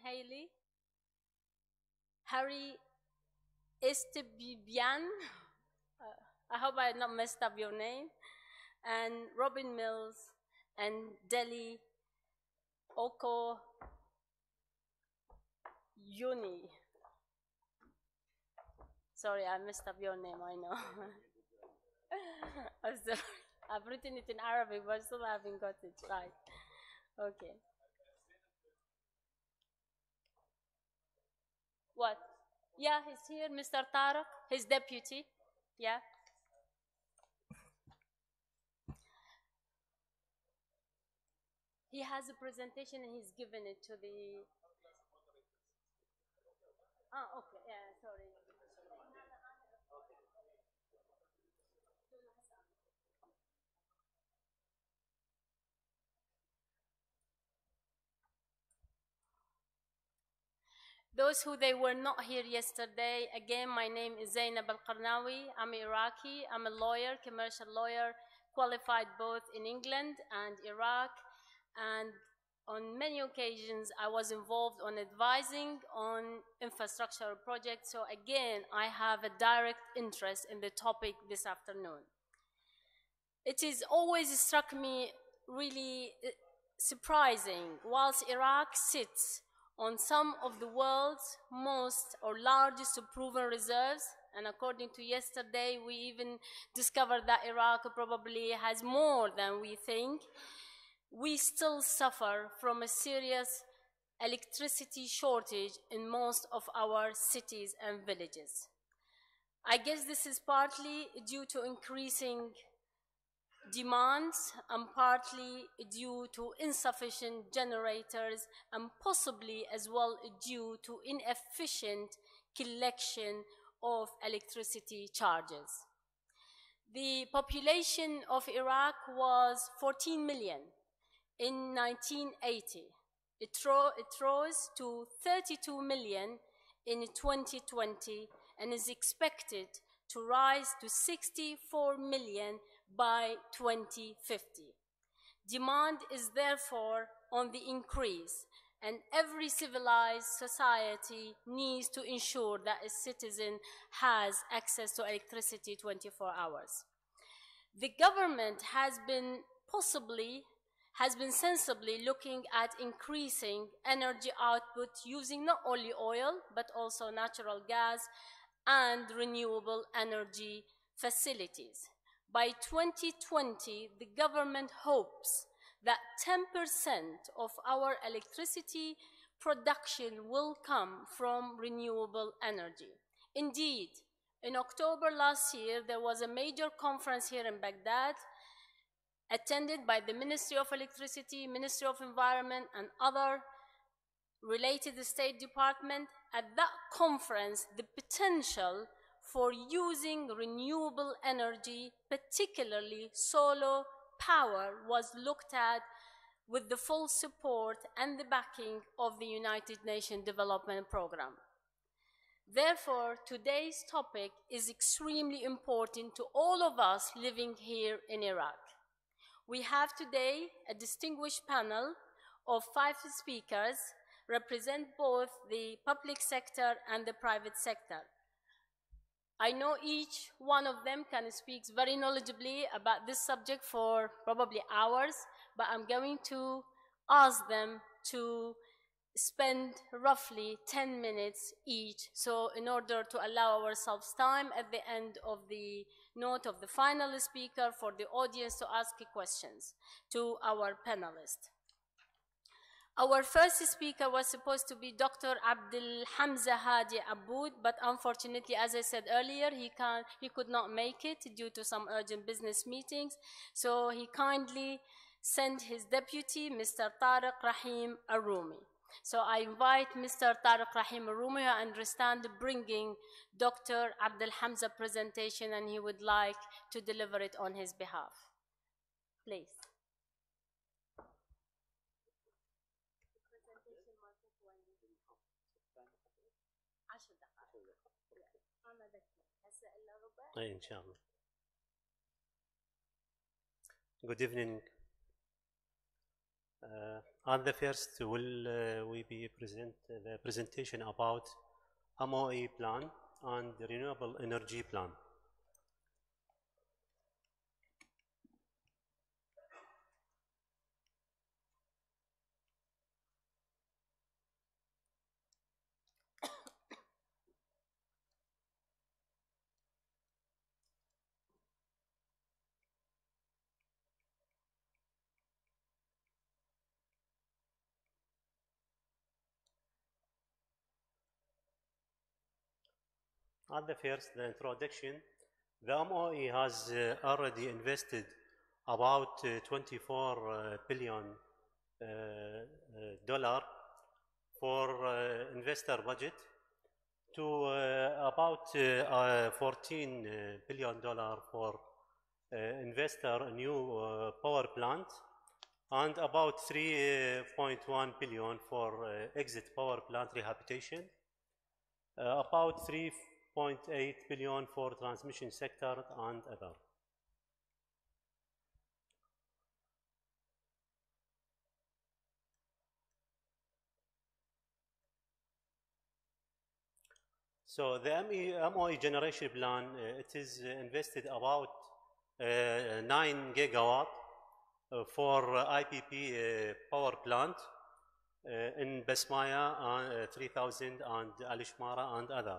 Haley, Harry Estebian, I hope I not messed up your name, and Robin Mills, and Deli Oko Yuni. Sorry, I messed up your name, I know. I'm sorry. I've written it in Arabic, but still I haven't got it right. Okay. What? Yeah, he's here, Mr. Tariq, his deputy. Yeah. He has a presentation and he's given it to the... Ah, okay, yeah, sorry. Those who they were not here yesterday, again, my name is Zainab Al-Qarnawi. I'm Iraqi. I'm a lawyer, commercial lawyer, qualified both in England and Iraq. And on many occasions, I was involved on advising on infrastructure projects. So again, I have a direct interest in the topic this afternoon. It has always struck me really surprising, whilst Iraq sits on some of the world's most or largest proven reserves, and according to yesterday, we even discovered that Iraq probably has more than we think, we still suffer from a serious electricity shortage in most of our cities and villages. I guess this is partly due to increasing demands and partly due to insufficient generators and possibly as well due to inefficient collection of electricity charges. The population of Iraq was 14 million in 1980. It rose to 32 million in 2020 and is expected to rise to 64 million by 2050. Demand is therefore on the increase, and every civilized society needs to ensure that its citizen has access to electricity 24 hours. The government has been sensibly looking at increasing energy output using not only oil, but also natural gas and renewable energy facilities. By 2020, the government hopes that 10% of our electricity production will come from renewable energy. Indeed, in October last year, there was a major conference here in Baghdad attended by the Ministry of Electricity, Ministry of Environment, and other related State Department. At that conference, the potential for using renewable energy, particularly solar power, was looked at with the full support and the backing of the United Nations Development Programme. Therefore, today's topic is extremely important to all of us living here in Iraq. We have today a distinguished panel of 5 speakers, represent both the public sector and the private sector. I know each one of them can speak very knowledgeably about this subject for probably hours, but I'm going to ask them to spend roughly 10 minutes each, so in order to allow ourselves time at the end of the note of the final speaker for the audience to ask questions to our panelists. Our first speaker was supposed to be Dr. Abdel Hamza Hadi Aboud, but unfortunately, as I said earlier, he could not make it due to some urgent business meetings. So he kindly sent his deputy, Mr. Tariq Rahim Arumi. So I invite Mr. Tariq Rahim Arumi, who I understand bringing Dr. Abdel Hamza presentation, and he would like to deliver it on his behalf. Please. inshallah. Good evening, At the first, will we be present the presentation about MOE plan and the renewable energy plan. At the first, the introduction, the MOE has already invested about $24 billion for investor budget to about $14 billion for investor new power plant and about $3.1 billion for exit power plant rehabilitation, about $3.8 billion for transmission sector and other. So the MOE generation plan, it is invested about 9 gigawatt for IPP power plant in Basmaya 3000 and Alishmara and other.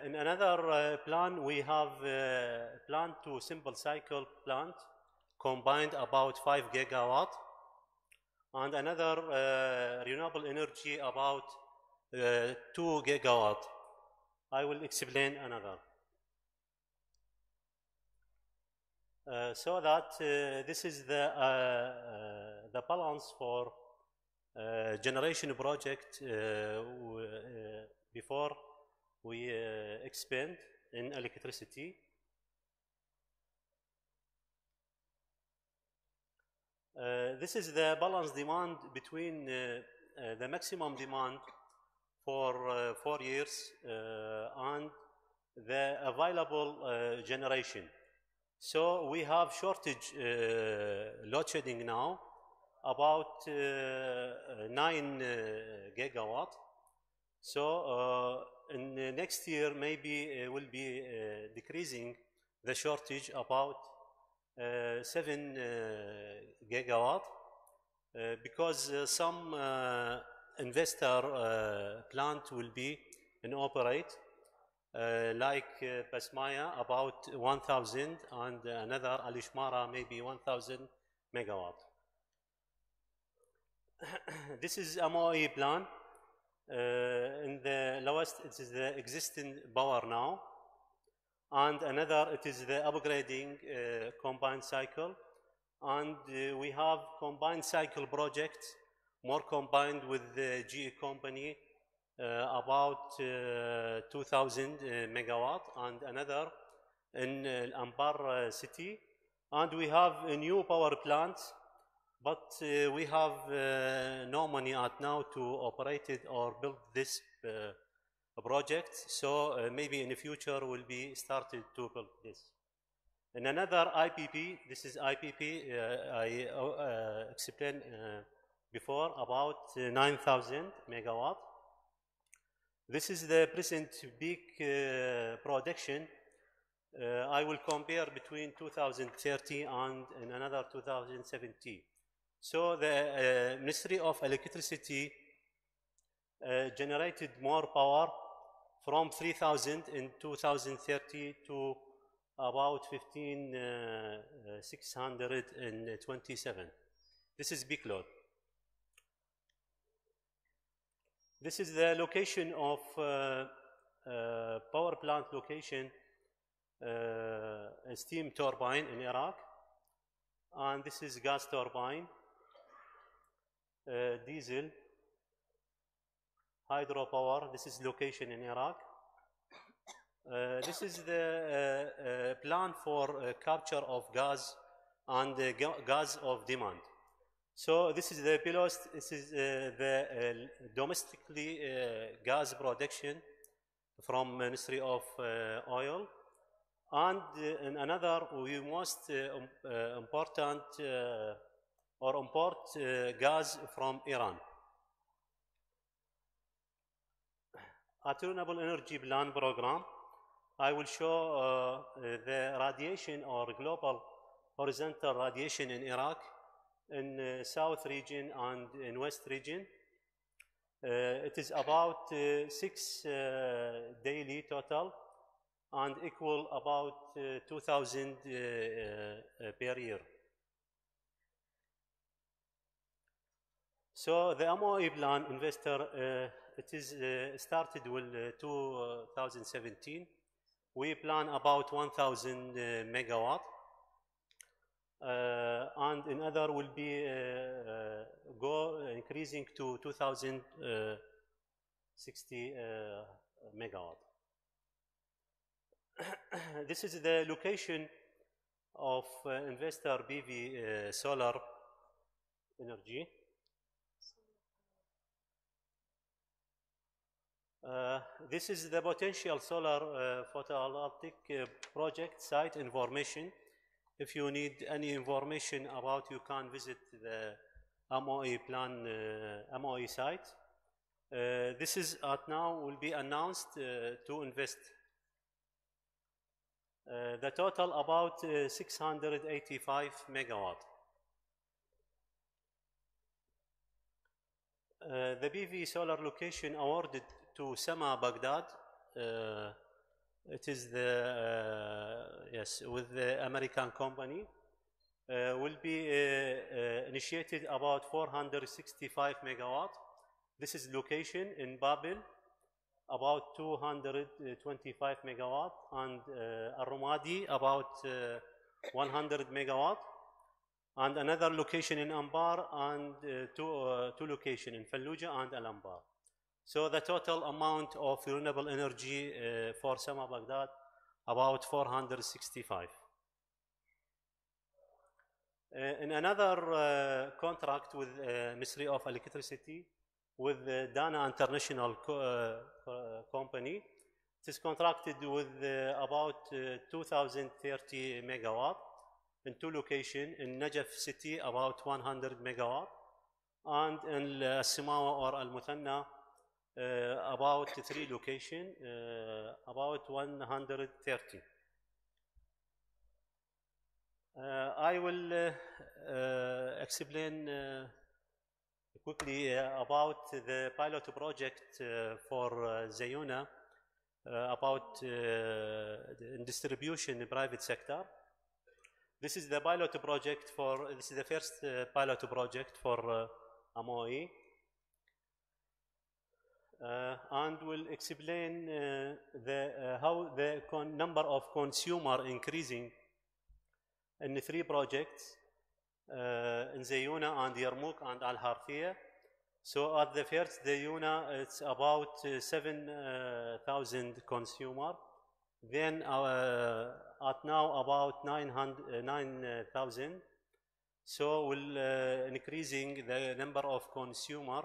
In another plan, we have plan to simple cycle plant combined about 5 gigawatt and another renewable energy about 2 gigawatt. I will explain another. So that this is the balance for generation project before we expand in electricity. This is the balance demand between the maximum demand for 4 years and the available generation. So we have shortage load shedding now about 9 gigawatt. So in the next year maybe will be decreasing the shortage about 7 gigawatt because some investor plant will be in operate like Basmaya about 1,000 and another Alishmara maybe 1,000 megawatt. This is MOE plan. In the lowest it is the existing power now and another it is the upgrading combined cycle and we have combined cycle projects more combined with the GE company about 2,000 megawatt and another in Anbar city and we have a new power plant but we have no money at now to operate it or build this project so maybe in the future will be started to build this. In another IPP, this is IPP I explained before about 9,000 megawatt. This is the present peak production. I will compare between 2030 and in another 2070. So the Ministry of Electricity generated more power from 3,000 in 2030 to about 15,627. This is peak load. This is the location of power plant location, steam turbine in Iraq, and this is gas turbine, diesel, hydropower. This is location in Iraq. This is the plan for capture of gas and gas of demand. So this is the below. This is the domestically gas production from Ministry of Oil, and in another most important or import gas from Iran. At Renewable Energy Plan Program, I will show the radiation or global horizontal radiation in Iraq, in south region and in west region. It is about 6 daily total and equal about 2,000 per year. So the MOE plan investor, it is started with 2017. We plan about 1,000 megawatt, and another will be increasing to 2,060 megawatt. This is the location of investor PV solar energy. This is the potential solar photovoltaic project site information. If you need any information about, you can visit the MOE plan, MOE site. This is at now will be announced to invest. The total about 685 megawatt. The PV solar location awarded to Sama Baghdad. It is the yes, with the American company. Will be initiated about 465 megawatt. This is location in Babil, about 225 megawatt, and Al-Rumadi about 100 megawatt, and another location in Anbar, and two locations in Fallujah and Al-Anbar. So the total amount of renewable energy for Sama Baghdad about 465. In another contract with Ministry of Electricity with the Dana International company, it is contracted with about 2,030 megawatt in two locations, in Najaf city about 100 megawatt, and in Al-Simawa or Al-Muthanna about 3 locations, about 130. I will explain quickly about the pilot project for Zayuna about distribution in the private sector. This is the pilot project for, this is the first pilot project for MOE. And will explain how the number of consumer increasing in the 3 projects in Zayuna and Yarmouk and Al-Harthiyah. So at the first Zayuna, it's about 7,000 consumer. Then at now about 9,000. So will increasing the number of consumer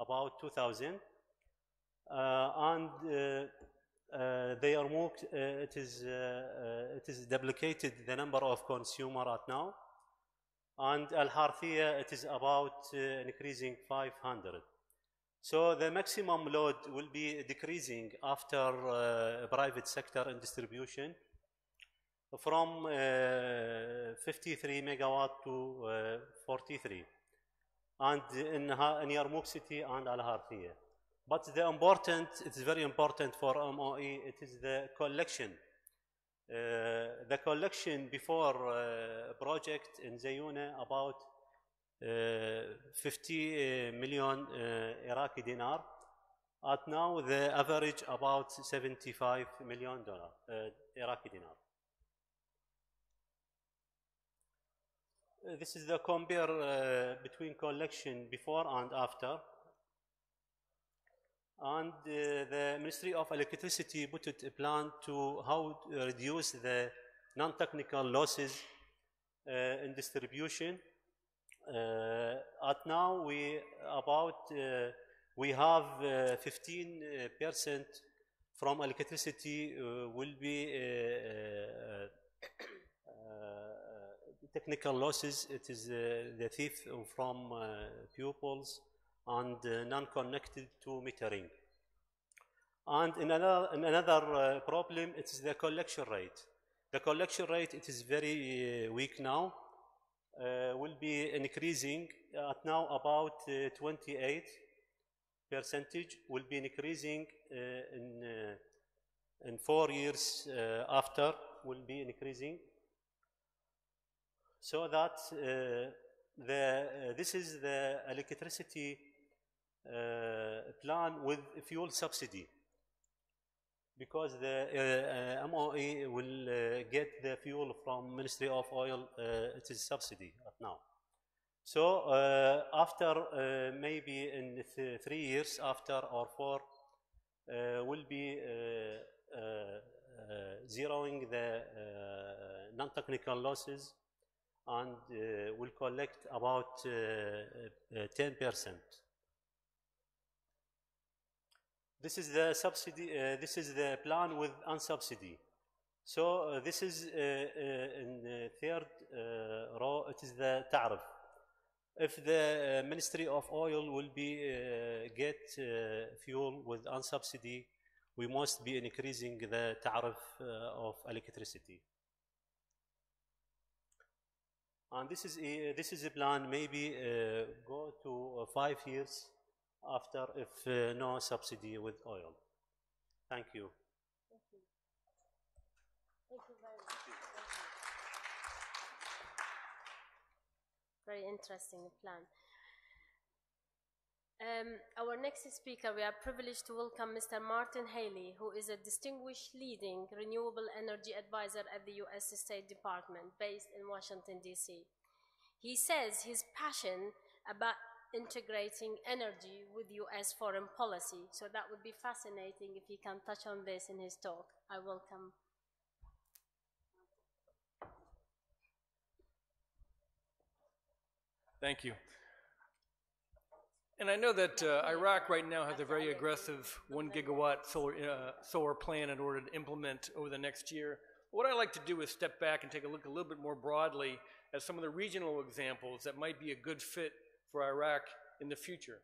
about 2,000. And the Yarmouk, it is duplicated the number of consumer at now, and Al-Harthiyah it is about increasing 500. So the maximum load will be decreasing after private sector and distribution from 53 megawatt to 43, and in Yarmouk city and Al-Harthiyah. But the important, it's very important for MOE, it is the collection. The collection before project in Zayuna about 50 million Iraqi dinar. At now the average about $75 million Iraqi dinar. This is the compare between collection before and after. And the Ministry of Electricity put a plan to how to reduce the non-technical losses in distribution. At now we have 15% from electricity will be technical losses, it is the thief from pupils and non-connected to metering. And in another problem, it is the collection rate. The collection rate, it is very weak now, will be increasing at now about 28%, will be increasing in 4 years after, will be increasing. So that this is the electricity plan with fuel subsidy, because the MOE will get the fuel from Ministry of Oil, it is subsidy now. So after maybe in 3 years after or 4, will be zeroing the non-technical losses and will collect about 10%. This is the subsidy. This is the plan with unsubsidy. So this is in the third row. It is the tariff. If the Ministry of Oil will be get fuel with unsubsidy, we must be increasing the tariff of electricity. And this is a plan. Maybe go to 5 years after, if no subsidy with oil. Thank you. Thank you. Thank you very much. Very interesting plan. Our next speaker, we are privileged to welcome Mr. Martin Haley, who is a distinguished leading renewable energy advisor at the U.S. State Department based in Washington, D.C. He says his passion about integrating energy with U.S. foreign policy. So that would be fascinating if he can touch on this in his talk. I welcome. Thank you. And I know that Iraq right now has a very aggressive 1 gigawatt solar plan in order to implement over the next year. What I like to do is step back and take a look a little bit more broadly at some of the regional examples that might be a good fit for Iraq in the future.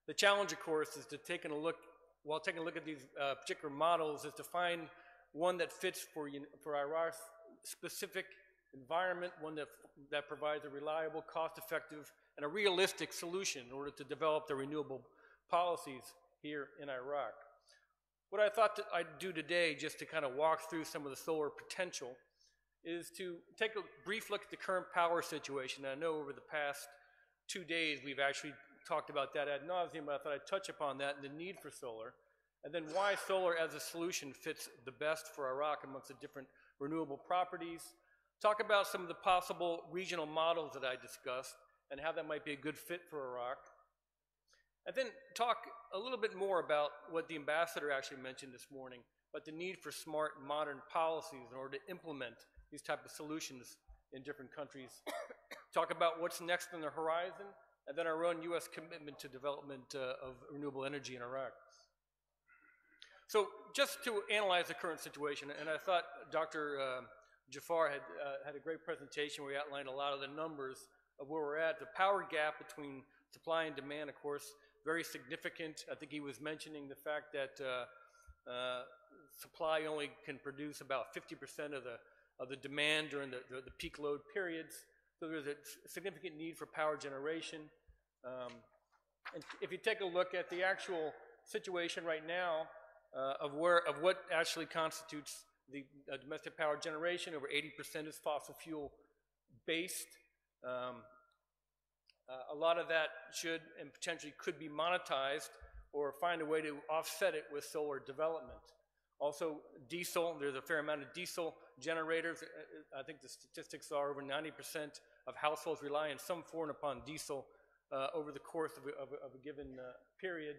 The challenge, of course, is to taking a look at these particular models, is to find one that fits for Iraq's specific environment, one that provides a reliable, cost-effective, and a realistic solution in order to develop the renewable policies here in Iraq. What I thought that I'd do today, just to kind of walk through some of the solar potential, is to take a brief look at the current power situation. I know over the past 2 days we've actually talked about that ad nauseum, but I thought I'd touch upon that and the need for solar, and then why solar as a solution fits the best for Iraq amongst the different renewable properties, talk about some of the possible regional models that I discussed and how that might be a good fit for Iraq, and then talk a little bit more about what the ambassador actually mentioned this morning, but the need for smart, modern policies in order to implement these type of solutions in different countries. Talk about what's next on the horizon, and then our own U.S. commitment to development of renewable energy in Iraq. So just to analyze the current situation, and I thought Dr. Jafar had a great presentation where he outlined a lot of the numbers of where we're at. The power gap between supply and demand, of course, very significant. I think he was mentioning the fact that supply only can produce about 50% of the demand during the peak load periods. So there's a significant need for power generation. And if you take a look at the actual situation right now of what actually constitutes the domestic power generation, over 80% is fossil fuel based. A lot of that should and potentially could be monetized or find a way to offset it with solar development. Also diesel, there's a fair amount of diesel generators. I think the statistics are over 90% of households rely in some form upon diesel over the course of a given period.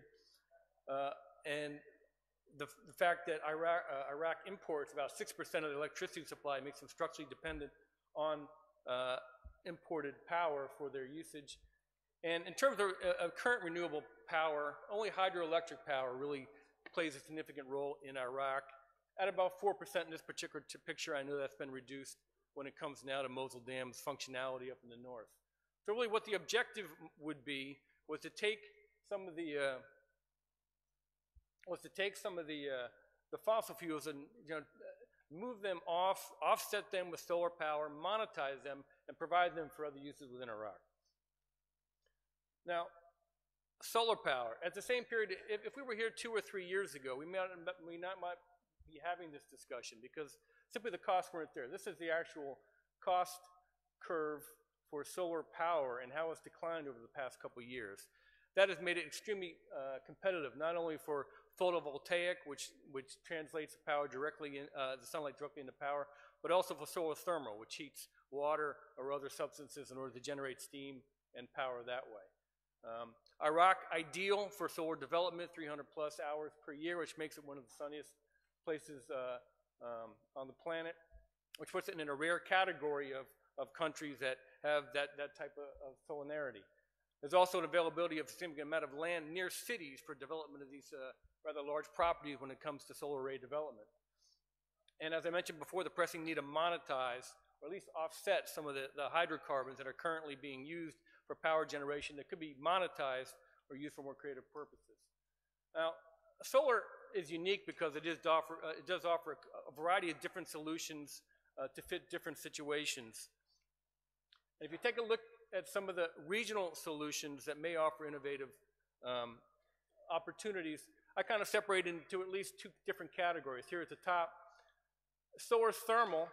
And the fact that Iraq imports about 6% of the electricity supply makes them structurally dependent on imported power for their usage. And in terms of current renewable power, only hydroelectric power really plays a significant role in Iraq. At about 4% in this particular picture, I know that's been reduced when it comes now to Mosul Dam's functionality up in the north. So really what the objective would be was to take some of the fossil fuels and move them off, offset them with solar power, monetize them, and provide them for other uses within Iraq. Now, solar power. At the same period, if we were here 2 or 3 years ago, we might be having this discussion because simply the costs weren't there. This is the actual cost curve for solar power and how it's declined over the past couple of years. That has made it extremely competitive, not only for photovoltaic, which translates the power directly the sunlight directly into power, but also for solar thermal, which heats water or other substances in order to generate steam and power that way. Iraq, ideal for solar development, 300 plus hours per year, which makes it one of the sunniest places on the planet, which puts it in a rare category of countries that have that type of solarity. There's also an availability of a significant amount of land near cities for development of these rather large properties when it comes to solar array development. And as I mentioned before, the pressing need to monetize, or at least offset some of the hydrocarbons that are currently being used for power generation that could be monetized or used for more creative purposes. Now, solar is unique because it does offer a variety of different solutions to fit different situations. And if you take a look at some of the regional solutions that may offer innovative opportunities, I kind of separate into at least 2 different categories. Here at the top, solar thermal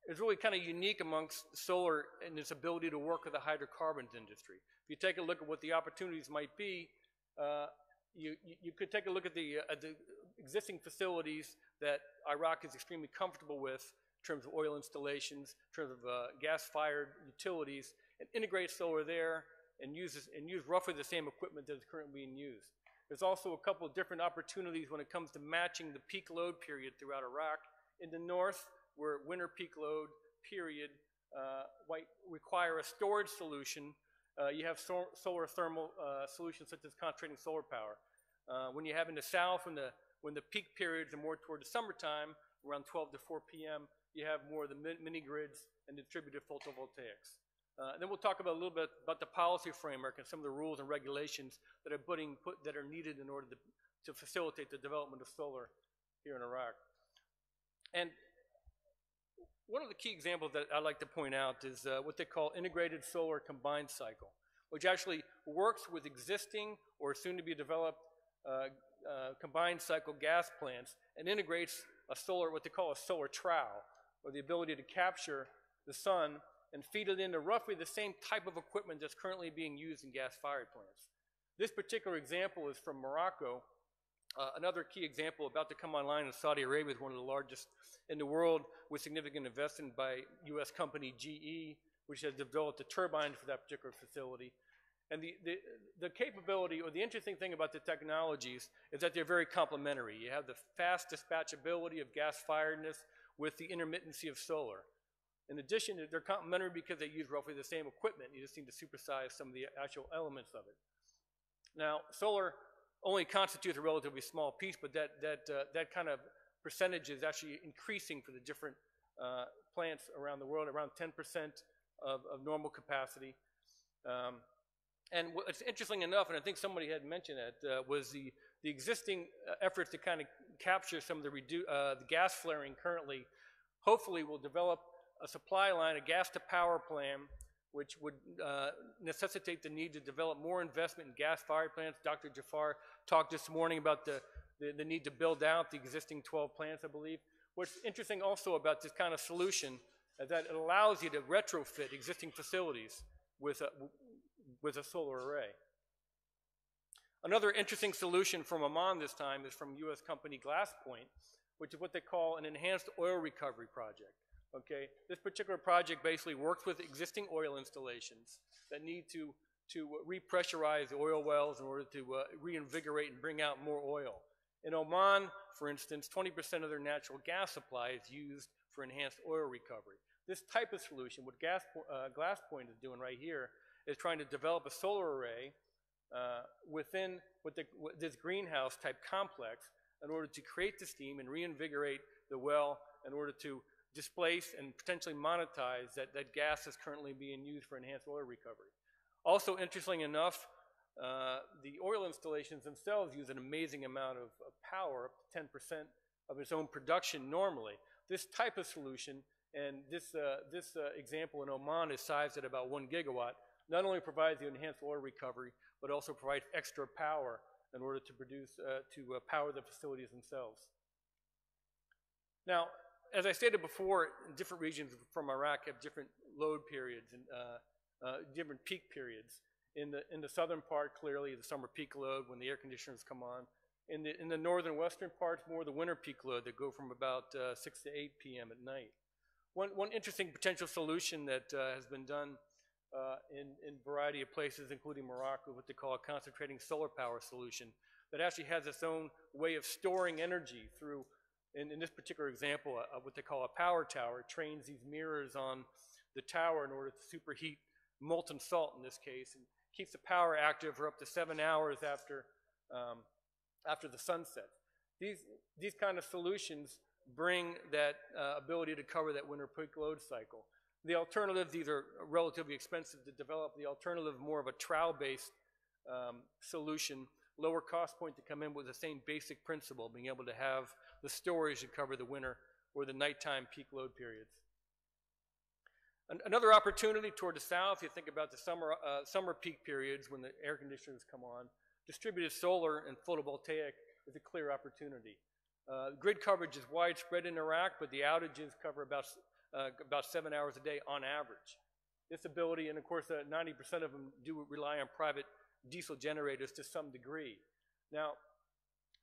is really kind of unique amongst solar in its ability to work with the hydrocarbons industry. If you take a look at what the opportunities might be, you could take a look at the existing facilities that Iraq is extremely comfortable with in terms of oil installations, in terms of gas-fired utilities, and integrate solar there and use roughly the same equipment that is currently being used. There's also a couple of different opportunities when it comes to matching the peak load period throughout Iraq. In the north, where winter peak load period might require a storage solution, you have solar thermal solutions such as concentrating solar power. When you have in the south, when the peak periods are more toward the summertime, around 12 to 4 p.m., you have more of the mini grids and distributed photovoltaics. Then we'll talk about a little bit about the policy framework and some of the rules and regulations that are needed in order to facilitate the development of solar here in Iraq. And one of the key examples that I like to point out is what they call integrated solar combined cycle, which actually works with existing or soon to be developed combined cycle gas plants and integrates what they call a solar trowel, or the ability to capture the sun and feed it into roughly the same type of equipment that's currently being used in gas-fired plants. This particular example is from Morocco. Another key example about to come online in Saudi Arabia is one of the largest in the world, with significant investment by U.S. company GE, which has developed a turbine for that particular facility. And the capability, or the interesting thing about the technologies, is that they're very complementary. You have the fast dispatchability of gas-firedness with the intermittency of solar. In addition, they're complementary because they use roughly the same equipment. You just need to supersize some of the actual elements of it. Now, solar only constitutes a relatively small piece, but that kind of percentage is actually increasing for the different plants around the world, around 10% of normal capacity. And what's interesting enough, and I think somebody had mentioned that, was the existing efforts to kind of capture some of the gas flaring currently, hopefully will develop a supply line, a gas-to-power plan, which would necessitate the need to develop more investment in gas-fired plants. Dr. Jafar talked this morning about the need to build out the existing 12 plants, I believe. What's interesting also about this kind of solution is that it allows you to retrofit existing facilities with a solar array. Another interesting solution from Oman this time is from U.S. company GlassPoint, which is what they call an enhanced oil recovery project. Okay, this particular project basically works with existing oil installations that need to repressurize the oil wells in order to reinvigorate and bring out more oil. In Oman, for instance, 20% of their natural gas supply is used for enhanced oil recovery. This type of solution, what GlassPoint is doing right here, is trying to develop a solar array within this greenhouse type complex in order to create the steam and reinvigorate the well in order to displace and potentially monetize that gas that's currently being used for enhanced oil recovery. Also, interestingly enough, the oil installations themselves use an amazing amount of power, up to 10% of its own production normally. This type of solution, and this example in Oman is sized at about 1 gigawatt, not only provides the enhanced oil recovery, but also provides extra power in order to produce, power the facilities themselves. Now, as I stated before, different regions from Iraq have different load periods and different peak periods. In the southern part, clearly the summer peak load when the air conditioners come on. In the northern western parts, more the winter peak load that go from about 6 to 8 p.m. at night. One interesting potential solution that has been done in a variety of places, including Morocco, what they call a concentrating solar power solution that actually has its own way of storing energy through, in this particular example, what they call a power tower. It trains these mirrors on the tower in order to superheat molten salt in this case, and keeps the power active for up to 7 hours after the sunset. These kind of solutions bring that ability to cover that winter peak load cycle. The alternative, these are relatively expensive to develop. The alternative, more of a trowel-based solution, lower cost point to come in with the same basic principle, being able to have the storage to cover the winter or the nighttime peak load periods. Another opportunity toward the south, you think about the summer peak periods when the air conditioners come on. Distributed solar and photovoltaic is a clear opportunity. Grid coverage is widespread in Iraq, but the outages cover about 7 hours a day on average. This ability, and of course 90% of them do rely on private diesel generators to some degree. Now,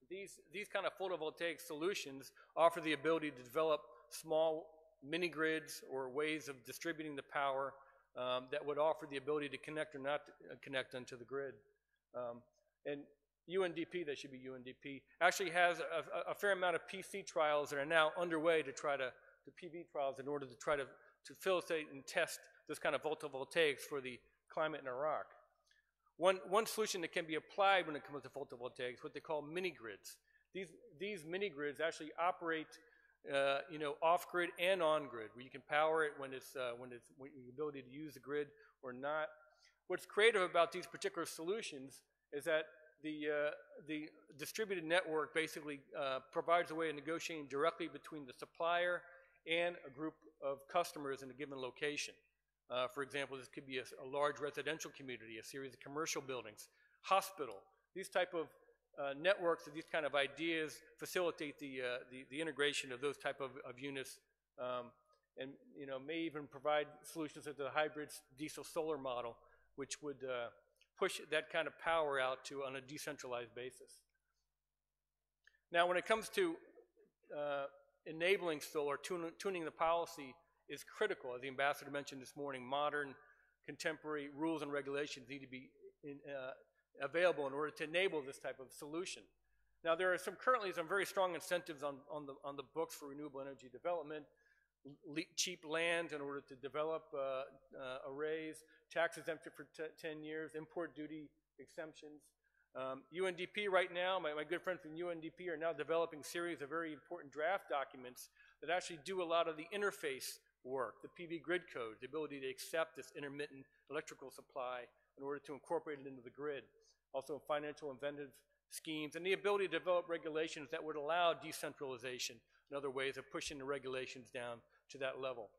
these kind of photovoltaic solutions offer the ability to develop small mini grids or ways of distributing the power that would offer the ability to connect or not connect onto the grid. And UNDP, that should be UNDP, actually has a fair amount of PC trials that are now underway to try to, PV trials in order to try to facilitate and test this kind of photovoltaics for the climate in Iraq. One solution that can be applied when it comes to photovoltaics, what they call mini grids. These mini grids actually operate off-grid and on-grid, where you can power it when the ability to use the grid or not. What's creative about these particular solutions is that the distributed network basically provides a way of negotiating directly between the supplier and a group of customers in a given location. For example, this could be a large residential community, a series of commercial buildings, hospital. These type of networks of these kind of ideas facilitate the integration of those type of units, and may even provide solutions to the hybrid diesel solar model, which would push that kind of power out on a decentralized basis. Now, when it comes to enabling solar, tuning the policy is critical. As the ambassador mentioned this morning, modern, contemporary rules and regulations need to be available in order to enable this type of solution. Now, there are currently some very strong incentives on the books for renewable energy development, cheap land in order to develop arrays, tax exemption for 10 years, import duty exemptions. UNDP right now, my good friends from UNDP are now developing a series of very important draft documents that actually do a lot of the interface work, the PV grid code, the ability to accept this intermittent electrical supply in order to incorporate it into the grid. Also financial incentive schemes, and the ability to develop regulations that would allow decentralization and other ways of pushing the regulations down to that level.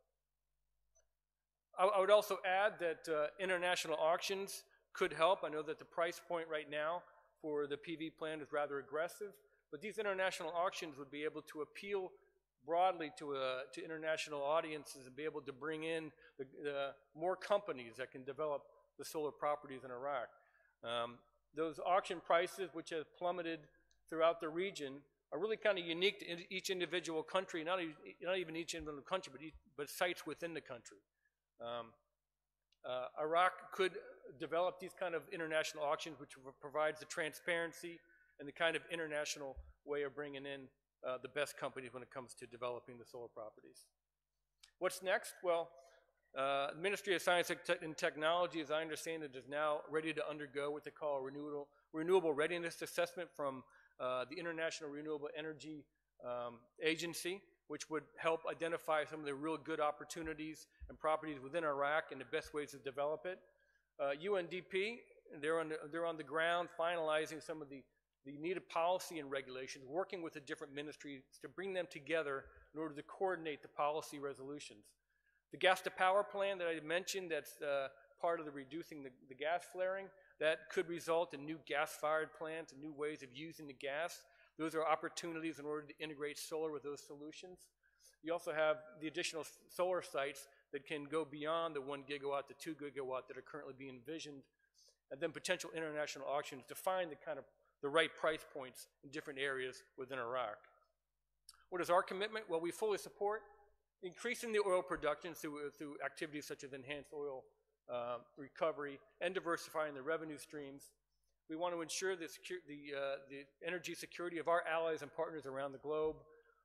I would also add that international auctions could help. I know that the price point right now for the PV plant is rather aggressive, but these international auctions would be able to appeal broadly to international audiences and be able to bring in more companies that can develop the solar properties in Iraq. Those auction prices, which have plummeted throughout the region, are really kind of unique to each individual country, not even each individual country, but sites within the country. Iraq could develop these kind of international auctions, which provides the transparency and the kind of international way of bringing in the best companies when it comes to developing the solar properties. What's next? Well, the Ministry of Science and Technology, as I understand it, is now ready to undergo what they call a renewable readiness assessment from the International Renewable Energy Agency. which would help identify some of the real good opportunities and properties within Iraq and the best ways to develop it. UNDP, they're on the ground finalizing some of the needed policy and regulations, working with the different ministries to bring them together in order to coordinate the policy resolutions. The gas to power plan that I mentioned, that's part of the reducing the gas flaring, that could result in new gas-fired plants and new ways of using the gas. Those are opportunities in order to integrate solar with those solutions. You also have the additional solar sites that can go beyond the 1 gigawatt to 2 gigawatt that are currently being envisioned, and then potential international auctions to find the right price points in different areas within Iraq. What is our commitment? Well, we fully support increasing the oil production through activities such as enhanced oil recovery and diversifying the revenue streams. We want to ensure the energy security of our allies and partners around the globe.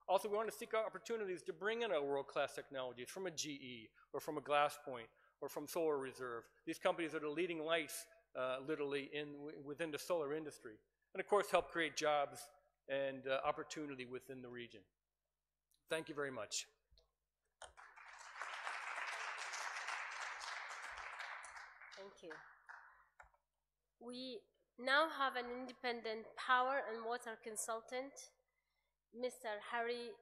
Also, we want to seek opportunities to bring in our world-class technologies from a GE or from a GlassPoint or from Solar Reserve. These companies are the leading lights, literally, within the solar industry. And of course, help create jobs and opportunity within the region. Thank you very much. Thank you. We now have an independent power and water consultant, Mr. Harry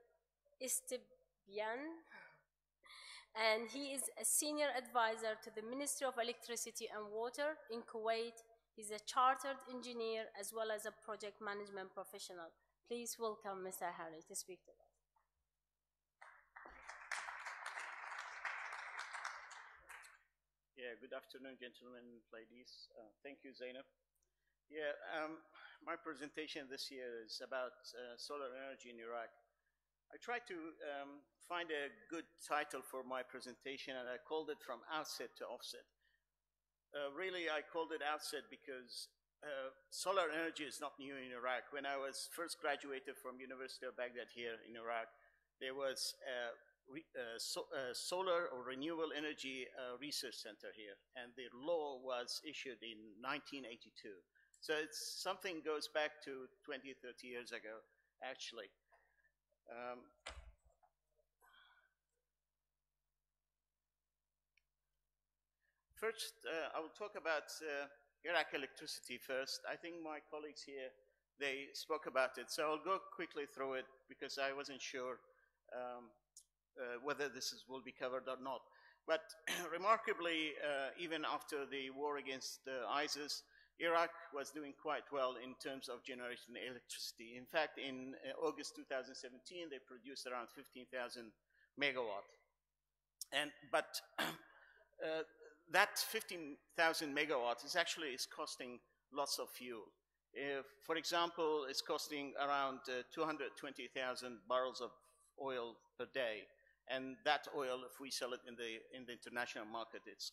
Estebian, and he is a senior advisor to the Ministry of Electricity and Water in Kuwait. He's a chartered engineer as well as a project management professional. Please welcome Mr. Harry to speak to us. Yeah, good afternoon, gentlemen and ladies. Thank you, Zainab. Yeah, my presentation this year is about solar energy in Iraq. I tried to find a good title for my presentation, and I called it From Outset to Offset. Really, I called it Outset because solar energy is not new in Iraq. When I was first graduated from University of Baghdad here in Iraq, there was solar or renewable energy research center here, and the law was issued in 1982. So it's something goes back to 20, 30 years ago, actually. First, I will talk about Iraq electricity first. I think my colleagues here, they spoke about it, so I'll go quickly through it because I wasn't sure whether this will be covered or not. But remarkably, even after the war against ISIS, Iraq was doing quite well in terms of generating electricity. In fact, in August 2017, they produced around 15,000 megawatt. But that 15,000 megawatt is actually costing lots of fuel. For example, it's costing around 220,000 barrels of oil per day. And that oil, if we sell it in the international market, it's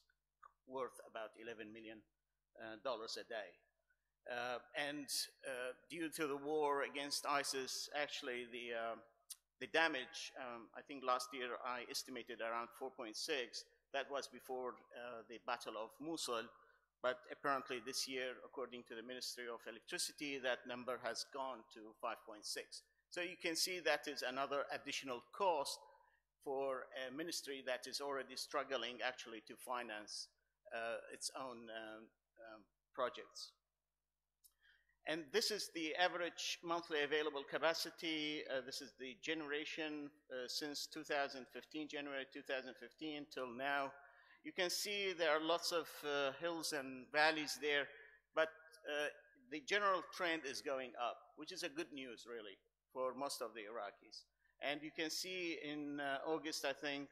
worth about $11 million a day. Due to the war against ISIS, actually the damage, I think last year I estimated around 4.6. That was before the Battle of Mosul. But apparently this year, according to the Ministry of Electricity, that number has gone to 5.6. So you can see that is another additional cost for a ministry that is already struggling actually to finance its own projects. And this is the average monthly available capacity. This is the generation since 2015, January 2015 till now. You can see there are lots of hills and valleys there, but the general trend is going up, which is a good news really for most of the Iraqis. And you can see in August, I think,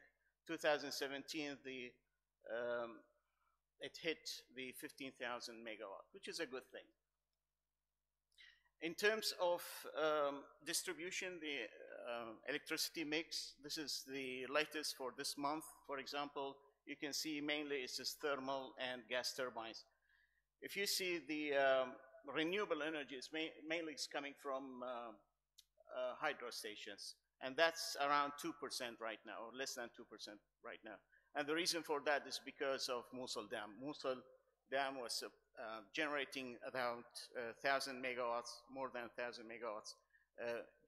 2017, it hit the 15,000 megawatt, which is a good thing. In terms of distribution, the electricity mix, this is the latest for this month. For example, you can see mainly it's just thermal and gas turbines. If you see the renewable energy, is mainly is coming from hydro stations. And that's around 2% right now, or less than 2% right now. And the reason for that is because of Mosul Dam. Mosul Dam was generating about 1,000 megawatts, more than 1,000 megawatts.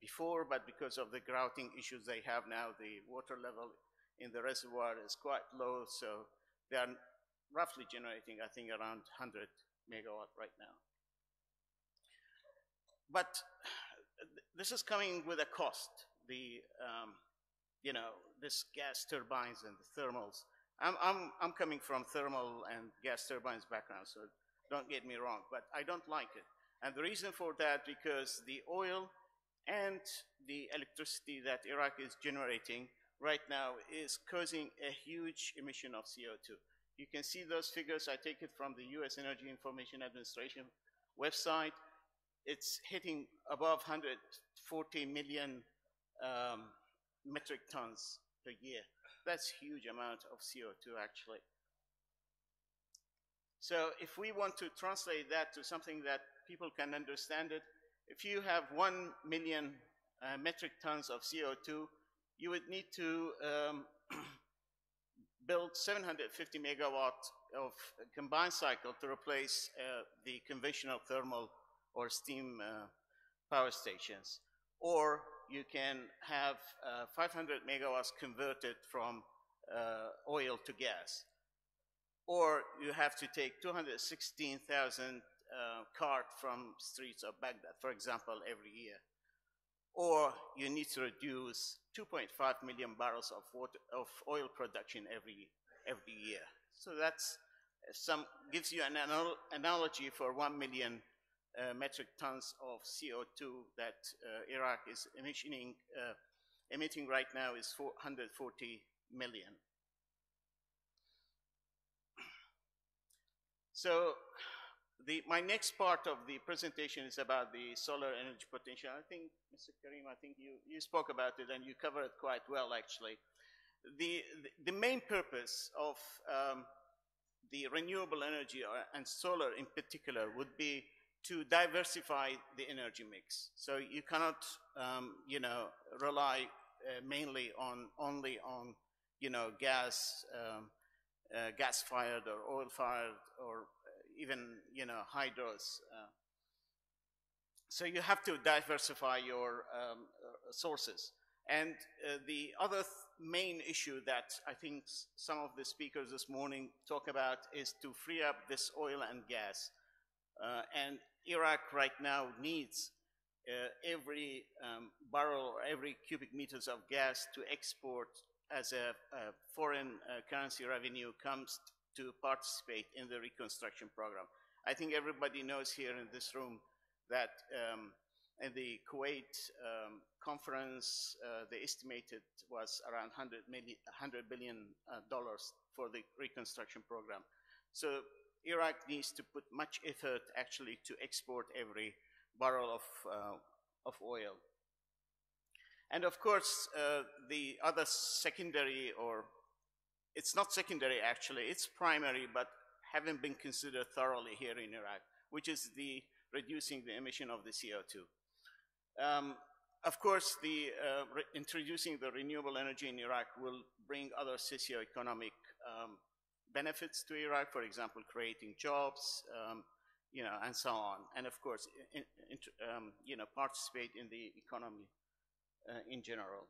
before, but because of the grouting issues they have now, the water level in the reservoir is quite low, so they are roughly generating, I think, around 100 megawatt right now. But this is coming with a cost. The this gas turbines and the thermals. I'm coming from thermal and gas turbines background, so don't get me wrong, but I don't like it. And the reason for that, because the oil and the electricity that Iraq is generating right now is causing a huge emission of CO2. You can see those figures. I take it from the US Energy Information Administration website. It's hitting above 140 million metric tons per year. That's a huge amount of CO2 actually. So if we want to translate that to something that people can understand it, if you have 1 million metric tons of CO2, you would need to build 750 megawatt of combined cycle to replace the conventional thermal or steam power stations. Or you can have 500 megawatts converted from oil to gas. Or you have to take 216,000 cart from streets of Baghdad, for example, every year. Or you need to reduce 2.5 million barrels of oil production every year. So that's gives you an analogy for 1 million metric tons of CO2 that Iraq is emitting right now is 440 million. So my next part of the presentation is about the solar energy potential. I think, Mr. Karim, I think you spoke about it and you covered it quite well, actually. The main purpose of the renewable energy and solar in particular would be to diversify the energy mix. So you cannot, rely mainly only on, gas-fired or oil-fired or even, hydros. So you have to diversify your sources. And the other main issue that I think some of the speakers this morning talk about is to free up this oil and gas. And Iraq right now needs every barrel or every cubic meters of gas to export as a foreign currency revenue comes to participate in the reconstruction program. I think everybody knows here in this room that in the Kuwait conference, they estimated was around $100 billion for the reconstruction program. So Iraq needs to put much effort actually to export every barrel of oil. And of course, the other secondary, or it's not secondary actually, it's primary, but haven't been considered thoroughly here in Iraq, which is the reducing the emission of the CO2. Of course, introducing the renewable energy in Iraq will bring other socioeconomic benefits to Iraq, for example, creating jobs, and so on. And of course, participate in the economy in general.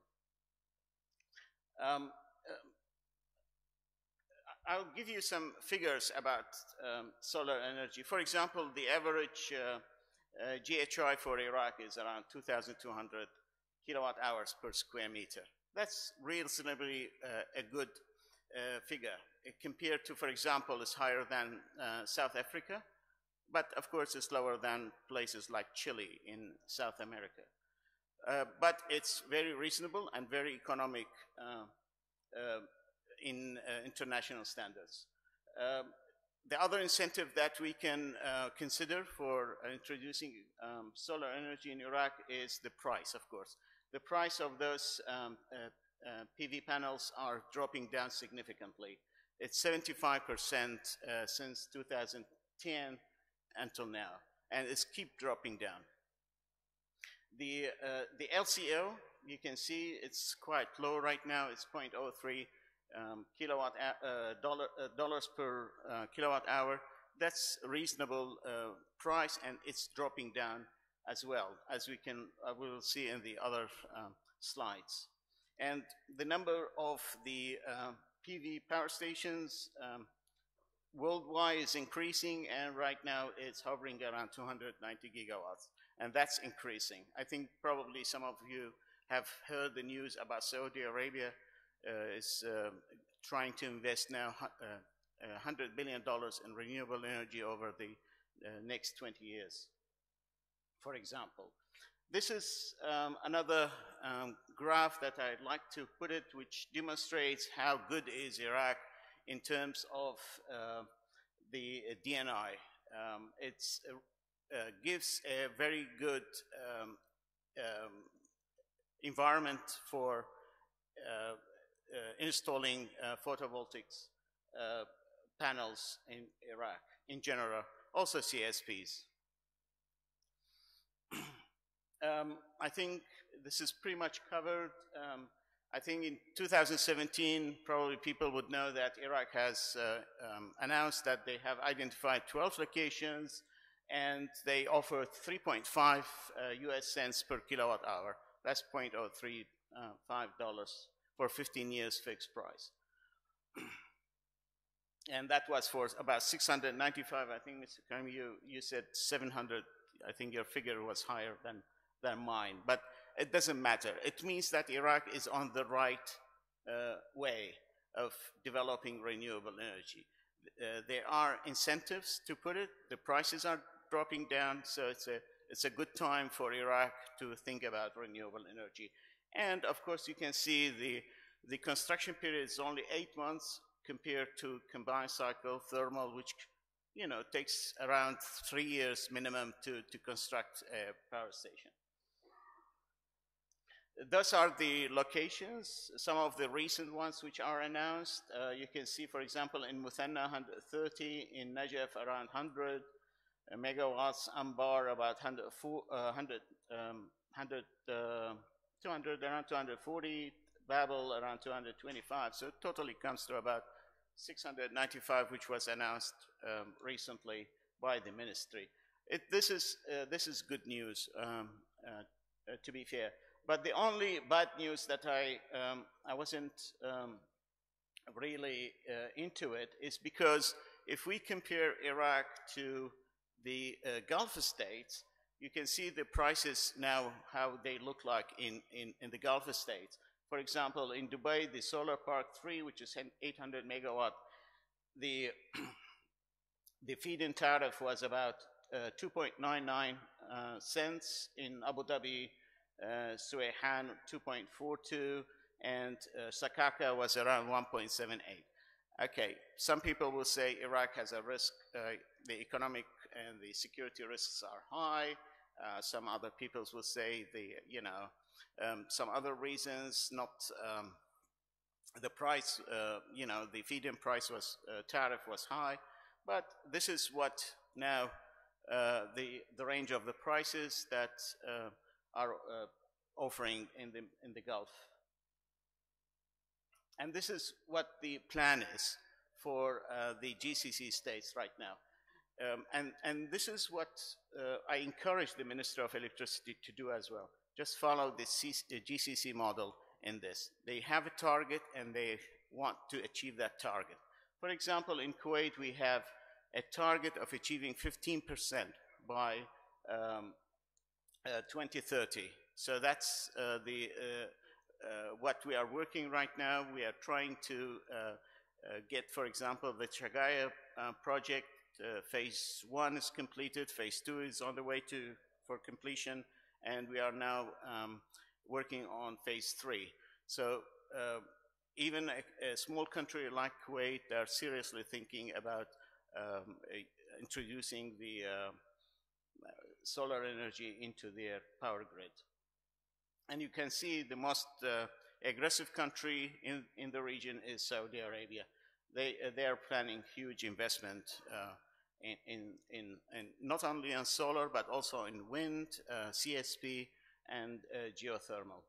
I'll give you some figures about solar energy. For example, the average GHI for Iraq is around 2,200 kilowatt hours per square meter. That's reasonably a good figure. Compared to, for example, it's higher than South Africa, but of course it's lower than places like Chile in South America. But it's very reasonable and very economic in international standards. The other incentive that we can consider for introducing solar energy in Iraq is the price, of course. The price of those PV panels are dropping down significantly. It's 75% since 2010 until now, and it's keep dropping down. The LCO, you can see it's quite low right now. It's 0.03 dollars per kilowatt hour. That's a reasonable price, and it's dropping down as well, as we will see in the other slides. And the number of the PV power stations worldwide is increasing, and right now it's hovering around 290 gigawatts, and that's increasing. I think probably some of you have heard the news about Saudi Arabia is trying to invest now $100 billion in renewable energy over the next 20 years, for example. This is another graph that I'd like to put it, which demonstrates how good is Iraq in terms of the DNI. It gives a very good environment for installing photovoltaics panels in Iraq in general, also CSPs. I think this is pretty much covered. I think in 2017, probably people would know that Iraq has announced that they have identified 12 locations, and they offer 3.5 US cents per kilowatt hour. That's $0.035 for 15 years fixed price. And that was for about 695. I think, Mr. Karim, you said 700. I think your figure was higher than mine, but it doesn't matter. It means that Iraq is on the right way of developing renewable energy. There are incentives to put it. The prices are dropping down, so it's a good time for Iraq to think about renewable energy. And of course, you can see the construction period is only 8 months compared to combined cycle thermal, which takes around 3 years minimum to construct a power station. Those are the locations, some of the recent ones which are announced. You can see, for example, in Muthanna, 130, in Najaf, around 100 megawatts, Ambar, about 240, Babel, around 225. So it totally comes to about 695, which was announced recently by the ministry. This is good news, to be fair. But the only bad news that I wasn't really into it is because if we compare Iraq to the Gulf states, you can see the prices now, how they look like in the Gulf states. For example, in Dubai, the Solar Park 3, which is 800 megawatt, the feed-in tariff was about 2.99 cents. In Abu Dhabi, Suwayhan 2.42, and Sakaka was around 1.78. Okay, some people will say Iraq has a risk, the economic and the security risks are high. Some other people will say some other reasons, not the price, the feed-in price was, tariff was high, but this is what now the range of the prices that are offering in the Gulf. And this is what the plan is for the GCC states right now. And this is what I encourage the Minister of Electricity to do as well. Just follow the GCC model in this. They have a target and they want to achieve that target. For example, in Kuwait, we have a target of achieving 15% by 2030. So that's what we are working right now. We are trying to get, for example, the Chagaya project. Phase 1 is completed. Phase 2 is on the way for completion. And we are now working on phase 3. So even a small country like Kuwait, they are seriously thinking about introducing the solar energy into their power grid. And you can see the most aggressive country in the region is Saudi Arabia. They are planning huge investment in not only on solar, but also in wind, CSP, and geothermal.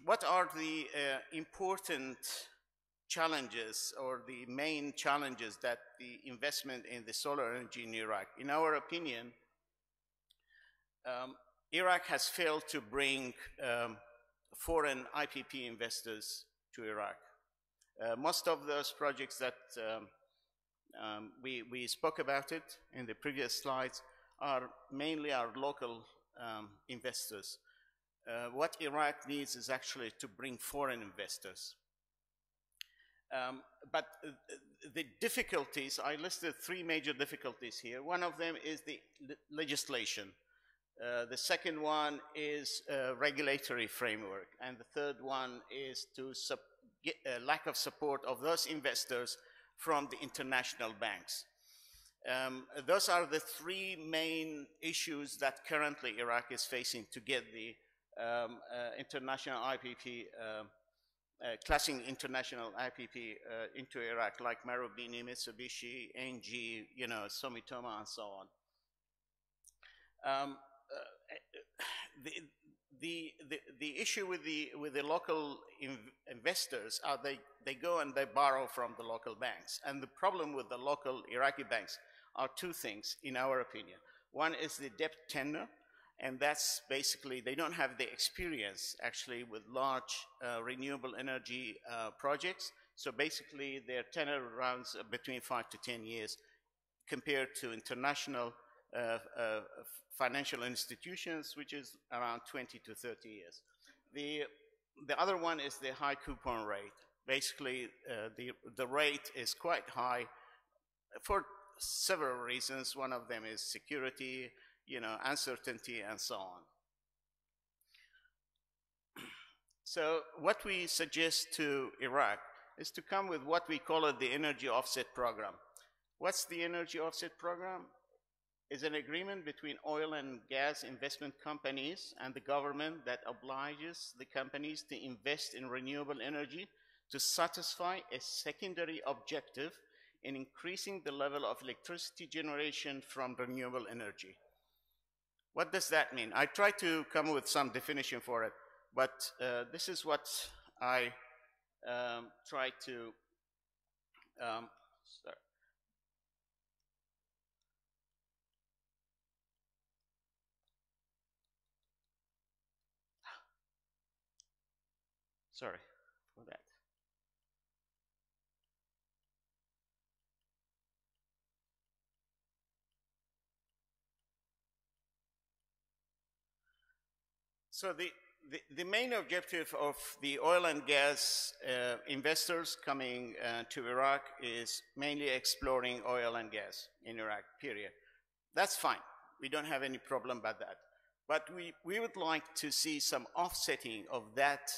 What are the important challenges or the main challenges that the investment in the solar energy in Iraq. In our opinion, Iraq has failed to bring foreign IPP investors to Iraq. Most of those projects that we spoke about it in the previous slides are mainly our local investors. What Iraq needs is actually to bring foreign investors. But the difficulties, I listed 3 major difficulties here. One of them is the legislation. The second one is regulatory framework. And the third one is to lack of support of those investors from the international banks. Those are the 3 main issues that currently Iraq is facing to get the international IPP, classing international IPP into Iraq, like Marubeni, Mitsubishi, NG, you know, Sumitomo, and so on. The issue with the local investors are they go and they borrow from the local banks. And the problem with the local Iraqi banks are 2 things, in our opinion. One is the debt tenure, and that's basically they don't have the experience actually with large renewable energy projects. So basically their tenure runs between 5 to 10 years compared to international financial institutions, which is around 20 to 30 years. The other one is the high coupon rate. Basically, the rate is quite high for several reasons. One of them is security, you know, uncertainty, and so on. So what we suggest to Iraq is to come with what we call it the energy offset program. What's the energy offset program? Is an agreement between oil and gas investment companies and the government that obliges the companies to invest in renewable energy to satisfy a secondary objective in increasing the level of electricity generation from renewable energy. What does that mean? I tried to come up with some definition for it, but this is what I tried to sorry for that. So the main objective of the oil and gas investors coming to Iraq is mainly exploring oil and gas in Iraq, period. That's fine. We don't have any problem about that. But we would like to see some offsetting of that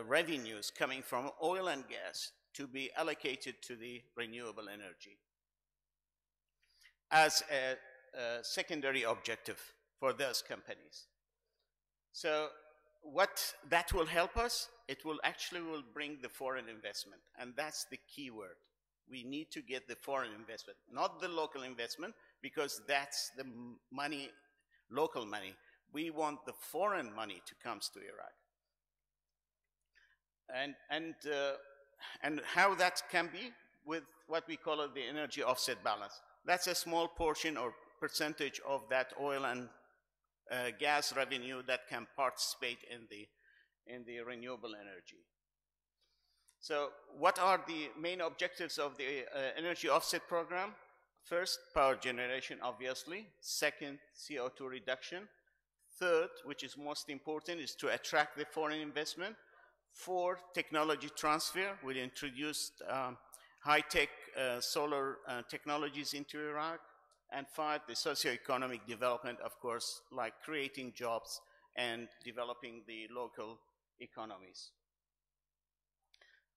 revenues coming from oil and gas to be allocated to the renewable energy as a secondary objective for those companies. So what that will help us, it will actually bring the foreign investment, and that's the key word. We need to get the foreign investment, not the local investment, because that's the money, local money. We want the foreign money to come to Iraq. And how that can be with what we call the energy offset balance. That's a small portion or percentage of that oil and gas revenue that can participate in the renewable energy. So what are the main objectives of the energy offset program? First, power generation, obviously. Second, CO2 reduction. Third, which is most important, is to attract the foreign investment. Fourth, technology transfer. We introduced high-tech solar technologies into Iraq. And 5, the socio-economic development, of course, like creating jobs and developing the local economies.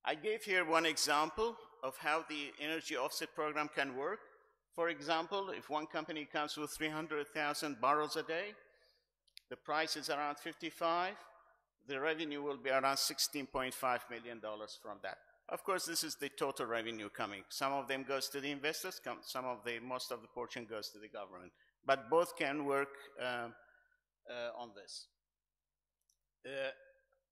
I gave here one example of how the energy offset program can work. For example, if one company comes with 300,000 barrels a day, the price is around 55, the revenue will be around $16.5 million from that. Of course, this is the total revenue coming. Some of them goes to the investors, most of the portion goes to the government. But both can work on this.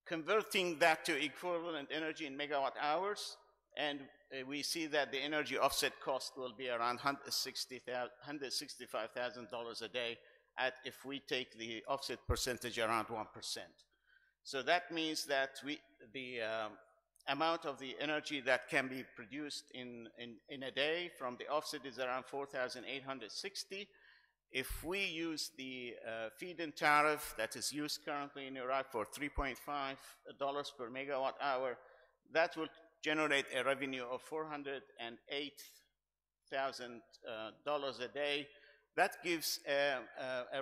converting that to equivalent energy in megawatt hours, and we see that the energy offset cost will be around $165,000 a day if we take the offset percentage around 1%. So that means that the amount of the energy that can be produced in a day from the offset is around 4,860. If we use the feed-in tariff that is used currently in Iraq for $3.5 per megawatt hour, that will generate a revenue of $408,000 a day. That gives a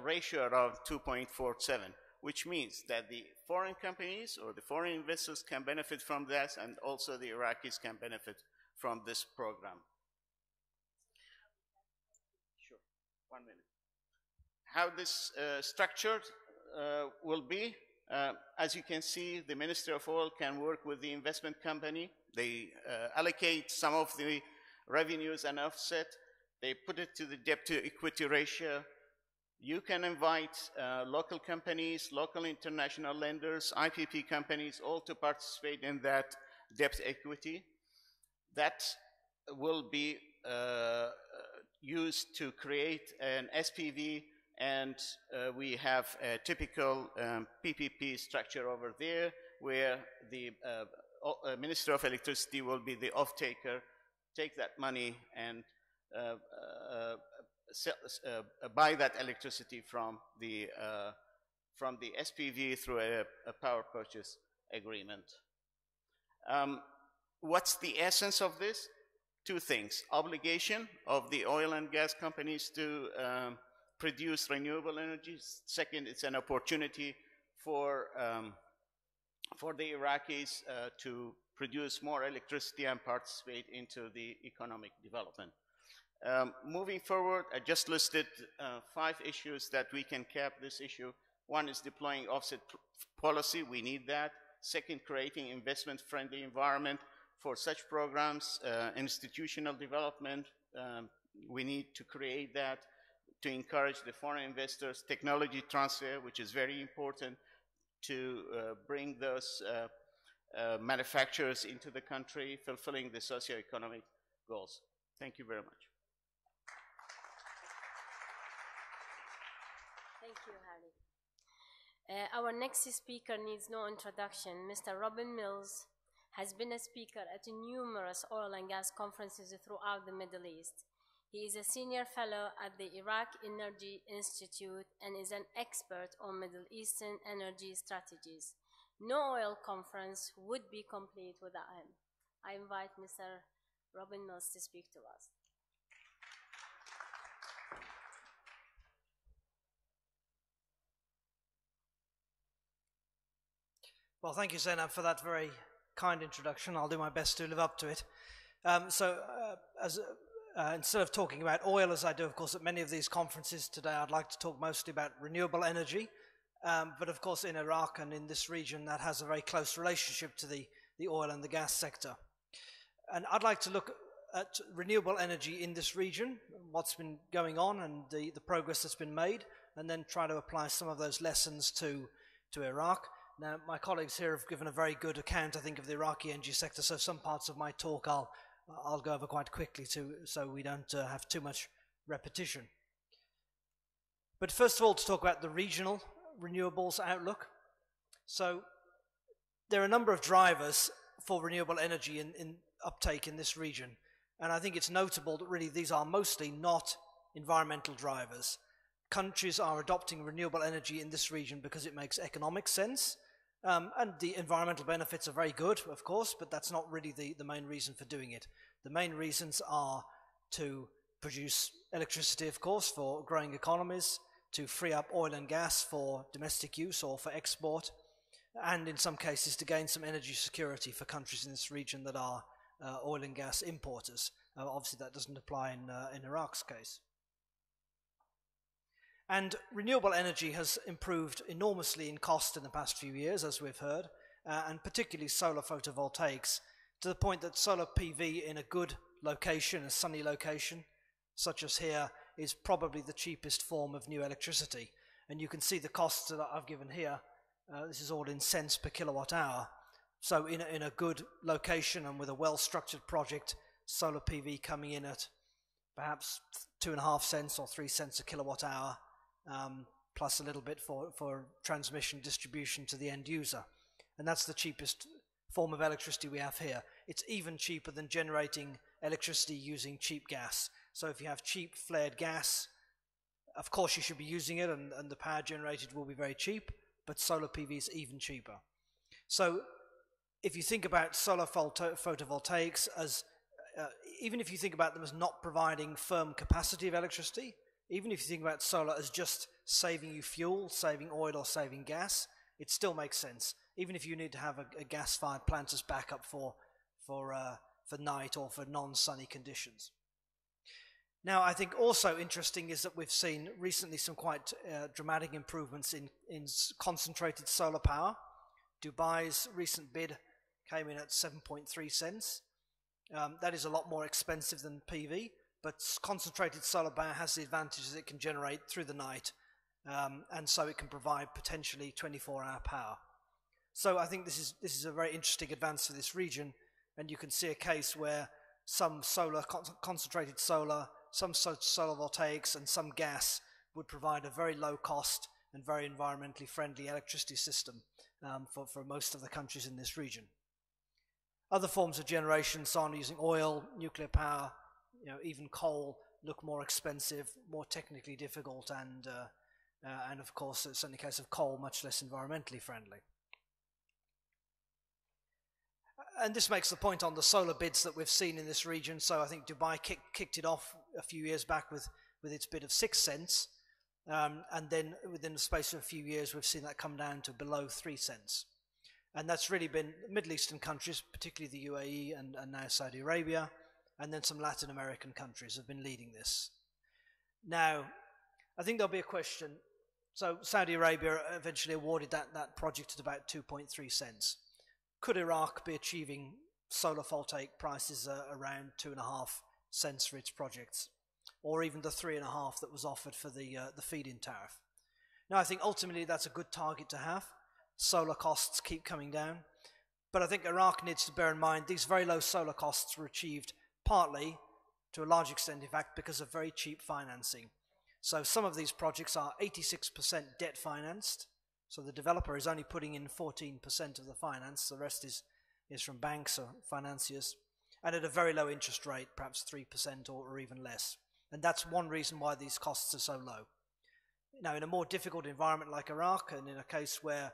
ratio of 2.47, which means that the foreign companies or the foreign investors can benefit from that, and also the Iraqis can benefit from this program. Sure, 1 minute. How this structured will be, as you can see, the Ministry of Oil can work with the investment company. They allocate some of the revenues and offset. They put it to the debt to equity ratio. You can invite local companies, local international lenders, IPP companies, all to participate in that debt equity. That will be used to create an SPV, and we have a typical PPP structure over there, where the Ministry of Electricity will be the off-taker, take that money and buy that electricity from the SPV through a power purchase agreement. What's the essence of this? Two things: obligation of the oil and gas companies to produce renewable energy. Second, it's an opportunity for the Iraqis to produce more electricity and participate into the economic development. Moving forward, I just listed 5 issues that we can cap this issue. One is deploying offset policy. We need that. Second, creating investment-friendly environment for such programs. Institutional development, we need to create that to encourage the foreign investors. Technology transfer, which is very important to bring those manufacturers into the country, fulfilling the socio-economic goals. Thank you very much. Thank you, Harry. Our next speaker needs no introduction. Mr. Robin Mills has been a speaker at numerous oil and gas conferences throughout the Middle East. He is a senior fellow at the Iraq Energy Institute and is an expert on Middle Eastern energy strategies. No oil conference would be complete without him. I invite Mr. Robin Mills to speak to us. Well, thank you, Zainab, for that very kind introduction. I'll do my best to live up to it. Instead of talking about oil, as I do, of course, at many of these conferences today, I'd like to talk mostly about renewable energy. But, of course, in Iraq and in this region, that has a very close relationship to the oil and the gas sector. And I'd like to look at renewable energy in this region, what's been going on and the progress that's been made, and then try to apply some of those lessons to Iraq. Now, my colleagues here have given a very good account, I think, of the Iraqi energy sector, so some parts of my talk I'll go over quite quickly so we don't have too much repetition. But first of all, to talk about the regional renewables outlook. So there are a number of drivers for renewable energy in uptake in this region, and I think it's notable that really these are mostly not environmental drivers. Countries are adopting renewable energy in this region because it makes economic sense, and the environmental benefits are very good, of course, but that's not really the main reason for doing it. The main reasons are to produce electricity, of course, for growing economies, to free up oil and gas for domestic use or for export, and in some cases to gain some energy security for countries in this region that are oil and gas importers. Obviously that doesn't apply in Iraq's case. And renewable energy has improved enormously in cost in the past few years, as we've heard, and particularly solar photovoltaics, to the point that solar PV in a good location, a sunny location, such as here, is probably the cheapest form of new electricity. And you can see the costs that I've given here This is all in cents per kilowatt hour. So in a good location and with a well-structured project, solar PV coming in at perhaps 2.5 cents or 3 cents a kilowatt hour, plus a little bit for transmission distribution to the end user. And that's the cheapest form of electricity we have here. It's even cheaper than generating electricity using cheap gas. So if you have cheap flared gas, of course you should be using it, and the power generated will be very cheap, but solar PV is even cheaper. So if you think about solar photovoltaics as, even if you think about them as not providing firm capacity of electricity, even if you think about solar as just saving you fuel, saving oil or saving gas, it still makes sense. Even if you need to have a gas-fired plant as backup for night or for non-sunny conditions. Now, I think also interesting is that we've seen recently some quite dramatic improvements in concentrated solar power. Dubai's recent bid came in at 7.3 cents. That is a lot more expensive than PV, but concentrated solar power has the advantage that it can generate through the night, and so it can provide potentially 24-hour power. So I think this is a very interesting advance for this region, and you can see a case where some solar, concentrated solar, some solar voltaics and some gas would provide a very low cost and very environmentally friendly electricity system for most of the countries in this region. Other forms of generation, some using oil, nuclear power, even coal, look more expensive, more technically difficult, and of course, it's in the case of coal, much less environmentally friendly. And this makes the point on the solar bids that we've seen in this region. So I think Dubai kicked it off a few years back with its bid of 6 cents. And then within the space of a few years, we've seen that come down to below 3 cents. And that's really been Middle Eastern countries, particularly the UAE and now Saudi Arabia, and then some Latin American countries have been leading this. Now, I think there'll be a question. So Saudi Arabia eventually awarded that project at about 2.3 cents. Could Iraq be achieving solar voltaic prices around 2.5 cents for its projects, or even the 3.5 that was offered for the feed-in tariff? Now, I think ultimately that's a good target to have. Solar costs keep coming down, but I think Iraq needs to bear in mind these very low solar costs were achieved partly, to a large extent in fact, because of very cheap financing. So some of these projects are 86% debt financed. So the developer is only putting in 14% of the finance, the rest is from banks or financiers, and at a very low interest rate, perhaps 3% or even less. And that's one reason why these costs are so low. Now, in a more difficult environment like Iraq, and in a case where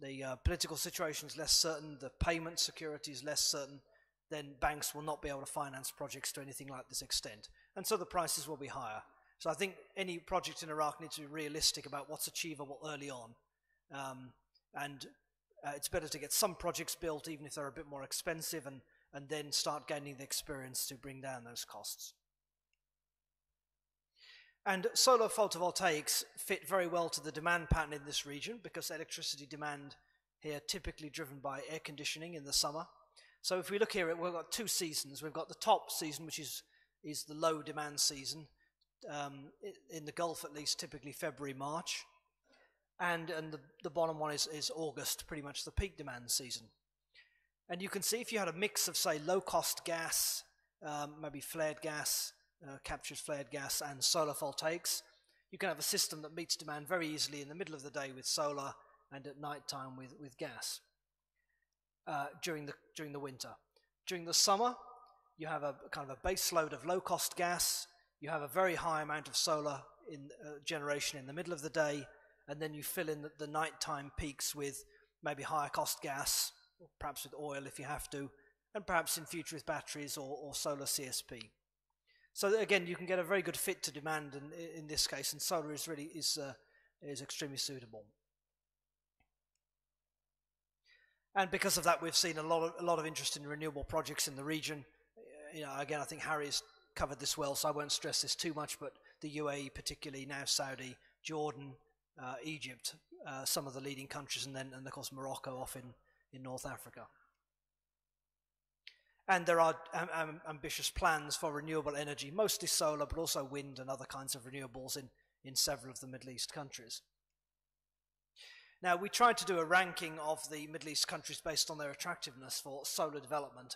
the political situation is less certain, the payment security is less certain, then banks will not be able to finance projects to anything like this extent. And so the prices will be higher. So I think any project in Iraq needs to be realistic about what's achievable early on. It's better to get some projects built, even if they're a bit more expensive, and then start gaining the experience to bring down those costs. And solar photovoltaics fit very well to the demand pattern in this region, because electricity demand here typically driven by air conditioning in the summer. So if we look here, we've got 2 seasons. We've got the top season, which is the low demand season. In the Gulf at least, typically February, March, and the bottom one is August, pretty much the peak demand season. And you can see if you had a mix of, say, low-cost gas, maybe flared gas, captured flared gas, and solar voltaics, you can have a system that meets demand very easily in the middle of the day with solar and at night time with gas during the winter. During the summer, you have a kind of a base load of low-cost gas. You have a very high amount of solar in generation in the middle of the day, and then you fill in the nighttime peaks with maybe higher cost gas, or perhaps with oil if you have to, and perhaps in future with batteries or solar CSP. So again, you can get a very good fit to demand in this case, and solar is extremely suitable. And because of that, we've seen a lot of interest in renewable projects in the region. Again, I think Harry's covered this well, so I won't stress this too much, but the UAE particularly, now Saudi, Jordan, Egypt, some of the leading countries, and of course Morocco off in North Africa. And there are ambitious plans for renewable energy, mostly solar, but also wind and other kinds of renewables in several of the Middle East countries. Now, we tried to do a ranking of the Middle East countries based on their attractiveness for solar development.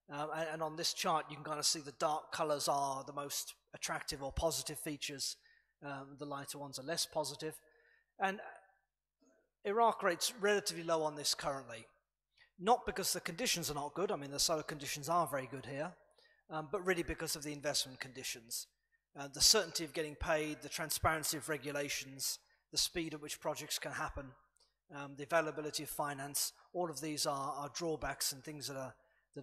And on this chart, you can kind of see the dark colors are the most attractive or positive features. The lighter ones are less positive. And Iraq rates relatively low on this currently. Not because the conditions are not good. I mean, the solar conditions are very good here. But really because of the investment conditions. The certainty of getting paid, the transparency of regulations, the speed at which projects can happen, the availability of finance, all of these are drawbacks and things that are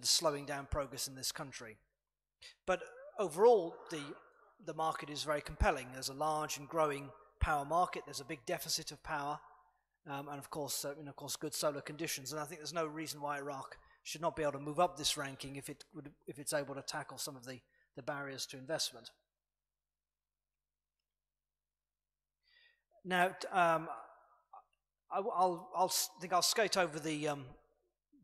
slowing down progress in this country. But overall, the market is very compelling. There's a large and growing power market. There's a big deficit of power, and of course, good solar conditions. And I think there's no reason why Iraq should not be able to move up this ranking if it's able to tackle some of the barriers to investment. Now, I'll skate over the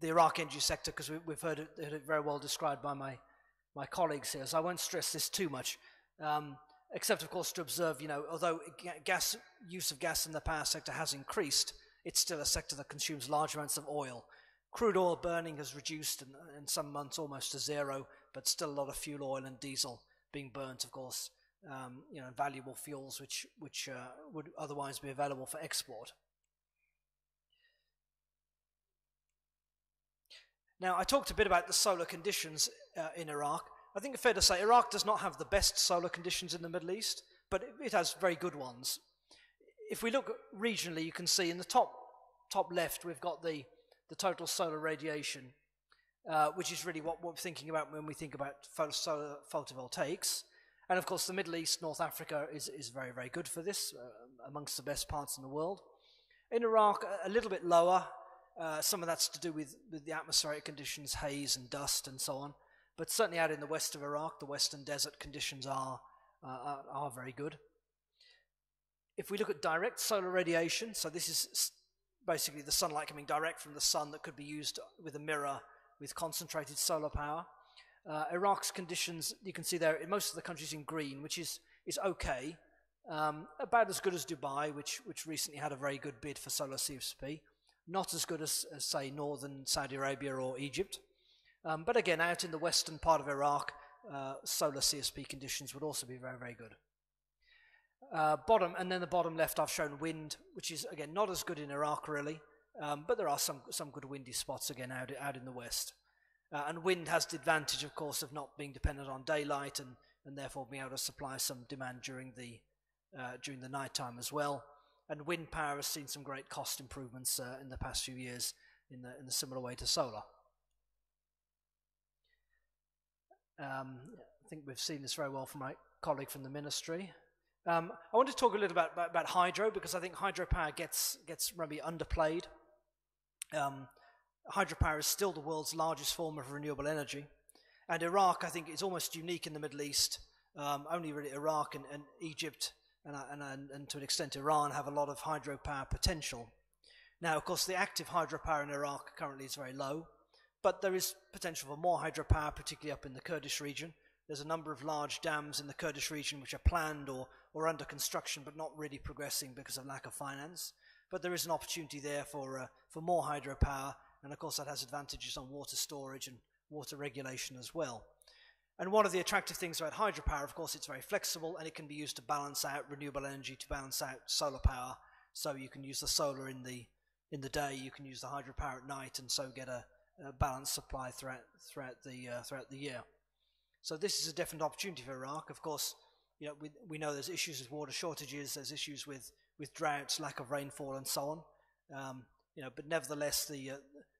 Iraq energy sector because we've heard it very well described by my colleagues here, so I won't stress this too much, except of course to observe, although use of gas in the power sector has increased, it's still a sector that consumes large amounts of oil. Crude oil burning has reduced in some months almost to zero, but still a lot of fuel oil and diesel being burnt, of course, valuable fuels which would otherwise be available for export. Now, I talked a bit about the solar conditions in Iraq. I think it's fair to say Iraq does not have the best solar conditions in the Middle East, but it has very good ones. If we look regionally, you can see in the top left we've got the total solar radiation, which is really what we're thinking about when we think about solar photovoltaics. And of course, the Middle East, North Africa is very, very good for this, amongst the best parts in the world. In Iraq, a little bit lower. Some of that's to do with the atmospheric conditions, haze and dust and so on. But certainly out in the west of Iraq, the western desert conditions are very good. If we look at direct solar radiation, so this is basically the sunlight coming direct from the sun that could be used with a mirror with concentrated solar power. Iraq's conditions, you can see there, in most of the countries in green, which is okay, about as good as Dubai, which recently had a very good bid for solar CSP. Not as good as say, northern Saudi Arabia or Egypt. But again, out in the western part of Iraq, solar CSP conditions would also be very, very good. And then the bottom left I've shown wind, which is, again, not as good in Iraq, really. But there are some good windy spots, again, out in the west. And wind has the advantage, of course, of not being dependent on daylight and therefore being able to supply some demand during the night time as well. And wind power has seen some great cost improvements in the past few years in a similar way to solar. I think we've seen this very well from my colleague from the ministry. I want to talk a little about hydro, because I think hydropower gets maybe underplayed. Hydropower is still the world's largest form of renewable energy. And Iraq, I think, is almost unique in the Middle East. Only really Iraq and Egypt and to an extent Iran have a lot of hydropower potential. Now, of course, the active hydropower in Iraq currently is very low, but there is potential for more hydropower, particularly up in the Kurdish region. There's a number of large dams in the Kurdish region which are planned or under construction, but not really progressing because of lack of finance. But there is an opportunity there for more hydropower, and of course that has advantages on water storage and water regulation as well. And one of the attractive things about hydropower, of course, it's very flexible and it can be used to balance out renewable energy, to balance out solar power. So you can use the solar in the day, you can use the hydropower at night, and so get a balanced supply throughout the year. So this is a definite opportunity for Iraq. Of course, we know there's issues with water shortages, there's issues with droughts, lack of rainfall, and so on. But nevertheless,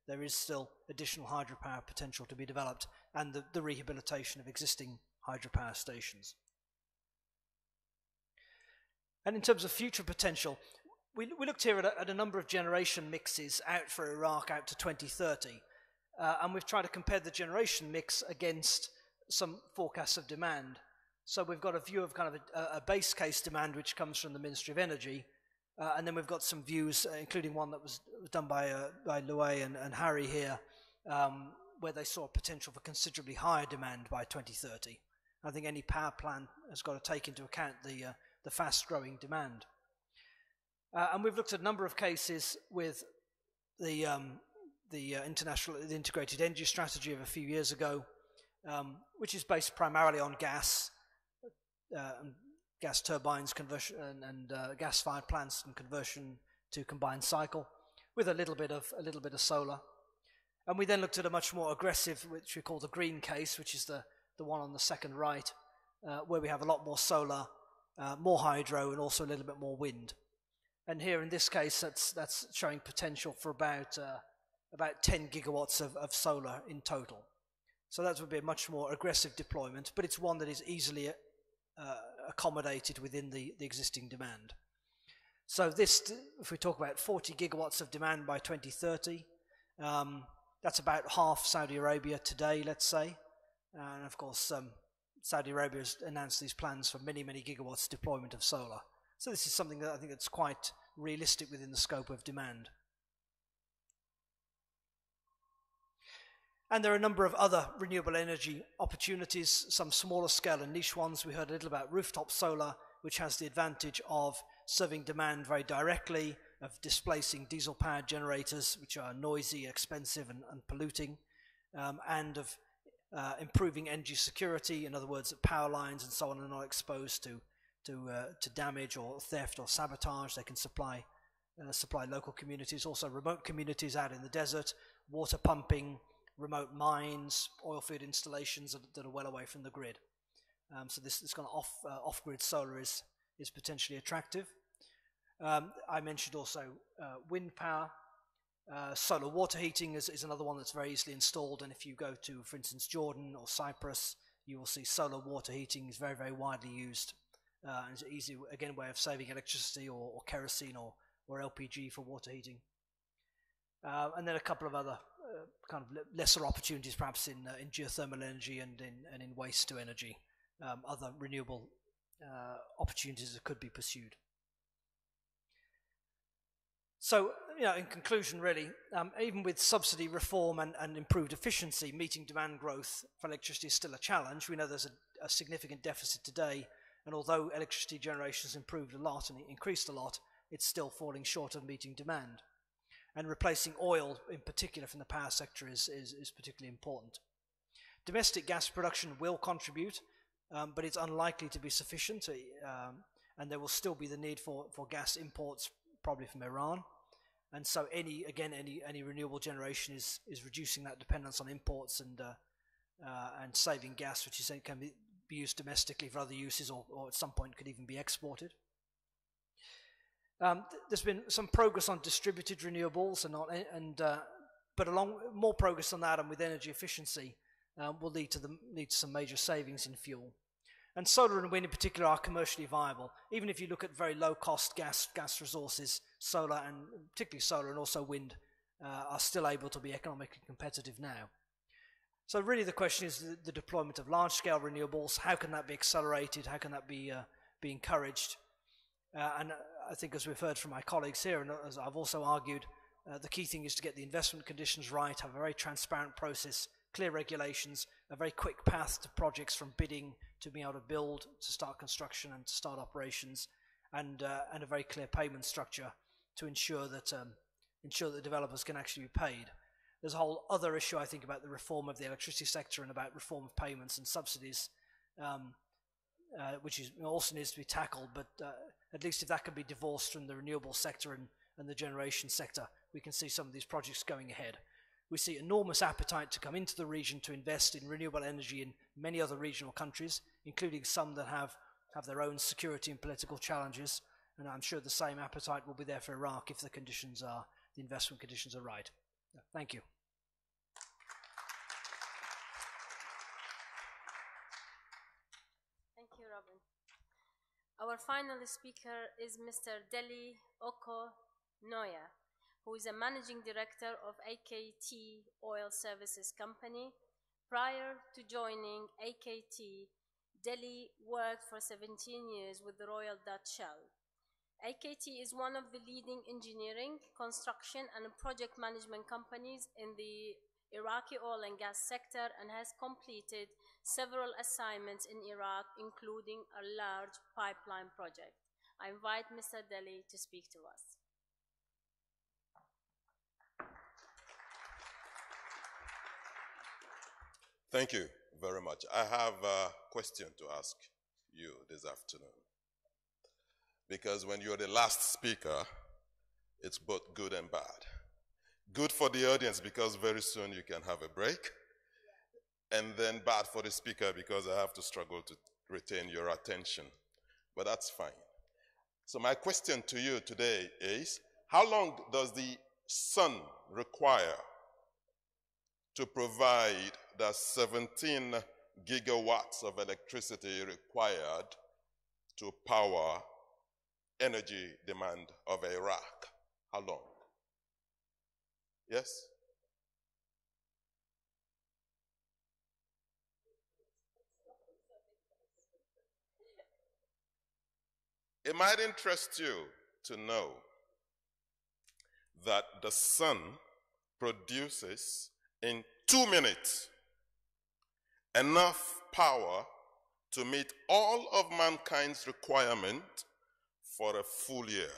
there is still additional hydropower potential to be developed, and the rehabilitation of existing hydropower stations. And in terms of future potential, we looked here at a number of generation mixes out for Iraq out to 2030, and we've tried to compare the generation mix against some forecasts of demand. So we've got a view of kind of a base case demand which comes from the Ministry of Energy, and then we've got some views, including one that was done by Louay and Harry here, where they saw potential for considerably higher demand by 2030. I think any power plant has got to take into account the fast-growing demand. And we've looked at a number of cases with the integrated energy strategy of a few years ago, which is based primarily on gas, gas turbines conversion and gas-fired plants and conversion to combined cycle, with a little bit of solar. And we then looked at a much more aggressive, which we call the green case, which is the one on the second right, where we have a lot more solar, more hydro, and also a little bit more wind. And here in this case, that's showing potential for about 10 gigawatts of solar in total. So that would be a much more aggressive deployment, but it's one that is easily accommodated within the existing demand. So this, if we talk about 40 gigawatts of demand by 2030, that's about half Saudi Arabia today, let's say. And of course, Saudi Arabia has announced these plans for many, many gigawatts deployment of solar. So this is something that I think that's quite realistic within the scope of demand. And there are a number of other renewable energy opportunities, some smaller scale and niche ones. We heard a little about rooftop solar, which has the advantage of serving demand very directly, of displacing diesel-powered generators, which are noisy, expensive, and polluting, and of improving energy security. In other words, that power lines and so on are not exposed to damage or theft or sabotage. They can supply local communities, also remote communities out in the desert, water pumping, remote mines, oil field installations that are well away from the grid. So this kind of off-grid solar is potentially attractive. I mentioned also wind power. Solar water heating is another one that's very easily installed, and if you go to, for instance, Jordan or Cyprus, you will see solar water heating is very, very widely used. It's an easy, again, way of saving electricity or kerosene or LPG for water heating. And then a couple of other kind of lesser opportunities, perhaps in geothermal energy and in waste to energy, other renewable opportunities that could be pursued. So, in conclusion, really, even with subsidy reform and improved efficiency, meeting demand growth for electricity is still a challenge. We know there's a significant deficit today, and although electricity generation has improved a lot and increased a lot, it's still falling short of meeting demand. And replacing oil, in particular from the power sector, is particularly important. Domestic gas production will contribute, but it's unlikely to be sufficient, and there will still be the need for gas imports, probably from Iran. And so any renewable generation is reducing that dependence on imports and saving gas, which is can be used domestically for other uses, or at some point could even be exported. There's been some progress on distributed renewables, but more progress on that and with energy efficiency will lead to some major savings in fuel. And solar and wind in particular are commercially viable. Even if you look at very low-cost gas resources, solar, and particularly solar and also wind, are still able to be economically competitive now. So really the question is the deployment of large-scale renewables. How can that be accelerated? How can that be encouraged? And I think, as we've heard from my colleagues here, and as I've also argued, the key thing is to get the investment conditions right, have a very transparent process, clear regulations, a very quick path to projects from bidding to being able to build, to start construction and to start operations, and a very clear payment structure to ensure that developers can actually be paid. There's a whole other issue, I think, about the reform of the electricity sector and about reform of payments and subsidies, which also needs to be tackled, but at least if that can be divorced from the renewable sector and the generation sector, we can see some of these projects going ahead. We see enormous appetite to come into the region to invest in renewable energy in many other regional countries, including some that have their own security and political challenges, and I'm sure the same appetite will be there for Iraq if the investment conditions are right. Thank you. Thank you, Robin. Our final speaker is Mr. Deli Oko Noya, who is a managing director of AKT Oil Services Company. Prior to joining AKT, Deli worked for 17 years with the Royal Dutch Shell. AKT is one of the leading engineering, construction, and project management companies in the Iraqi oil and gas sector and has completed several assignments in Iraq, including a large pipeline project. I invite Mr. Deli to speak to us. Thank you very much. I have a question to ask you this afternoon. Because when you're the last speaker, it's both good and bad. Good for the audience because very soon you can have a break. And then bad for the speaker because I have to struggle to retain your attention. But that's fine. So my question to you today is, how long does the sun require to provide the 17 gigawatts of electricity required to power energy demand of Iraq? How long? Yes? It might interest you to know that the sun produces in 2 minutes enough power to meet all of mankind's requirement for a full year.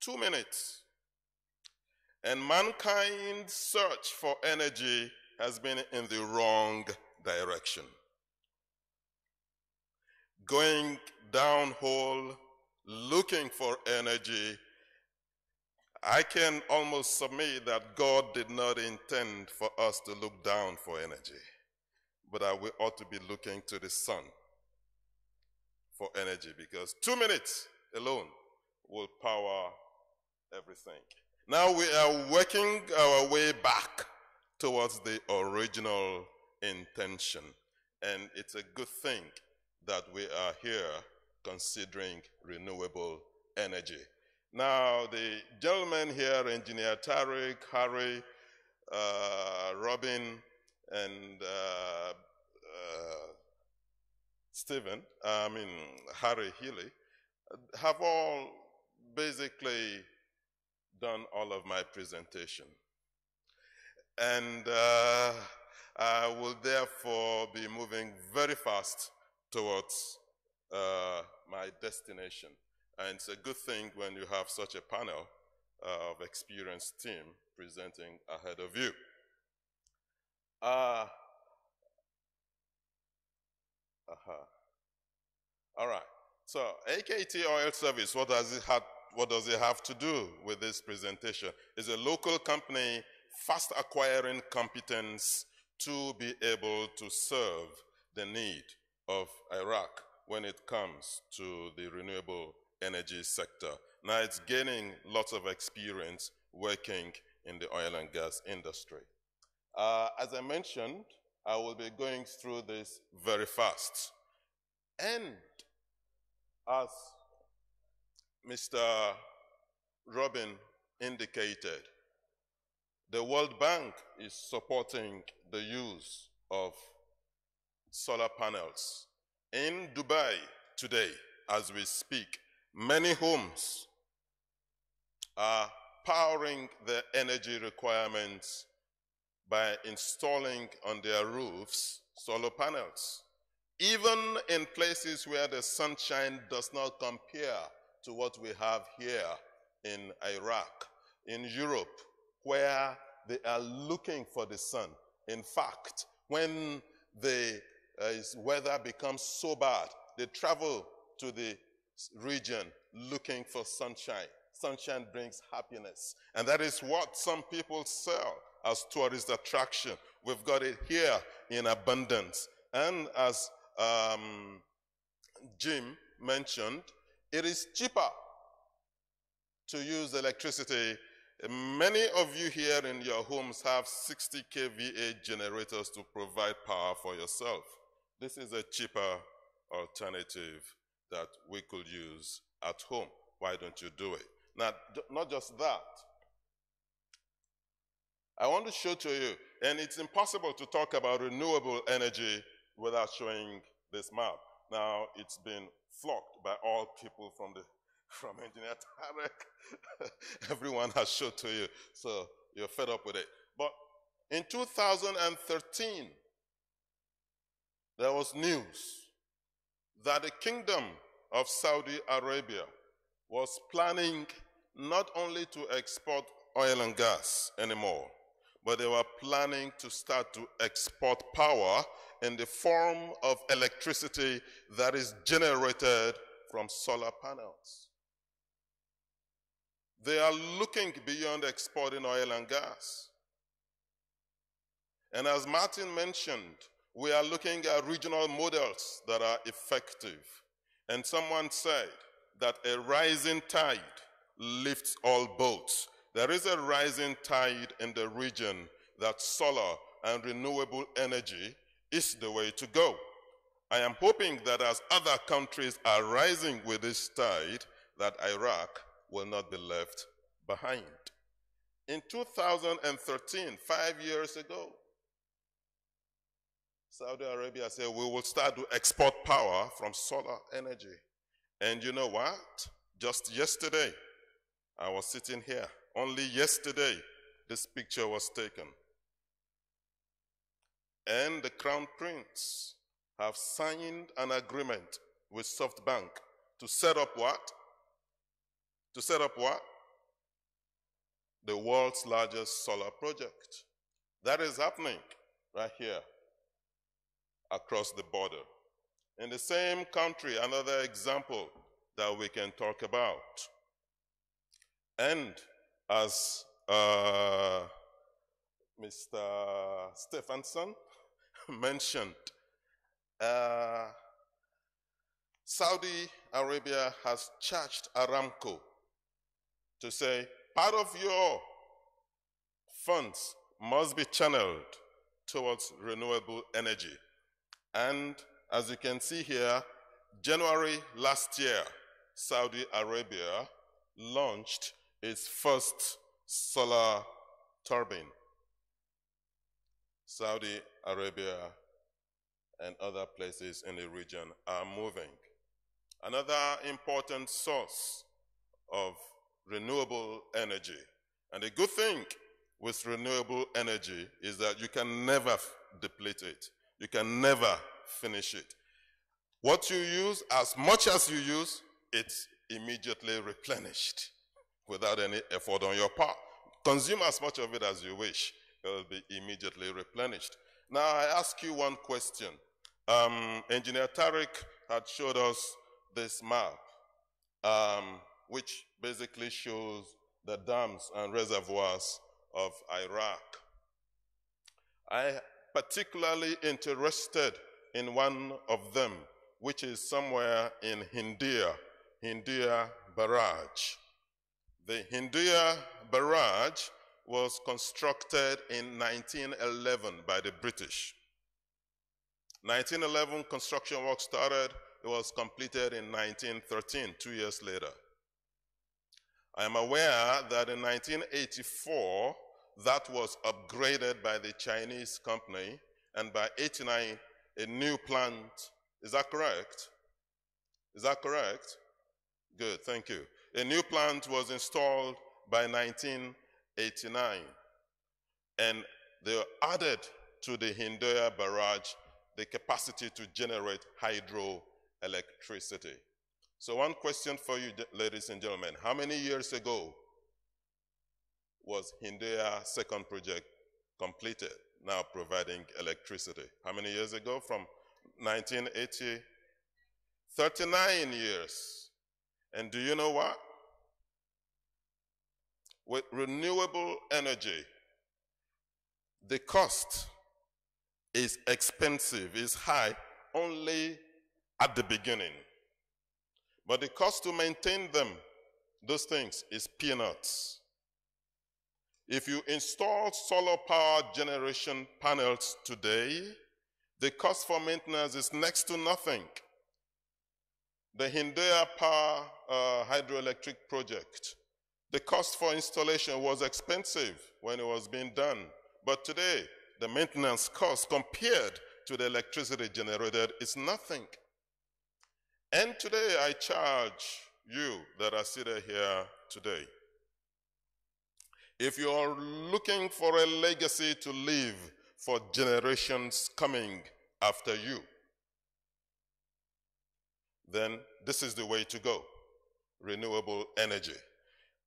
2 minutes. And mankind's search for energy has been in the wrong direction. Going downhole, looking for energy. I can almost submit that God did not intend for us to look down for energy, but we ought to be looking to the sun for energy, because 2 minutes alone will power everything. Now we are working our way back towards the original intention, and it's a good thing that we are here considering renewable energy. Now, the gentlemen here, Engineer Tariq, Harry, Robin, and Harry Healy, have all basically done all of my presentation. And I will therefore be moving very fast towards my destination. And it's a good thing when you have such a panel of experienced team presenting ahead of you. All right. So AKT Oil Service, what does it have to do with this presentation? It's a local company fast acquiring competence to be able to serve the need of Iraq when it comes to the renewable energy sector. Now it's gaining lots of experience working in the oil and gas industry. As I mentioned, I will be going through this very fast. And as Mr. Robin indicated, the World Bank is supporting the use of solar panels. In Dubai today, as we speak, many homes are powering their energy requirements by installing on their roofs solar panels. Even in places where the sunshine does not compare to what we have here in Iraq, in Europe, where they are looking for the sun. In fact, when the weather becomes so bad, they travel to the region looking for sunshine. Sunshine brings happiness. And that is what some people sell as tourist attraction. We've got it here in abundance. And as Jim mentioned, it is cheaper to use electricity. Many of you here in your homes have 60 kVA generators to provide power for yourself. This is a cheaper alternative that we could use at home. Why don't you do it? Now, not just that. I want to show to you, and it's impossible to talk about renewable energy without showing this map. Now, it's been flocked by all people from Engineer Tarek. Everyone has showed to you, so you're fed up with it. But in 2013, there was news that the Kingdom of Saudi Arabia was planning not only to export oil and gas anymore, but they were planning to start to export power in the form of electricity that is generated from solar panels. They are looking beyond exporting oil and gas. And as Martin mentioned, we are looking at regional models that are effective. And someone said that a rising tide lifts all boats. There is a rising tide in the region that solar and renewable energy is the way to go. I am hoping that as other countries are rising with this tide, that Iraq will not be left behind. In 2013, 5 years ago, Saudi Arabia said we will start to export power from solar energy. And you know what? Just yesterday, I was sitting here. Only yesterday, this picture was taken. And the Crown Prince have signed an agreement with SoftBank to set up what? To set up what? The world's largest solar project. That is happening right here across the border. In the same country, another example that we can talk about. And as Mr. Stephenson mentioned, Saudi Arabia has charged Aramco to say part of your funds must be channeled towards renewable energy. And as you can see here, January last year, Saudi Arabia launched its first solar turbine. Saudi Arabia and other places in the region are moving. Another important source of renewable energy, and the good thing with renewable energy is that you can never deplete it. You can never finish it. What you use, as much as you use, it's immediately replenished without any effort on your part. Consume as much of it as you wish. It will be immediately replenished. Now, I ask you one question. Engineer Tariq had showed us this map, which basically shows the dams and reservoirs of Iraq. I particularly interested in one of them, which is somewhere in Hindia Barrage. The Hindia Barrage was constructed in 1911 by the British. 1911 construction work started. It was completed in 1913, 2 years later. I am aware that in 1984, that was upgraded by the Chinese company, and by 89, a new plant, is that correct? Is that correct? Good, thank you. A new plant was installed by 1989, and they added to the Hindia Barrage the capacity to generate hydroelectricity. So one question for you, ladies and gentlemen. How many years ago was Hindia's second project completed, now providing electricity? How many years ago? From 1980? 39 years. And do you know what? With renewable energy, the cost is expensive, is high, only at the beginning. But the cost to maintain them, those things, is peanuts. If you install solar power generation panels today, the cost for maintenance is next to nothing. The Hindia Power hydroelectric project, the cost for installation was expensive when it was being done. But today, the maintenance cost compared to the electricity generated is nothing. And today I charge you that are seated here today, if you are looking for a legacy to leave for generations coming after you, then this is the way to go, renewable energy.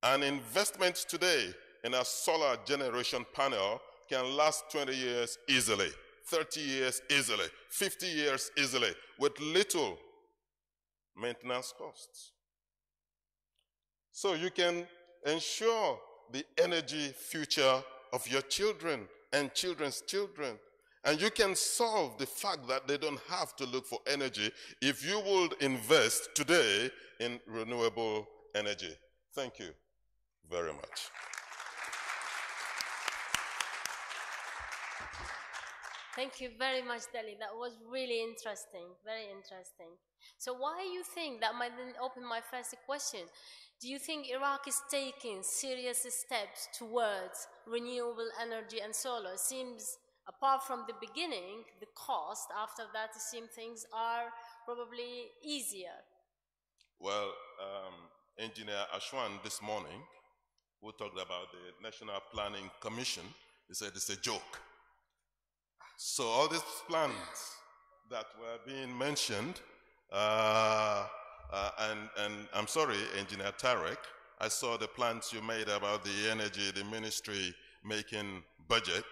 An investment today in a solar generation panel can last 20 years easily, 30 years easily, 50 years easily, with little maintenance costs. So you can ensure the energy future of your children and children's children. And you can solve the fact that they don't have to look for energy if you would invest today in renewable energy. Thank you very much. Thank you very much, Dali. That was really interesting, very interesting. So why you think, that might then open my first question, do you think Iraq is taking serious steps towards renewable energy and solar? It seems, apart from the beginning, the cost, after that it seems things are probably easier. Well, Engineer Ashwan this morning, who talked about the National Planning Commission, he said it's a joke. So all these plans that were being mentioned, and I'm sorry, Engineer Tarek, I saw the plans you made about the energy, the ministry making budget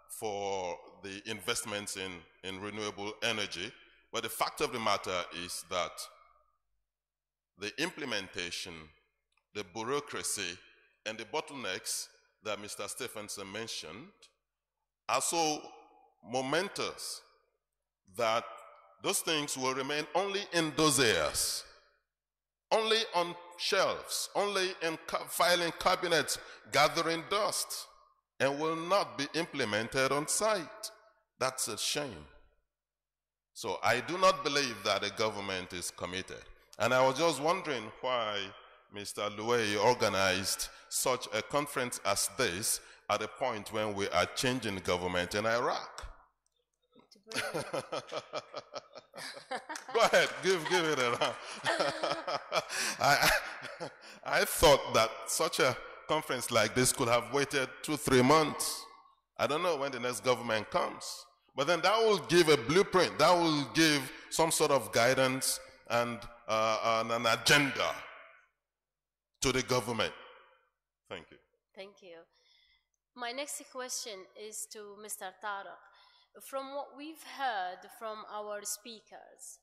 for the investments in renewable energy. But the fact of the matter is that the implementation, the bureaucracy, and the bottlenecks that Mr. Stephenson mentioned are so momentous that those things will remain only in those areas, only on shelves, only in filing cabinets, gathering dust, and will not be implemented on site. That's a shame. So I do not believe that the government is committed. And I was just wondering why Mr. Louay organized such a conference as this at a point when we are changing government in Iraq. Go ahead, give it a round. I thought that such a conference like this could have waited 2-3 months. I don't know when the next government comes. But then that will give a blueprint. That will give some sort of guidance and an agenda to the government. Thank you. Thank you. My next question is to Mr. Tariq. From what we've heard from our speakers,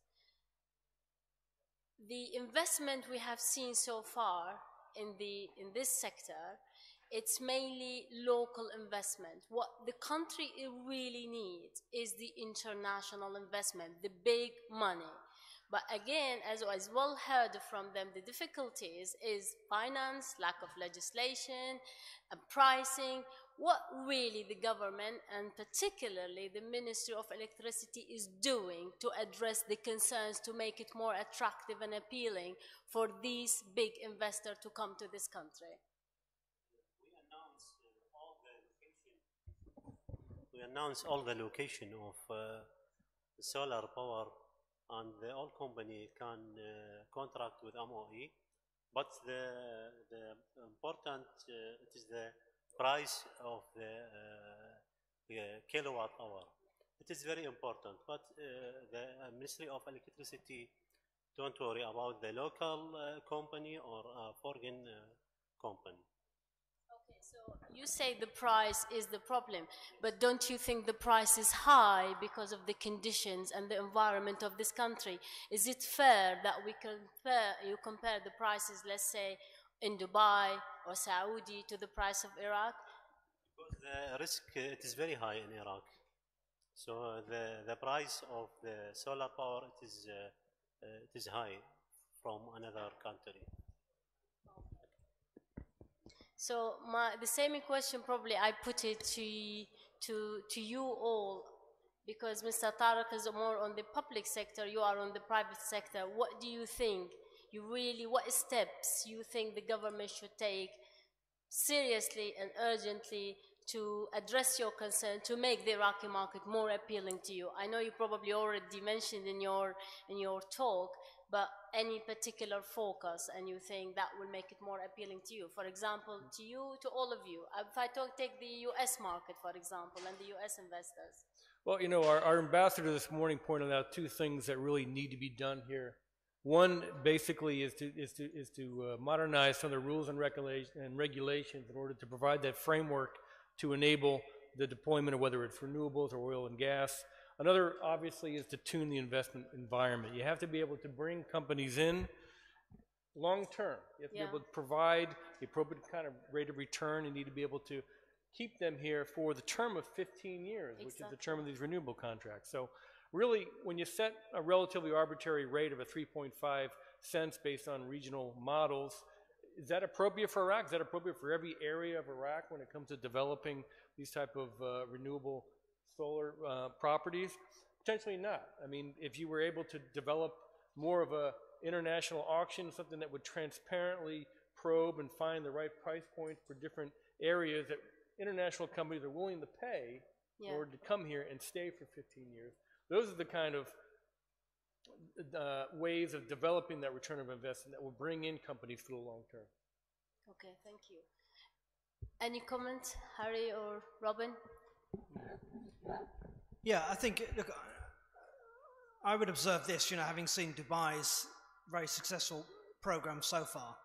the investment we have seen so far in this sector, it's mainly local investment. What the country really needs is the international investment, the big money. But again, as well heard from them, the difficulties is finance, lack of legislation, and pricing. What really the government, and particularly the Ministry of Electricity, is doing to address the concerns to make it more attractive and appealing for these big investors to come to this country? We announced all the location of solar power, and the oil company can contract with MOE. But the important it is the price of the kilowatt hour. It is very important. But the Ministry of Electricity don't worry about the local company or foreign company. Okay, so you say the price is the problem, but don't you think the price is high because of the conditions and the environment of this country? Is it fair that you compare the prices, let's say, in Dubai or Saudi to the price of Iraq? Because the risk it is very high in Iraq. So the price of the solar power it is high from another country. So the same question probably I put it to you all, because Mr. Tariq is more on the public sector, you are on the private sector. What do you think? What steps you think the government should take seriously and urgently to address your concern, to make the Iraqi market more appealing to you? I know you probably already mentioned in your talk, but any particular focus and you think that will make it more appealing to you? For example, to all of you. If I take the US market, for example, and the US investors. Well, you know, our ambassador this morning pointed out two things that really need to be done here. One basically is to modernize some of the rules and regulations in order to provide that framework to enable the deployment of whether it's renewables or oil and gas. Another, obviously, is to tune the investment environment. You have to be able to bring companies in long term. You have to be able to provide the appropriate kind of rate of return. You need to be able to keep them here for the term of 15 years, which is the term of these renewable contracts. So really, when you set a relatively arbitrary rate of a 3.5 cents based on regional models, is that appropriate for Iraq? Is that appropriate for every area of Iraq when it comes to developing these type of renewable solar properties? Potentially not. I mean, if you were able to develop more of a international auction, something that would transparently probe and find the right price point for different areas that international companies are willing to pay in order to come here and stay for 15 years. Those are the kind of ways of developing that return of investment that will bring in companies for the long term. Okay, thank you. Any comments, Harry or Robin? Yeah, I think, look, I would observe this, you know, having seen Dubai's very successful program so far.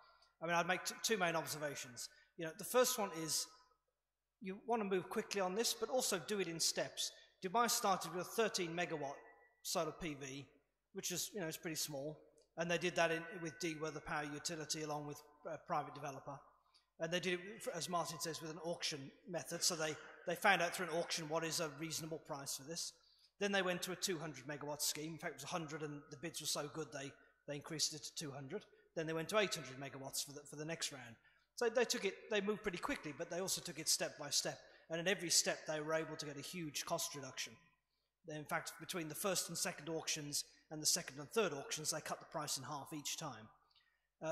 I mean, I'd make two main observations. You know, the first one is you want to move quickly on this, but also do it in steps. Dubai started with a 13 megawatt solar PV, which is, you know, it's pretty small. And they did that with DWA, the power utility, along with a private developer. And they did it, as Martin says, with an auction method. So they found out through an auction what is a reasonable price for this. Then they went to a 200 megawatt scheme. In fact, it was 100, and the bids were so good they increased it to 200. Then they went to 800 megawatts for the next round. So they moved pretty quickly, but they also took it step by step. And in every step, they were able to get a huge cost reduction. In fact, between the first and second auctions and the second and third auctions, they cut the price in half each time.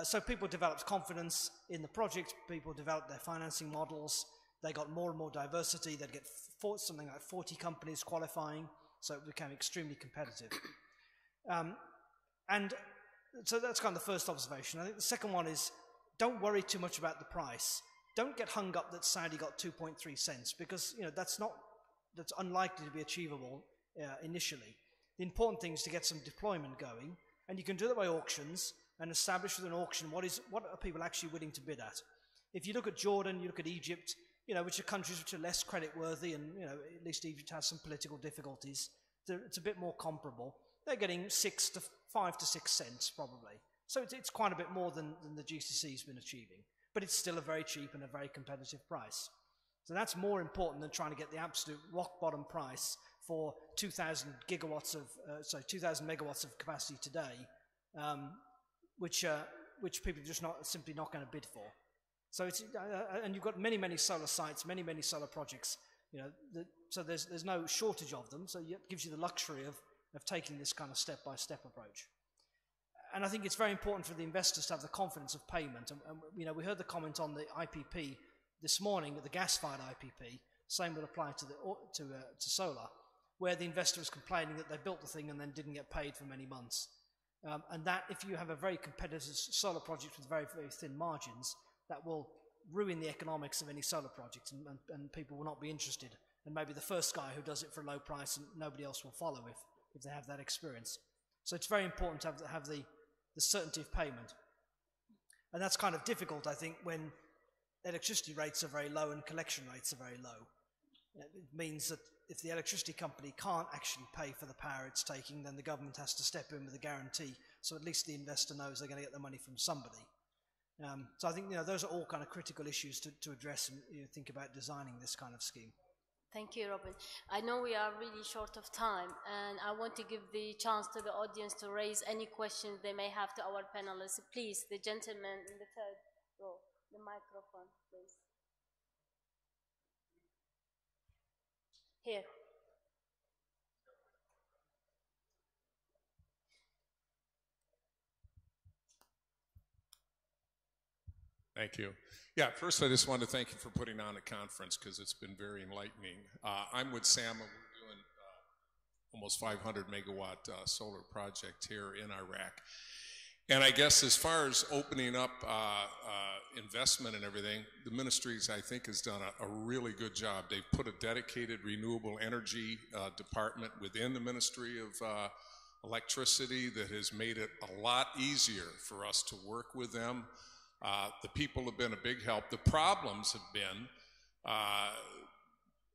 So people developed confidence in the project, people developed their financing models, they got more and more diversity, they'd get something like 40 companies qualifying, so it became extremely competitive. And so that's kind of the first observation. I think the second one is, don't worry too much about the price. Don't get hung up that Saudi got 2.3 cents, because, you know, that's unlikely to be achievable initially. The important thing is to get some deployment going, and you can do that by auctions and establish with an auction what are people actually willing to bid at. If you look at Jordan, you look at Egypt, you know, which are countries which are less creditworthy, and, you know, at least Egypt has some political difficulties. It's a bit more comparable. They're getting 5 to 6 cents probably. So it's quite a bit more than the GCC's been achieving, but it's still a very cheap and a very competitive price. So that's more important than trying to get the absolute rock bottom price for 2,000 megawatts of capacity today, which people are just simply not going to bid for. So and you've got many solar sites, many solar projects. You know, so there's no shortage of them. So it gives you the luxury of taking this kind of step-by-step approach. And I think it's very important for the investors to have the confidence of payment. And you know, we heard the comment on the IPP this morning, the gas-fired IPP. Same would apply to solar, where the investor was complaining that they built the thing and then didn't get paid for many months. And that, if you have a very competitive solar project with very, very thin margins, that will ruin the economics of any solar project, and people will not be interested. And maybe the first guy who does it for a low price, and nobody else will follow if they have that experience. So it's very important to have the certainty of payment. And that's kind of difficult, I think, when electricity rates are very low and collection rates are very low. It means that if the electricity company can't actually pay for the power it's taking, then the government has to step in with a guarantee, so at least the investor knows they're going to get the money from somebody. So I think, you know, those are all kind of critical issues to address and, you know, think about designing this kind of scheme. Thank you, Robin. I know we are really short of time, and I want to give the chance to the audience to raise any questions they may have to our panelists. Please, the gentleman in the third row, the microphone, please. Here. Thank you. Yeah, first I just want to thank you for putting on a conference, because it's been very enlightening. I'm with Sam, and we're doing almost 500 megawatt solar project here in Iraq. And I guess as far as opening up investment and everything, the ministries, I think, has done a really good job. They've put a dedicated renewable energy department within the Ministry of Electricity that has made it a lot easier for us to work with them. The people have been a big help. The problems have been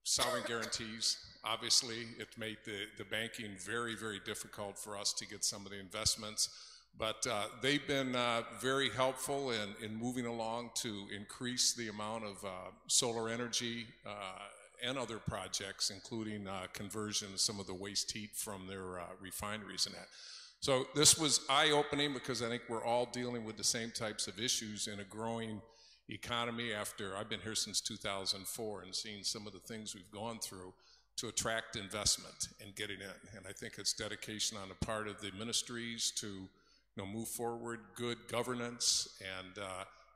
sovereign guarantees. Obviously, it made the banking very, very difficult for us to get some of the investments. But they've been very helpful in moving along to increase the amount of solar energy and other projects, including conversion of some of the waste heat from their refineries and that. So this was eye-opening because I think we're all dealing with the same types of issues in a growing economy after I've been here since 2004 and seen some of the things we've gone through to attract investment and get it in. And I think it's dedication on the part of the ministries to move forward, good governance, and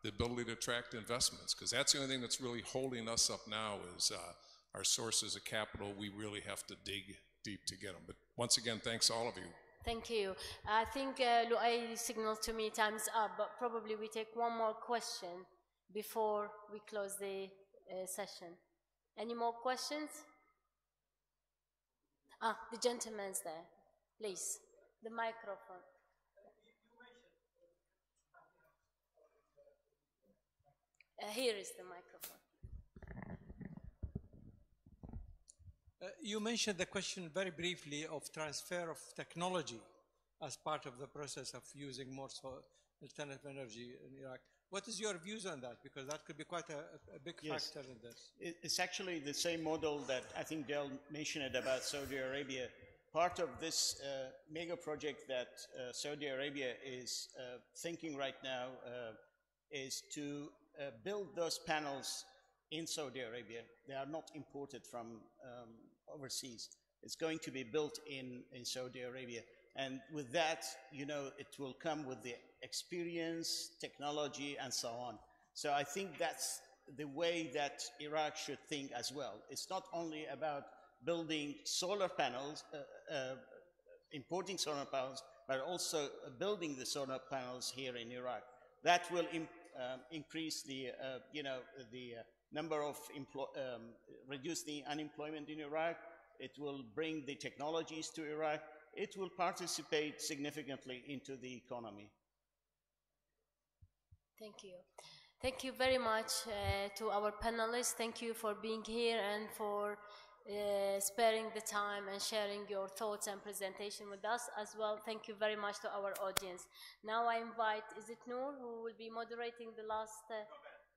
the ability to attract investments, because that's the only thing that's really holding us up now is our sources of capital. We really have to dig deep to get them. But once again, thanks all of you. Thank you. I think Luay signaled to me time's up, but probably we take one more question before we close the session. Any more questions? The gentleman's there. Please, the microphone. Here is the microphone. You mentioned the question very briefly of transfer of technology as part of the process of using more alternative energy in Iraq. What is your views on that? Because that could be quite a big factor in this. It's actually the same model that I think Del mentioned about Saudi Arabia. Part of this mega project that Saudi Arabia is thinking right now is to build those panels in Saudi Arabia. They are not imported from overseas. It's going to be built in Saudi Arabia. And with that, it will come with the experience, technology, and so on. So I think that's the way that Iraq should think as well. It's not only about building solar panels, importing solar panels, but also building the solar panels here in Iraq. That will increase the number of reduce the unemployment in Iraq. It will bring the technologies to Iraq. It will participate significantly into the economy. Thank you. Thank you very much to our panelists. Thank you for being here and for sparing the time and sharing your thoughts and presentation with us as well. Thank you very much to our audience. Now I invite, is it Noor who will be moderating the last?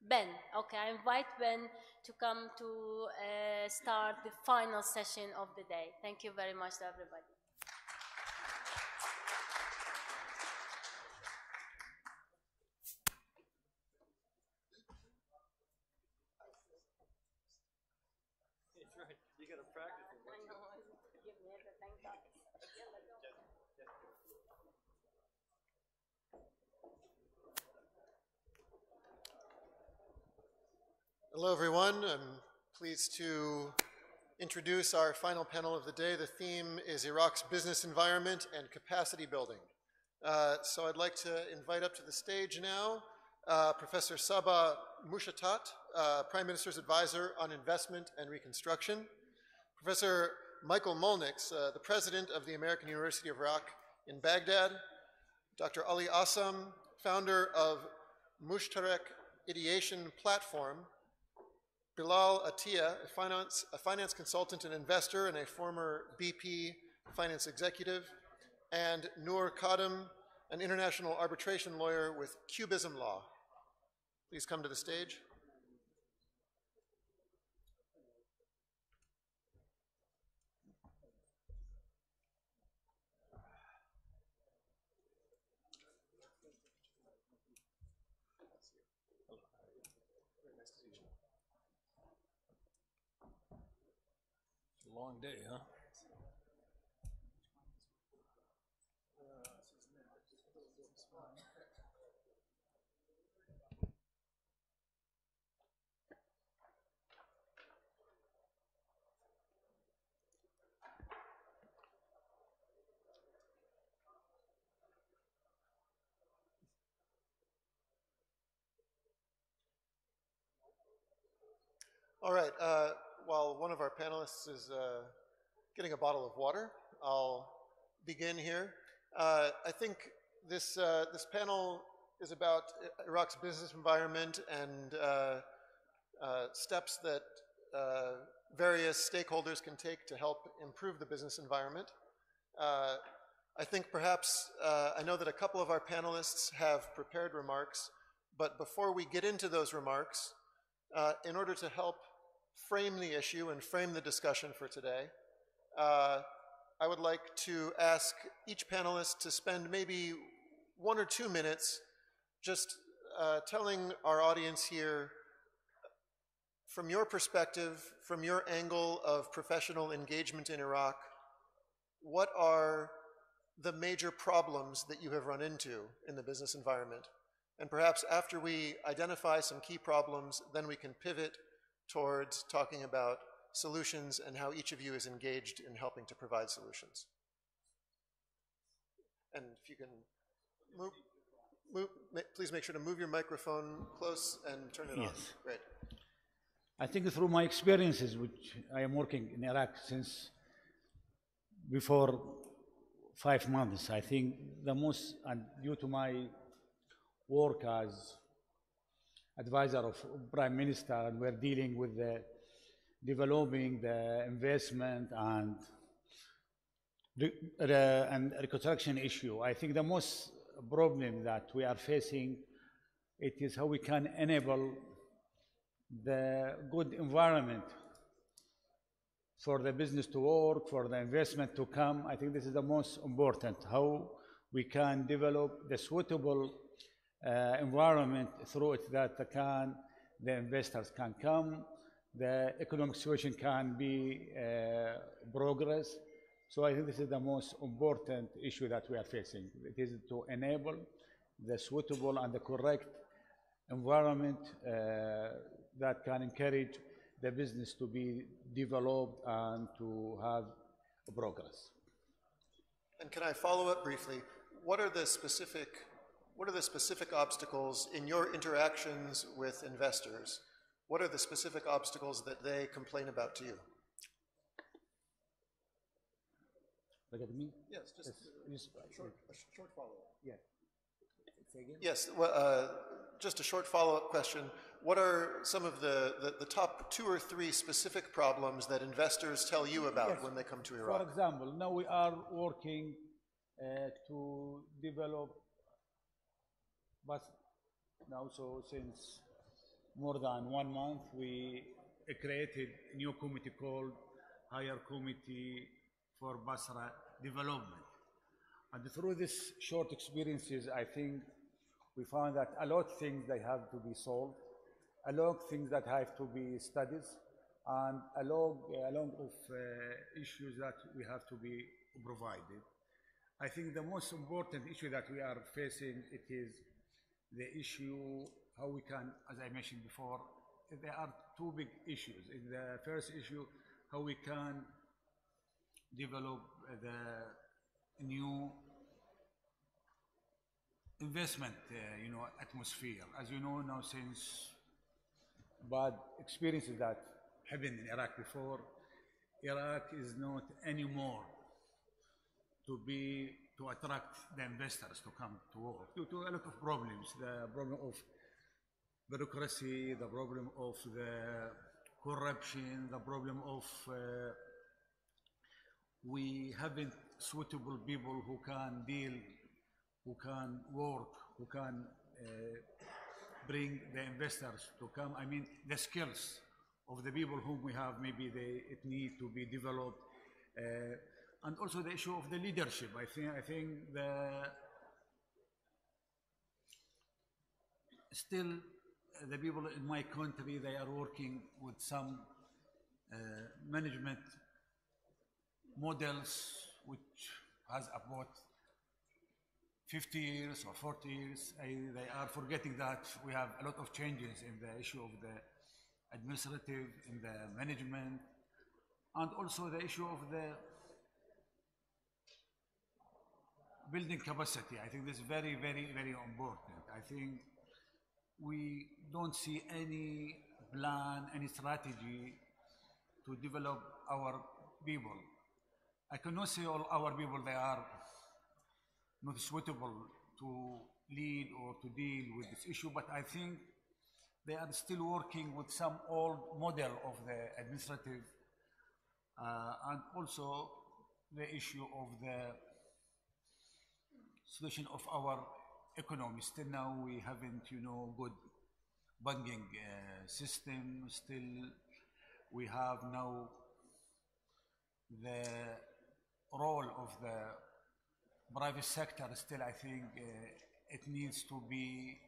Ben. Okay, I invite Ben to come to start the final session of the day. Thank you very much to everybody. You got to practice it. I know. Give me everything. Hello, everyone. I'm pleased to introduce our final panel of the day. The theme is Iraq's business environment and capacity building. So I'd like to invite up to the stage now Professor Sabah Mushatat, Prime Minister's Advisor on Investment and Reconstruction. Professor Michael Molnix, the President of the American University of Iraq in Baghdad. Dr. Ali Assam, founder of Mushtarek Ideation Platform. Bilal Atiyah, a finance consultant and investor and a former BP finance executive. And Noor Kadam, an international arbitration lawyer with Cubism Law. Please come to the stage. Long day, huh? All right, while one of our panelists is getting a bottle of water, I'll begin here. I think this panel is about Iraq's business environment and steps that various stakeholders can take to help improve the business environment. I think perhaps, I know that a couple of our panelists have prepared remarks, but before we get into those remarks, in order to help frame the issue and frame the discussion for today, I would like to ask each panelist to spend maybe 1 or 2 minutes just telling our audience here, from your perspective, from your angle of professional engagement in Iraq, what are the major problems that you have run into in the business environment? And perhaps after we identify some key problems, then we can pivot towards talking about solutions and how each of you is engaged in helping to provide solutions. And if you can please make sure to move your microphone close and turn it on. Great. I think through my experiences, which I am working in Iraq since before 5 months, I think the most, and due to my work as advisor of Prime Minister, and we're dealing with the developing the investment and reconstruction issue. I think the most problem that we are facing, it is how we can enable the good environment for the business to work, for the investment to come. I think this is the most important, how we can develop the suitable environment through it that the investors can come, the economic situation can be progress. So I think this is the most important issue that we are facing. It is to enable the suitable and the correct environment that can encourage the business to be developed and to have progress. And can I follow up briefly? What are the specific obstacles in your interactions with investors? What are the specific obstacles that they complain about to you? Look at me? Yes, just a short follow-up. Yeah. Say again? Yes, well, just a short follow-up question. What are some of the top 2 or 3 specific problems that investors tell you about when they come to Iraq? For example, now we are working to develop, but now so since more than 1 month, we created a new committee called Higher Committee for Basra Development. And through these short experiences, I think we found that a lot of things they have to be solved, a lot of things that have to be studied, and a lot of issues that we have to be provided. I think the most important issue that we are facing, it is the issue how we can, as I mentioned before, there are 2 big issues. In the first issue, how we can develop the new investment, atmosphere. As you know now, since bad experiences that happened in Iraq before, Iraq is not anymore to attract the investors to come to work due to a lot of problems. The problem of bureaucracy, the problem of the corruption, the problem of we haven't suitable people who can deal, who can work, who can bring the investors to come. I mean, the skills of the people whom we have, maybe it need to be developed. And also the issue of the leadership. I think still the people in my country, they are working with some management models which has about 50 years or 40 years. They are forgetting that we have a lot of changes in the issue of the administrative, in the management, and also the issue of the building capacity. I think this is very, very, very important. I think we don't see any plan, any strategy to develop our people. I cannot say all our people, they are not suitable to lead or to deal with this issue, but I think they are still working with some old model of the administrative and also the issue of the situation of our economy. Still now we haven't, good banking system. Still we have now the role of the private sector. Still I think it needs to be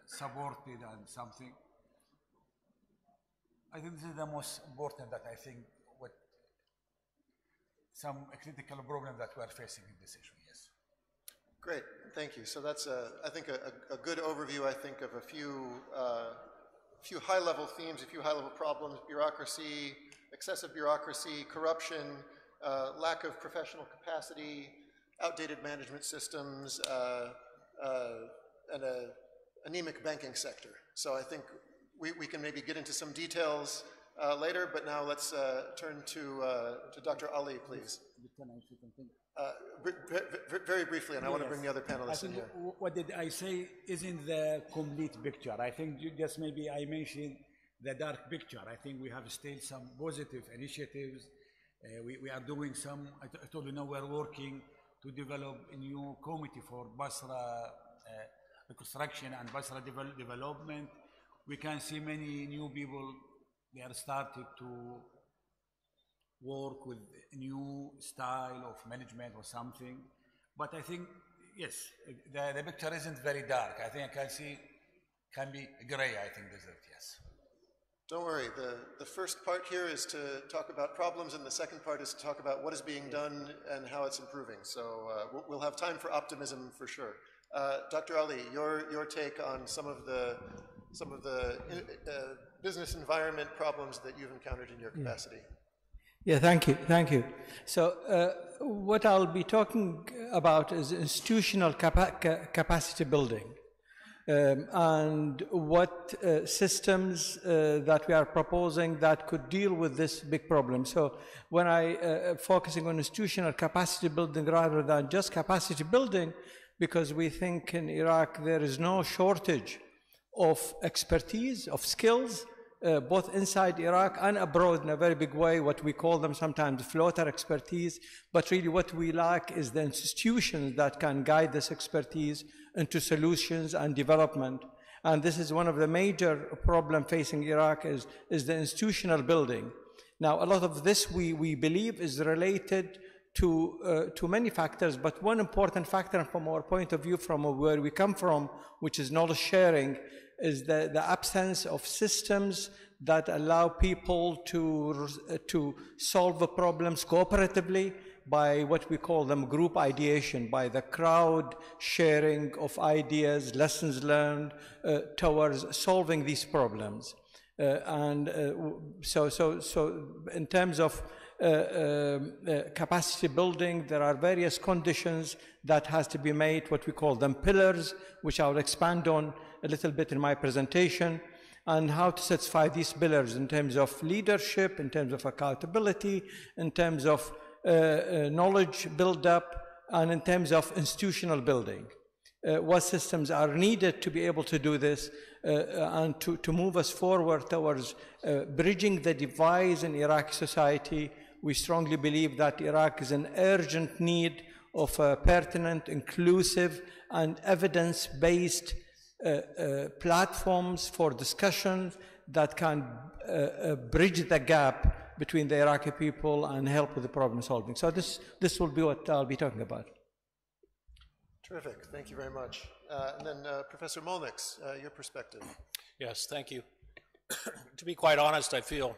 supported and something. I think this is the most important that I think what some critical problem that we are facing in this issue, yes. Great, thank you. So that's, I think, a good overview, I think, of a few high-level themes, a few high-level problems: bureaucracy, excessive bureaucracy, corruption, lack of professional capacity, outdated management systems, and an anemic banking sector. So I think we can maybe get into some details later, but now let's turn to Dr. Ali, please. Very briefly, and I want to bring the other panelists in here. What did I say isn't the complete picture. I think just maybe I mentioned the dark picture. I think we have still some positive initiatives. We are doing some, I told you now we're working to develop a new committee for Basra reconstruction and Basra development. We can see many new people, they are starting to work with a new style of management or something. But I think, yes, the picture isn't very dark. I think I can see, can be gray, I think, desert, yes. Don't worry, the first part here is to talk about problems, and the second part is to talk about what is being done and how it's improving. So we'll have time for optimism for sure. Dr. Ali, your take on some of the business environment problems that you've encountered in your capacity. Yeah, thank you. So what I'll be talking about is institutional capacity building. And what systems that we are proposing that could deal with this big problem. So when I focusing on institutional capacity building rather than just capacity building, because we think in Iraq there is no shortage of expertise, of skills, both inside Iraq and abroad in a very big way, what we call them sometimes floater expertise, but really what we lack is the institutions that can guide this expertise into solutions and development. And this is one of the major problems facing Iraq is the institutional building. Now, a lot of this we believe is related to many factors, but one important factor from our point of view, from where we come from, which is knowledge sharing, is the absence of systems that allow people to solve the problems cooperatively by what we call them group ideation, by the crowd sharing of ideas, lessons learned towards solving these problems. So in terms of capacity building, there are various conditions that has to be made, what we call them pillars, which I will expand on a little bit in my presentation, and how to satisfy these pillars in terms of leadership, in terms of accountability, in terms of knowledge build-up, and in terms of institutional building. What systems are needed to be able to do this and to move us forward towards bridging the divides in Iraqi society. We strongly believe that Iraq is in urgent need of pertinent, inclusive, and evidence-based platforms for discussion that can bridge the gap between the Iraqi people and help with the problem solving. So this will be what I'll be talking about. Terrific, thank you very much. And then Professor Molnix, your perspective. Yes, thank you. To be quite honest, I feel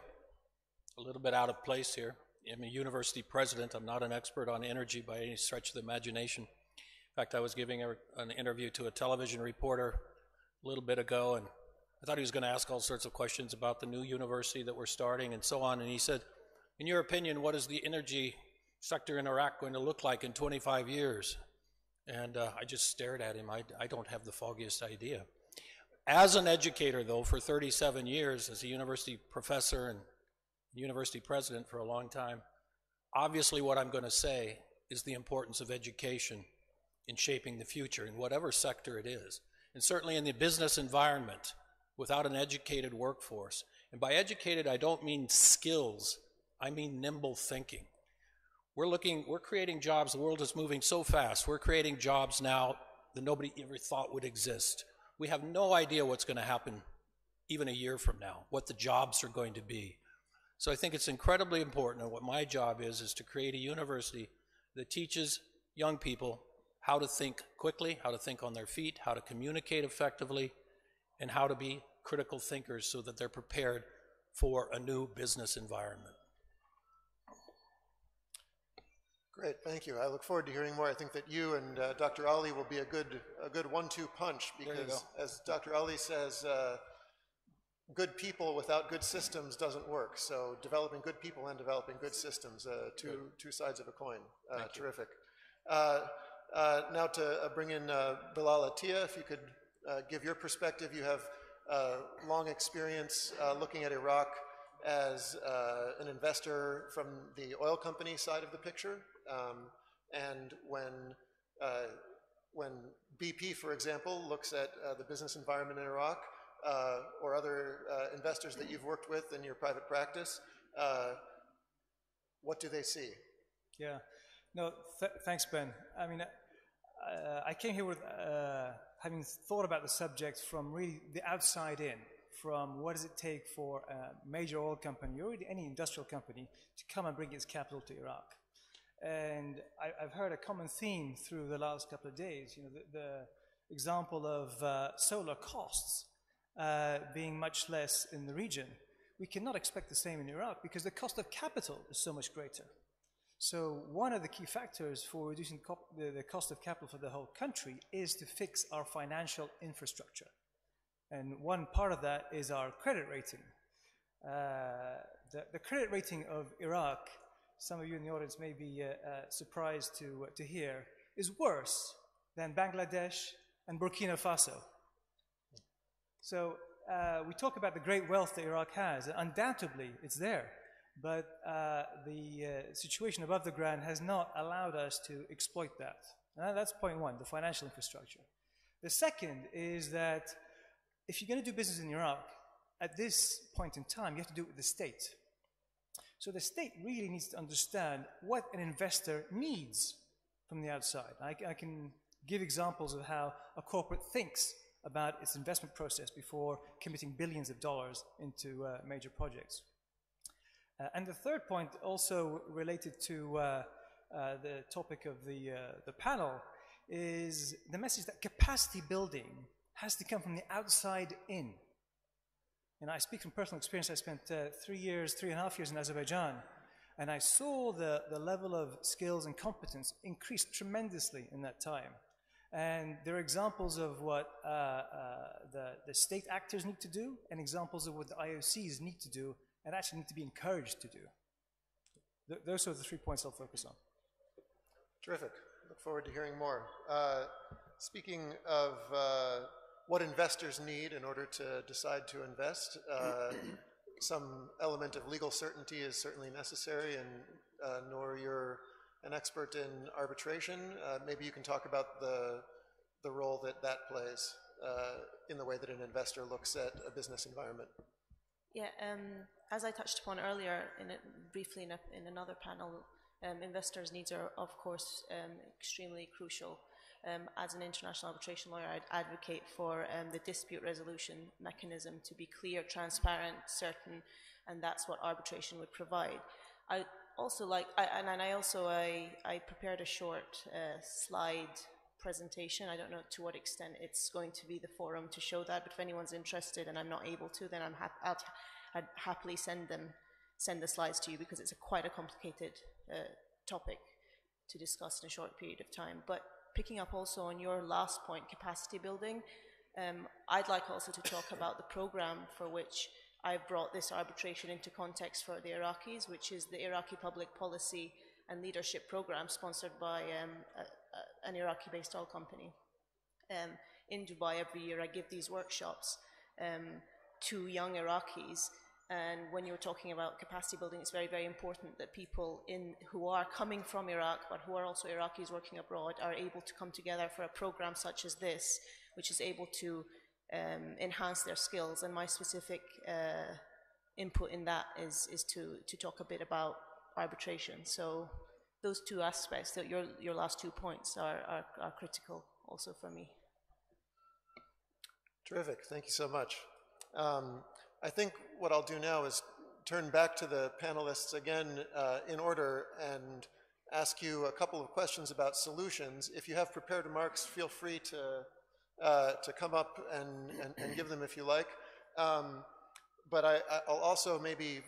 a little bit out of place here. I'm a university president. I'm not an expert on energy by any stretch of the imagination. In fact, I was giving an interview to a television reporter a little bit ago, and I thought he was going to ask all sorts of questions about the new university that we're starting and so on. And he said, in your opinion, what is the energy sector in Iraq going to look like in 25 years? And I just stared at him. I don't have the foggiest idea. As an educator, though, for 37 years, as a university professor and university president for a long time, obviously what I'm going to say is the importance of education in shaping the future in whatever sector it is. And certainly in the business environment, without an educated workforce. And by educated, I don't mean skills, I mean nimble thinking. We're creating jobs. The world is moving so fast. We're creating jobs now that nobody ever thought would exist. We have no idea what's going to happen even a year from now, what the jobs are going to be. So I think it's incredibly important, and what my job is to create a university that teaches young people how to think quickly, how to think on their feet, how to communicate effectively, and how to be critical thinkers so that they're prepared for a new business environment. Great, thank you. I look forward to hearing more. I think that you and Dr. Ali will be a good 1-2 punch, because as Dr. Ali says, good people without good systems doesn't work. So developing good people and developing good systems, two sides of a coin. Terrific. Now to bring in Bilal Atiyah, if you could give your perspective. You have long experience looking at Iraq as an investor from the oil company side of the picture. And when BP, for example, looks at the business environment in Iraq, or other investors that you've worked with in your private practice, what do they see? Yeah, no, thanks, Ben. I mean, I came here with having thought about the subject from really the outside in, from what does it take for a major oil company, or really any industrial company, to come and bring its capital to Iraq. And I've heard a common theme through the last couple of days, you know, the example of solar costs being much less in the region. We cannot expect the same in Iraq because the cost of capital is so much greater. So one of the key factors for reducing the cost of capital for the whole country is to fix our financial infrastructure. And one part of that is our credit rating. The credit rating of Iraq, some of you in the audience may be surprised to hear, is worse than Bangladesh and Burkina Faso. So we talk about the great wealth that Iraq has. Undoubtedly, it's there. But the situation above the ground has not allowed us to exploit that. That's point one, the financial infrastructure. The second is that if you're going to do business in Iraq, at this point in time, you have to do it with the state. So the state really needs to understand what an investor needs from the outside. I can give examples of how a corporate thinks about its investment process before committing billions of dollars into major projects. And the third point, also related to the topic of the panel, is the message that capacity building has to come from the outside in. And I speak from personal experience. I spent 3.5 years in Azerbaijan, and I saw the level of skills and competence increase tremendously in that time. And there are examples of what the state actors need to do, and examples of what the IOCs need to do, and actually need to be encouraged to do. Those are the 3 points I'll focus on. Terrific. Look forward to hearing more. Speaking of what investors need in order to decide to invest, some element of legal certainty is certainly necessary, and Noor, you're an expert in arbitration. Maybe you can talk about the role that plays in the way that an investor looks at a business environment. Yeah, as I touched upon earlier, briefly in another panel, investors' needs are, of course, extremely crucial. As an international arbitration lawyer, I'd advocate for the dispute resolution mechanism to be clear, transparent, certain, and that's what arbitration would provide. I also like, I prepared a short slide presentation. I don't know to what extent it's going to be the forum to show that, but if anyone's interested and I'm not able to, then I'd happily send the slides to you, because it's quite a complicated topic to discuss in a short period of time. But picking up also on your last point, capacity building, I'd like also to talk about the program for which I've brought this arbitration into context for the Iraqis, which is the Iraqi Public Policy and Leadership Program, sponsored by an Iraqi-based oil company. in Dubai every year, I give these workshops to young Iraqis. And when you're talking about capacity building, it's very, very important that people who are coming from Iraq, but who are also Iraqis working abroad, are able to come together for a program such as this, which is able to enhance their skills. And my specific input in that is to talk a bit about arbitration. So those two aspects, your last 2 points, are critical also for me. Terrific, thank you so much. I think what I'll do now is turn back to the panelists again in order and ask you a couple of questions about solutions. If you have prepared remarks, feel free to come up and give them if you like. But I'll also maybe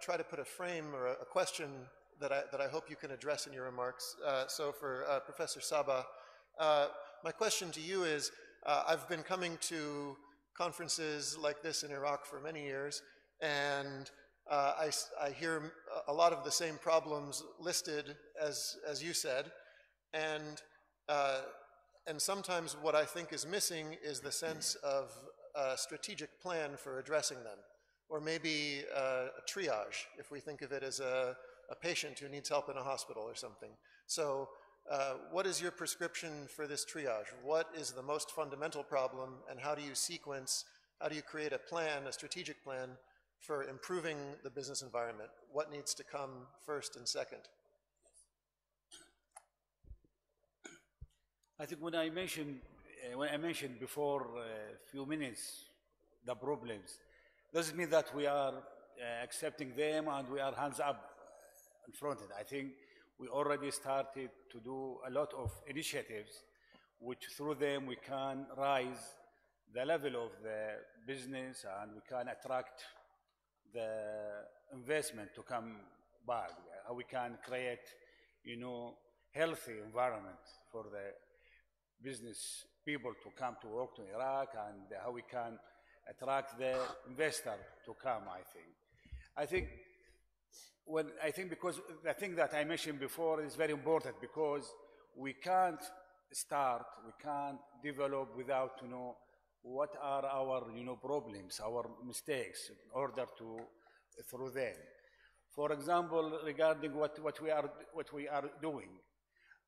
try to put a frame or a question that I hope you can address in your remarks. So for Professor Sabah, my question to you is, I've been coming to conferences like this in Iraq for many years, and I hear a lot of the same problems listed as you said, and sometimes what I think is missing is the sense of a strategic plan for addressing them, or maybe a triage, if we think of it as a patient who needs help in a hospital or something. So what is your prescription for this triage? What is the most fundamental problem, and how do you sequence, how do you create a plan, a strategic plan for improving the business environment? What needs to come first and second? I think when I mentioned before a few minutes the problems, doesn't mean that we are accepting them and we are hands up in front of it. I think we already started to do a lot of initiatives which through them we can rise the level of the business and we can attract the investment to come back. How we can create, healthy environment for the business people to come to work to Iraq, and how we can attract the investor to come, I think because the thing that I mentioned before is very important, because we can't start, we can't develop without to know what are our problems, our mistakes, in order to through them. For example, regarding what we are doing,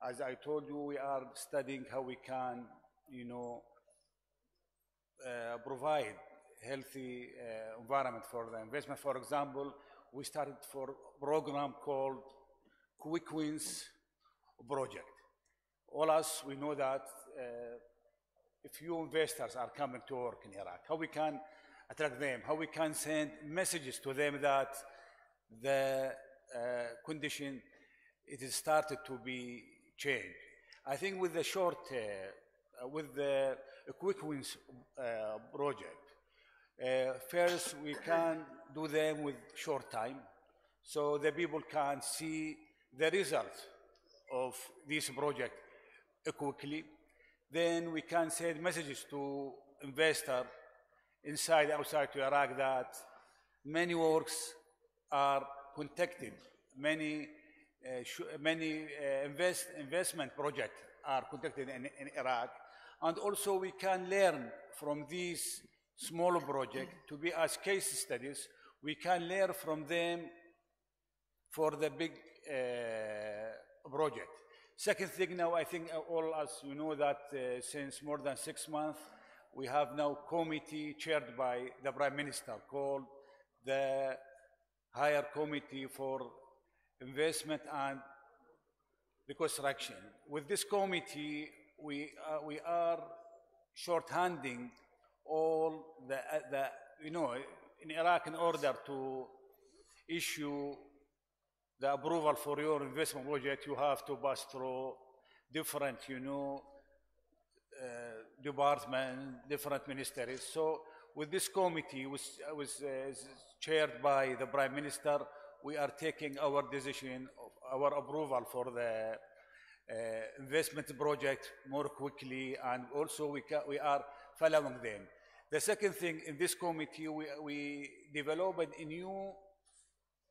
as I told you, we are studying how we can provide healthy environment for the investment. For example, we started for a program called Quick Wins Project. All us, we know that if few investors are coming to work in Iraq, how we can attract them, how we can send messages to them that the condition, it has started to be changed. I think with the with the Quick Wins project, first we can do them with short time, so the people can see the result of this project quickly. Then we can send messages to investors inside, outside to Iraq that many works are contacted, many investment projects are conducted in Iraq, and also we can learn from these small projects to be as case studies. We can learn from them for the big project. Second thing now, I think all us, that since more than 6 months, we have now committee chaired by the Prime Minister called the Higher Committee for Investment and Reconstruction. With this committee, we are shorthanding all the in Iraq, in order to issue the approval for your investment project, you have to pass through different, departments, different ministries. So with this committee, which was chaired by the Prime Minister, we are taking our decision of our approval for the investment project more quickly, and also we are following them. The second thing, in this committee, we developed a new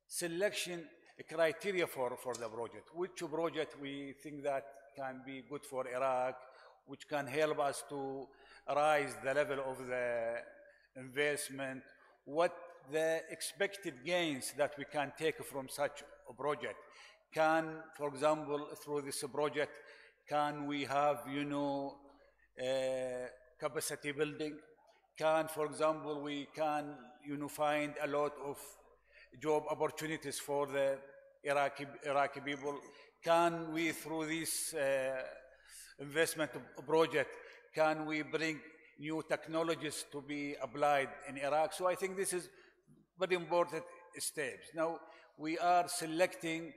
selection criteria for the project. Which project we think that can be good for Iraq, which can help us to rise the level of the investment, what the expected gains that we can take from such a project. Can, for example, through this project, can we have, capacity building? Can, for example, we can, find a lot of job opportunities for the Iraqi people? Can we, through this investment project, can we bring new technologies to be applied in Iraq? So I think this is very important steps. Now, we are selecting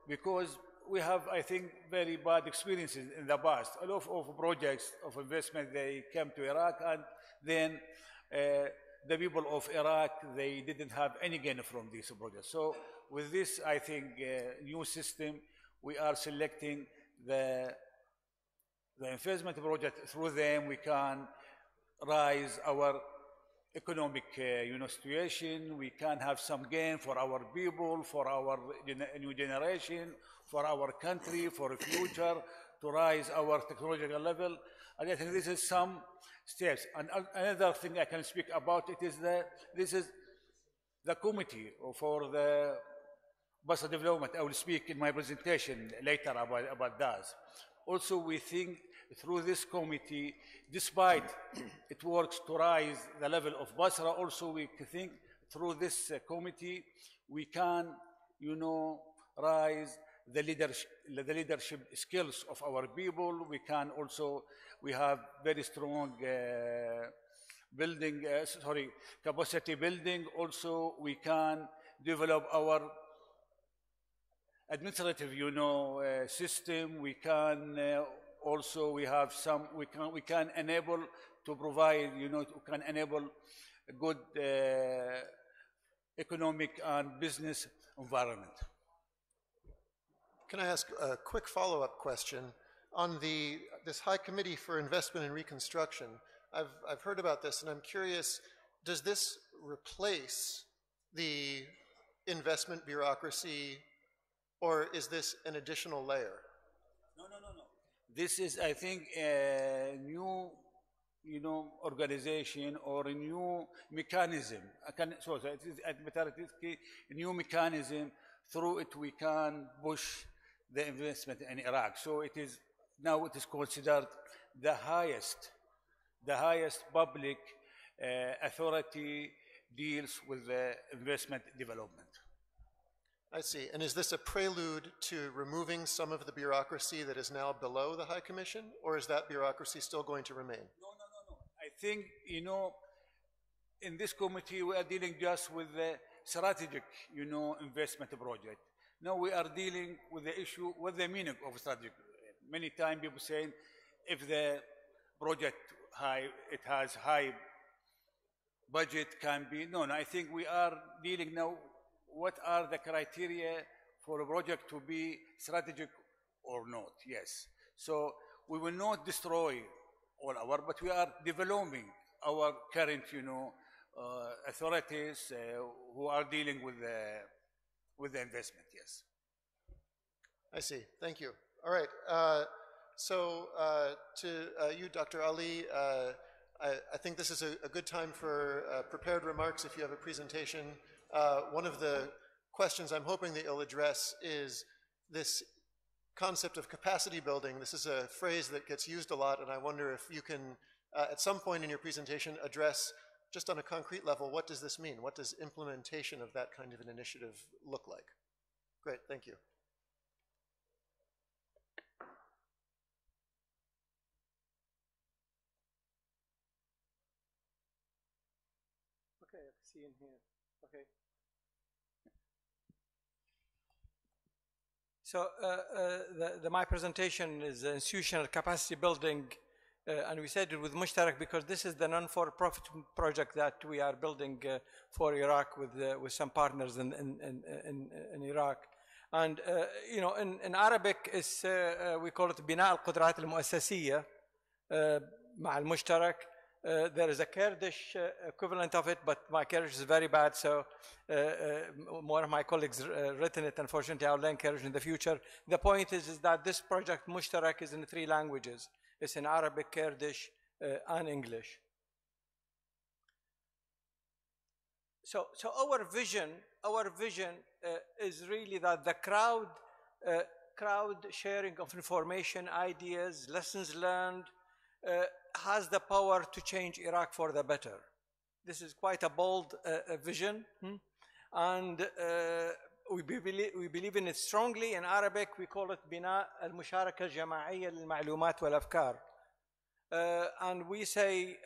because we have, I think, very bad experiences in the past. A lot of projects of investment, they came to Iraq, and then the people of Iraq, they didn't have any gain from these projects. So with this, I think, new system, we are selecting the investment project. Through them, we can rise our economic situation. We can have some gain for our people, for our new generation, for our country, for the future, to rise our technological level. And I think this is some steps. And another thing I can speak about it is this is the committee for the Basra development. I will speak in my presentation later about that. Also, we think through this committee, despite it works to rise the level of Basra, also we think through this committee, we can, rise the leadership skills of our people. We can also, we have very strong capacity building. Also, we can develop our administrative, system. We can also, we have some, we can enable to provide, can enable a good economic and business environment. Can I ask a quick follow-up question on this High Committee for Investment and Reconstruction? I've heard about this, and I'm curious, does this replace the investment bureaucracy, or is this an additional layer? No. This is, I think, a new, organization or a new mechanism. It is a new mechanism. Through it, we can push the investment in Iraq. So it is now considered the highest public authority deals with the investment development. I see. And is this a prelude to removing some of the bureaucracy that is now below the High Commission, or is that bureaucracy still going to remain? No. I think, in this committee, we are dealing just with the strategic, investment project. Now we are dealing with the issue, what the meaning of strategic. Many times people saying, if the project it has high budget, can be. No, I think we are dealing now, what are the criteria for a project to be strategic or not? Yes. So we will not destroy all but we are developing our current, authorities who are dealing with the investment. Yes. I see. Thank you. All right. So to you, Dr. Ali, I think this is a good time for prepared remarks if you have a presentation. One of the questions I'm hoping that you'll address is this concept of capacity building. This is a phrase that gets used a lot, and I wonder if you can, at some point in your presentation, address just on a concrete level, what does this mean? What does implementation of that kind of an initiative look like? Great, thank you. Okay, I can see in here. Okay. So my presentation is institutional capacity building, and we said it with Mushtarak because this is the non-for-profit project that we are building for Iraq with some partners in Iraq. And in Arabic, we call it بناء القدرات المؤسسية مع المشترك. There is a Kurdish equivalent of it, but my Kurdish is very bad, so one of my colleagues written it. Unfortunately, I'll learn Kurdish in the future. The point is that this project, Mushtarak, is in 3 languages. It's in Arabic, Kurdish, and English. So our vision is really that the crowd sharing of information, ideas, lessons learned, has the power to change Iraq for the better. This is quite a bold vision, and we believe in it strongly. In Arabic, we call it بناء المشاركة الجماعية للمعلومات والأفكار. And we say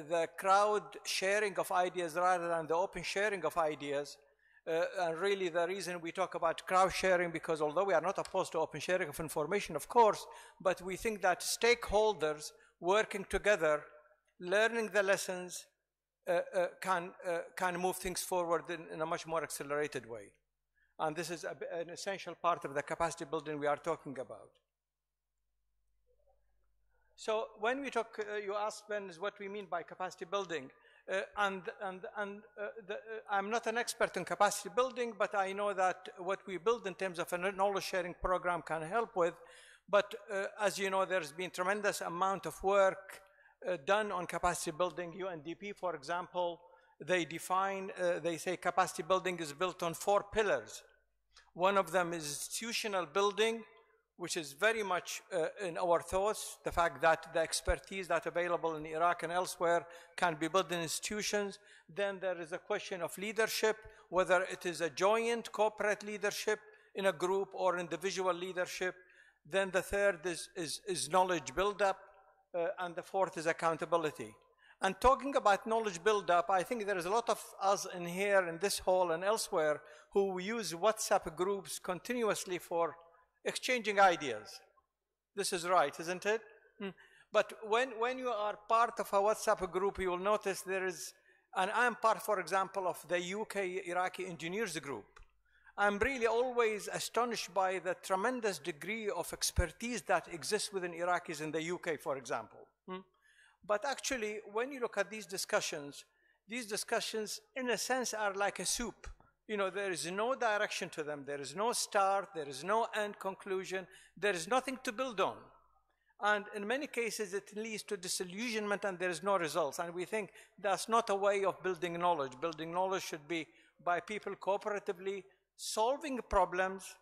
the crowd sharing of ideas rather than the open sharing of ideas. And really the reason we talk about crowd sharing, because although we are not opposed to open sharing of information, of course, but we think that stakeholders working together, learning the lessons, can move things forward in a much more accelerated way. And this is an essential part of the capacity building we are talking about. So when we talk, you asked, Ben, is what we mean by capacity building. I'm not an expert in capacity building, but I know that what we build in terms of a knowledge sharing program can help with. But as you know, there's been tremendous amount of work done on capacity building. UNDP, for example, they say capacity building is built on 4 pillars. One of them is institutional building, which is very much in our thoughts, the fact that the expertise that's available in Iraq and elsewhere can be built in institutions. Then there is a question of leadership, whether it is a joint corporate leadership in a group or individual leadership. Then the third is knowledge build-up, and the fourth is accountability. And talking about knowledge build-up, I think there is a lot of us in here, in this hall and elsewhere, who use WhatsApp groups continuously for exchanging ideas. This is right, isn't it? But when you are part of a WhatsApp group, you will notice there is, and I'm part, for example, of the UK Iraqi engineers group. I'm really always astonished by the tremendous degree of expertise that exists within Iraqis in the UK, for example. But actually, when you look at these discussions in a sense are like a soup. You know, there is no direction to them. There is no start. There is no end conclusion. There is nothing to build on. And in many cases, it leads to disillusionment and there is no results. And we think that's not a way of building knowledge. Building knowledge should be by people cooperatively solving problems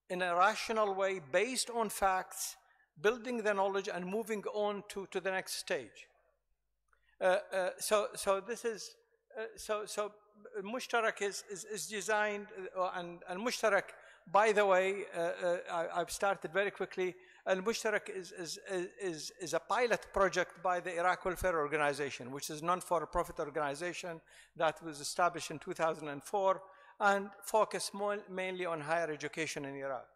in a rational way based on facts, building the knowledge and moving on to the next stage. So this is, Mushtarak is designed, and Mushtarak, by the way, I've started very quickly, and Mushtarak is a pilot project by the Iraq Welfare Organization, which is a non-for-profit organization that was established in 2004 and focused mainly on higher education in Iraq.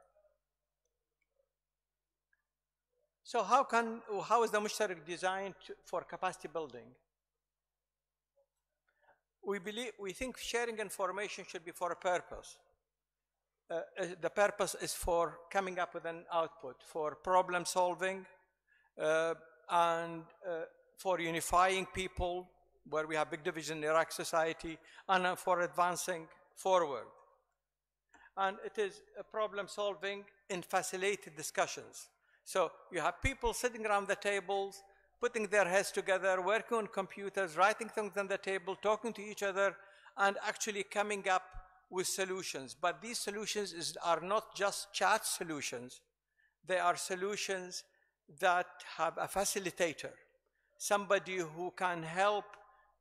So how is the Mushtarak designed for capacity building? We think sharing information should be for a purpose. The purpose is for coming up with an output, for problem solving, and for unifying people, where we have big division in Iraq society, and for advancing forward. And it is a problem solving in facilitated discussions. So you have people sitting around the tables, putting their heads together, working on computers, writing things on the table, talking to each other, and actually coming up with solutions. But these solutions are not just chat solutions. They are solutions that have a facilitator, somebody who can help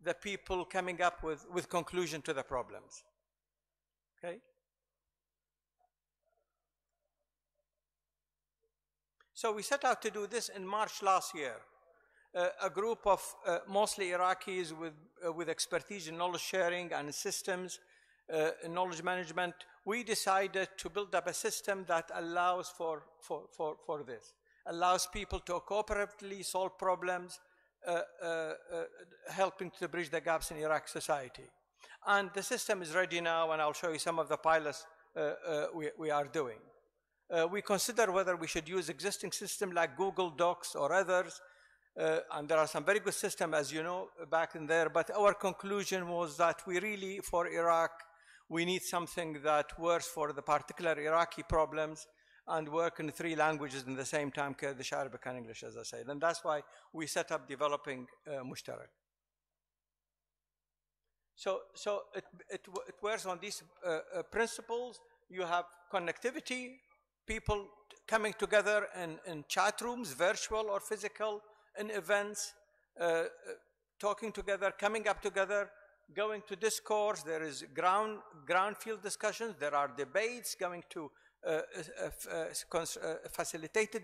the people coming up with conclusion to the problems. Okay? So we set out to do this in March last year. A group of mostly Iraqis with expertise in knowledge sharing and systems, knowledge management, we decided to build up a system that allows for this, allows people to cooperatively solve problems, helping to bridge the gaps in Iraq society. And the system is ready now, and I'll show you some of the pilots we are doing. We consider whether we should use existing systems like Google Docs or others, and there are some very good systems, as you know, back in there, but our conclusion was that we really, for Iraq, we need something that works for the particular Iraqi problems, and work in 3 languages in the same time, Kurdish, Arabic, and English, as I said. And that's why we set up developing Mushtarak. So it works on these principles. You have connectivity, people coming together in chat rooms, virtual or physical, in events, talking together, coming up together, going to discourse. There is ground field discussions. There are debates going to facilitated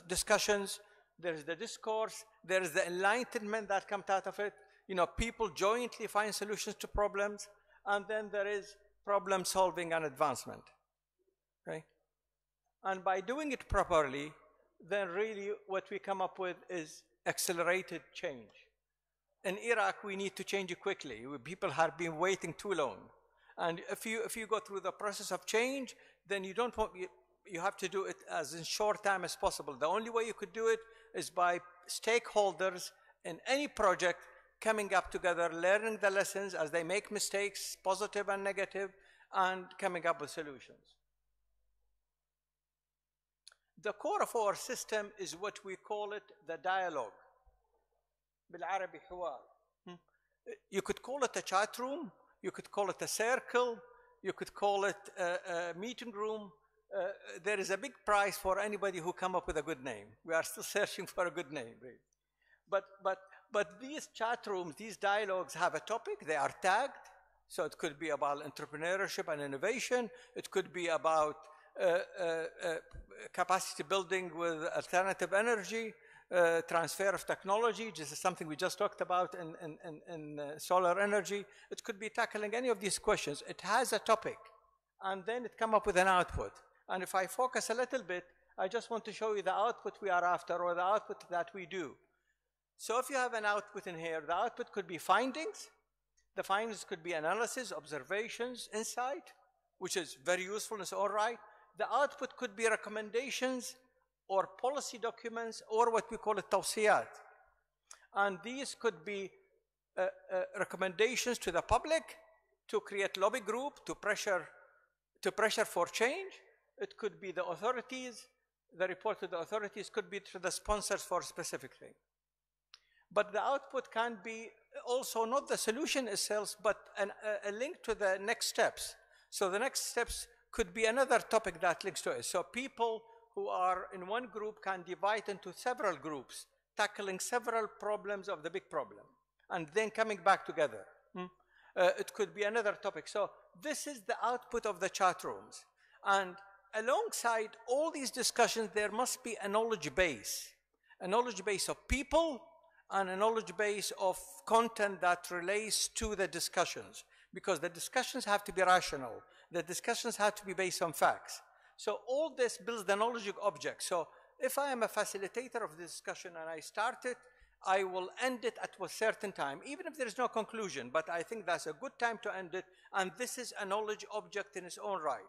discussions. There is the discourse. There is the enlightenment that comes out of it. You know, people jointly find solutions to problems, and then there is problem solving and advancement. Okay, and by doing it properly, then really what we come up with is accelerated change. In Iraq, we need to change it quickly. People have been waiting too long. And if you go through the process of change, then you have to do it as in short time as possible. The only way you could do it is by stakeholders in any project coming up together, learning the lessons as they make mistakes, positive and negative, and coming up with solutions. The core of our system is what we call it the dialogue. بالعربي حوار. You could call it a chat room, you could call it a circle, you could call it a meeting room. There is a big prize for anybody who come up with a good name. We are still searching for a good name, really. But these chat rooms, these dialogues have a topic, they are tagged. So it could be about entrepreneurship and innovation. It could be about capacity building with alternative energy, transfer of technology. This is something we just talked about in solar energy. It could be tackling any of these questions. It has a topic, and then it comes up with an output. And if I focus a little bit, I just want to show you the output we are after, or the output that we do. So if you have an output in here, the output could be findings. The findings could be analysis, observations, insight, which is very useful and it's all right. The output could be recommendations or policy documents, or what we call it tawsiyat. And these could be recommendations to the public to create lobby group, to pressure for change. It could be the authorities, the report to the authorities could be to the sponsors for a specific thing. But the output can be also not the solution itself, but a link to the next steps. So the next steps could be another topic that links to it. So people who are in one group can divide into several groups, tackling several problems of the big problem, and then coming back together. It could be another topic. So this is the output of the chat rooms. And alongside all these discussions, there must be a knowledge base of people, and a knowledge base of content that relates to the discussions, because the discussions have to be rational. The discussions have to be based on facts. So all this builds the knowledge object. So if I am a facilitator of the discussion and I start it, I will end it at a certain time, even if there is no conclusion, but I think that's a good time to end it. And this is a knowledge object in its own right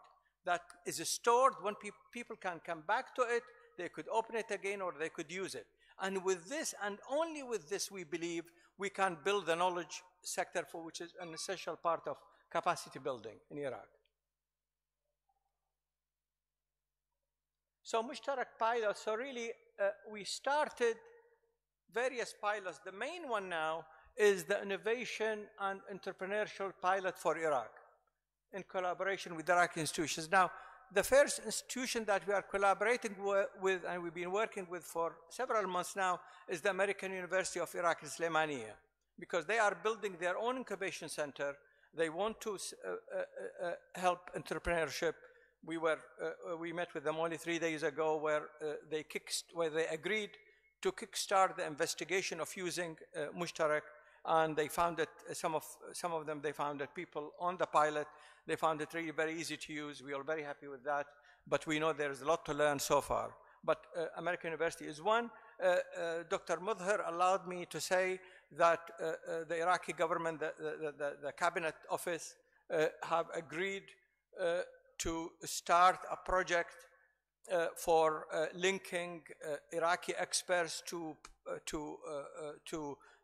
that is stored when people can come back to it, they could open it again, or they could use it. And with this, and only with this, we believe we can build the knowledge sector, for which is an essential part of capacity building in Iraq. So Mushtarak pilots, so really we started various pilots. The main one now is the innovation and entrepreneurial pilot for Iraq in collaboration with Iraqi institutions. Now, the first institution that we are collaborating with, and we've been working with for several months now, is the American University of Iraq in Sulaimaniya, because they are building their own incubation center. They want to help entrepreneurship. We met with them only 3 days ago, where they agreed to kickstart the investigation of using Mushtarak, and they found that some of them, they found that people on the pilot, they found it really very easy to use. We are very happy with that, but we know there is a lot to learn so far. But American University is one. Dr. Mudhir allowed me to say that the Iraqi government, the cabinet office, have agreed to start a project for linking Iraqi experts to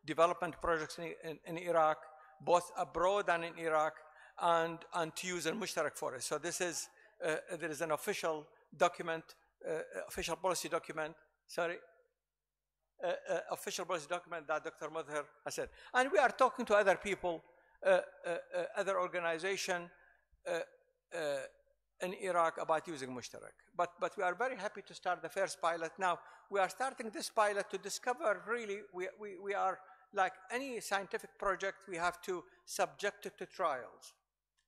development projects in Iraq, both abroad and in Iraq, and to use a Mushtarak for it. So this is there is an official document, official policy document, official policy document that Dr. Mudhir has said. And we are talking to other people, other organizations in Iraq about using Mushtarak. But we are very happy to start the first pilot now. We are starting this pilot to discover really, we are like any scientific project, we have to subject it to trials.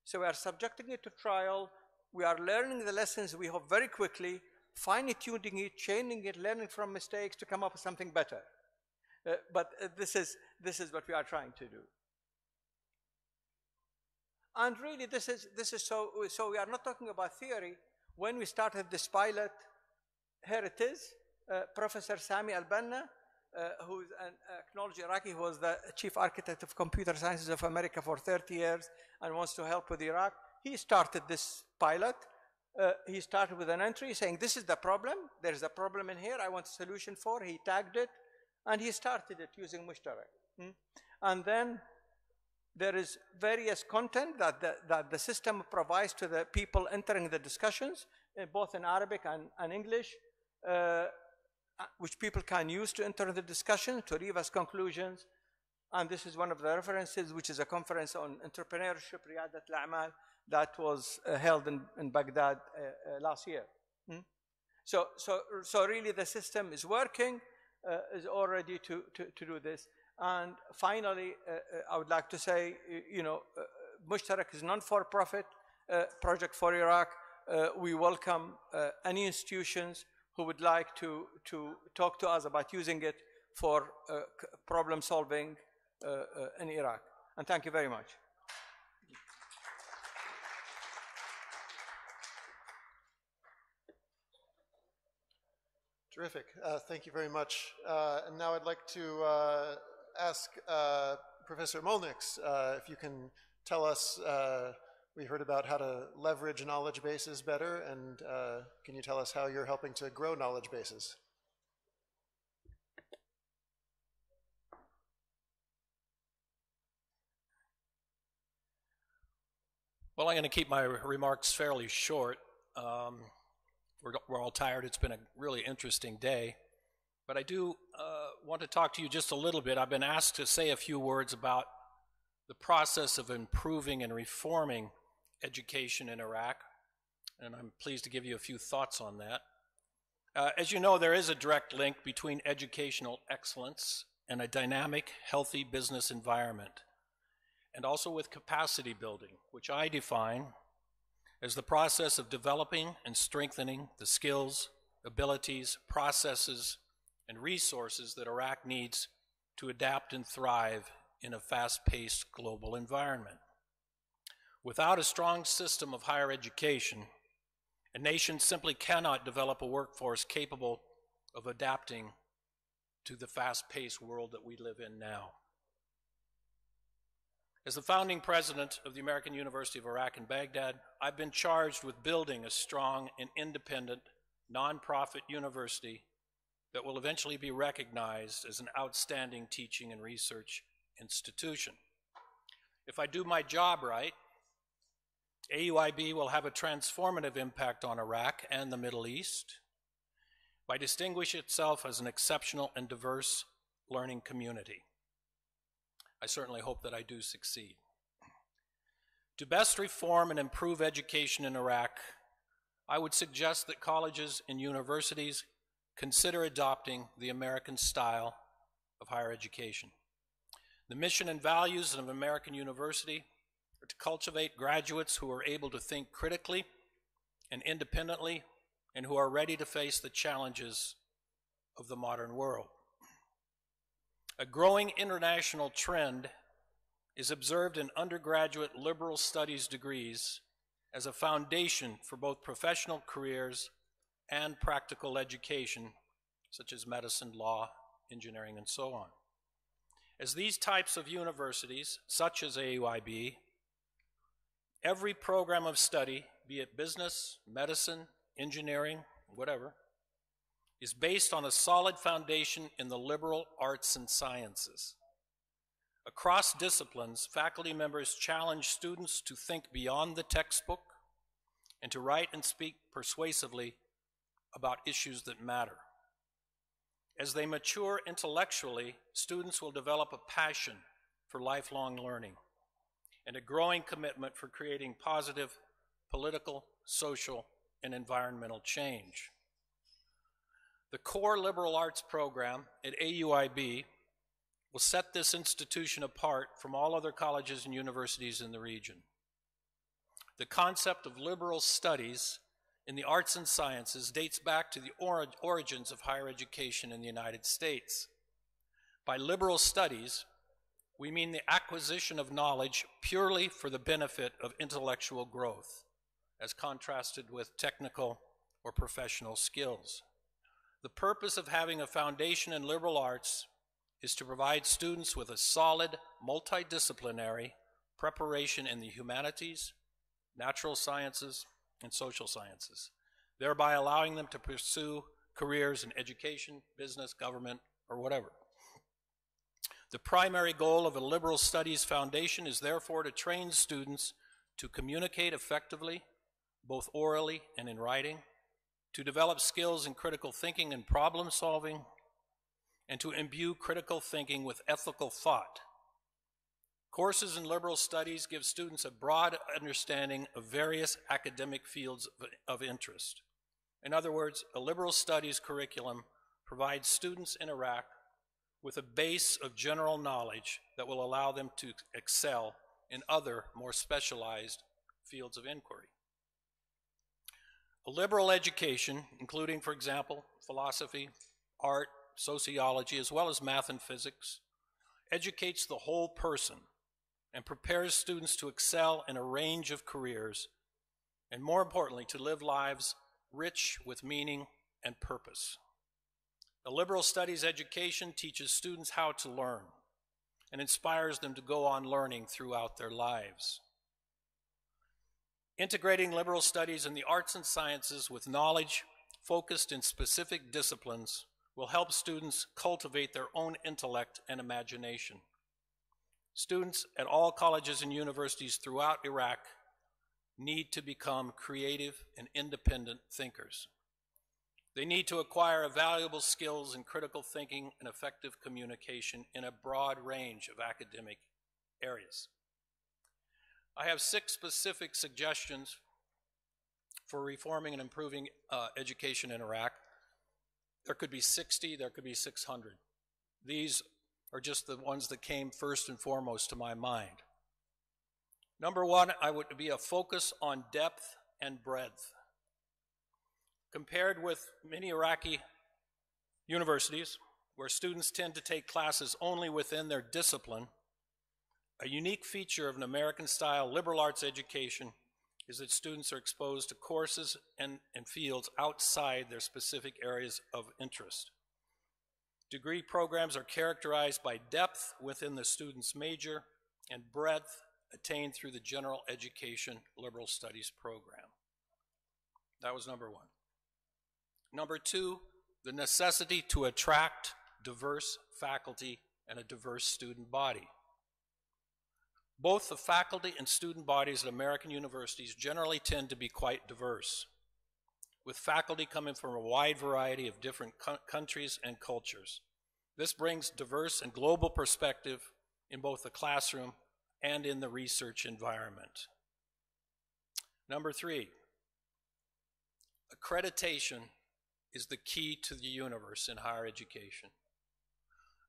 So we are subjecting it to trial. We are learning the lessons we have very quickly, fine-tuning it, changing it, learning from mistakes to come up with something better. But this is what we are trying to do. And really, this is so we are not talking about theory. When we started this pilot, here it is, Professor Sami Al-Banna, who is an acknowledged Iraqi, who was the chief architect of computer sciences of America for 30 years and wants to help with Iraq. He started this pilot. He started with an entry saying, this is the problem. There's a problem in here. I want a solution for. He tagged it, and he started it using Mushtarak. And then there is various content that the system provides to the people entering the discussions, both in Arabic and English, which people can use to enter the discussion, to leave as conclusions. And this is one of the references, which is a conference on entrepreneurship, Riyadat al-A'mal, that was held in Baghdad last year. So really the system is working, is all ready to do this. And finally, I would like to say, Mushtarak is a non-for-profit project for Iraq. We welcome any institutions who would like to talk to us about using it for problem solving in Iraq. And thank you very much. Terrific. Thank you very much. And now I'd like to ask Professor Molnix if you can tell us, we heard about how to leverage knowledge bases better, and can you tell us how you're helping to grow knowledge bases? Well, I'm going to keep my remarks fairly short. We're all tired. It's been a really interesting day. But I do want to talk to you just a little bit. I've been asked to say a few words about the process of improving and reforming education in Iraq, and I'm pleased to give you a few thoughts on that. As you know, there is a direct link between educational excellence and a dynamic, healthy business environment, and also with capacity building, which I define as the process of developing and strengthening the skills, abilities, processes, and resources that Iraq needs to adapt and thrive in a fast-paced global environment. Without a strong system of higher education, a nation simply cannot develop a workforce capable of adapting to the fast-paced world that we live in now. As the founding president of the American University of Iraq in Baghdad, I've been charged with building a strong and independent nonprofit university that will eventually be recognized as an outstanding teaching and research institution. If I do my job right, AUIB will have a transformative impact on Iraq and the Middle East by distinguishing itself as an exceptional and diverse learning community. I certainly hope that I do succeed. To best reform and improve education in Iraq, I would suggest that colleges and universities consider adopting the American style of higher education. The mission and values of an American university are to cultivate graduates who are able to think critically and independently and who are ready to face the challenges of the modern world. A growing international trend is observed in undergraduate liberal studies degrees as a foundation for both professional careers and practical education, such as medicine, law, engineering, and so on. As these types of universities, such as AUIB, every program of study, be it business, medicine, engineering, whatever, is based on a solid foundation in the liberal arts and sciences. Across disciplines, faculty members challenge students to think beyond the textbook and to write and speak persuasively about issues that matter. As they mature intellectually, students will develop a passion for lifelong learning and a growing commitment for creating positive political, social, and environmental change. The core liberal arts program at AUIB will set this institution apart from all other colleges and universities in the region. The concept of liberal studies in the arts and sciences dates back to the origins of higher education in the United States. By liberal studies, we mean the acquisition of knowledge purely for the benefit of intellectual growth, as contrasted with technical or professional skills. The purpose of having a foundation in liberal arts is to provide students with a solid, multidisciplinary preparation in the humanities, natural sciences, and social sciences, thereby allowing them to pursue careers in education, business, government, or whatever. The primary goal of a liberal studies foundation is therefore to train students to communicate effectively, both orally and in writing, to develop skills in critical thinking and problem solving, and to imbue critical thinking with ethical thought. Courses in liberal studies give students a broad understanding of various academic fields of interest. In other words, a liberal studies curriculum provides students in Iraq with a base of general knowledge that will allow them to excel in other, more specialized fields of inquiry. A liberal education, including, for example, philosophy, art, sociology, as well as math and physics, educates the whole person and prepares students to excel in a range of careers, and more importantly, to live lives rich with meaning and purpose. A liberal studies education teaches students how to learn and inspires them to go on learning throughout their lives. Integrating liberal studies in the arts and sciences with knowledge focused in specific disciplines will help students cultivate their own intellect and imagination. Students at all colleges and universities throughout Iraq need to become creative and independent thinkers. They need to acquire valuable skills in critical thinking and effective communication in a broad range of academic areas. I have 6 specific suggestions for reforming and improving education in Iraq. There could be 60, there could be 600. These are just the ones that came first and foremost to my mind. Number 1, I would be a focus on depth and breadth. Compared with many Iraqi universities, where students tend to take classes only within their discipline, a unique feature of an American-style liberal arts education is that students are exposed to courses and fields outside their specific areas of interest. Degree programs are characterized by depth within the student's major and breadth attained through the general education liberal studies program. That was number 1. Number 2, the necessity to attract diverse faculty and a diverse student body. Both the faculty and student bodies at American universities generally tend to be quite diverse, with faculty coming from a wide variety of different countries and cultures. This brings diverse and global perspective in both the classroom and in the research environment. Number 3, accreditation is the key to the universe in higher education.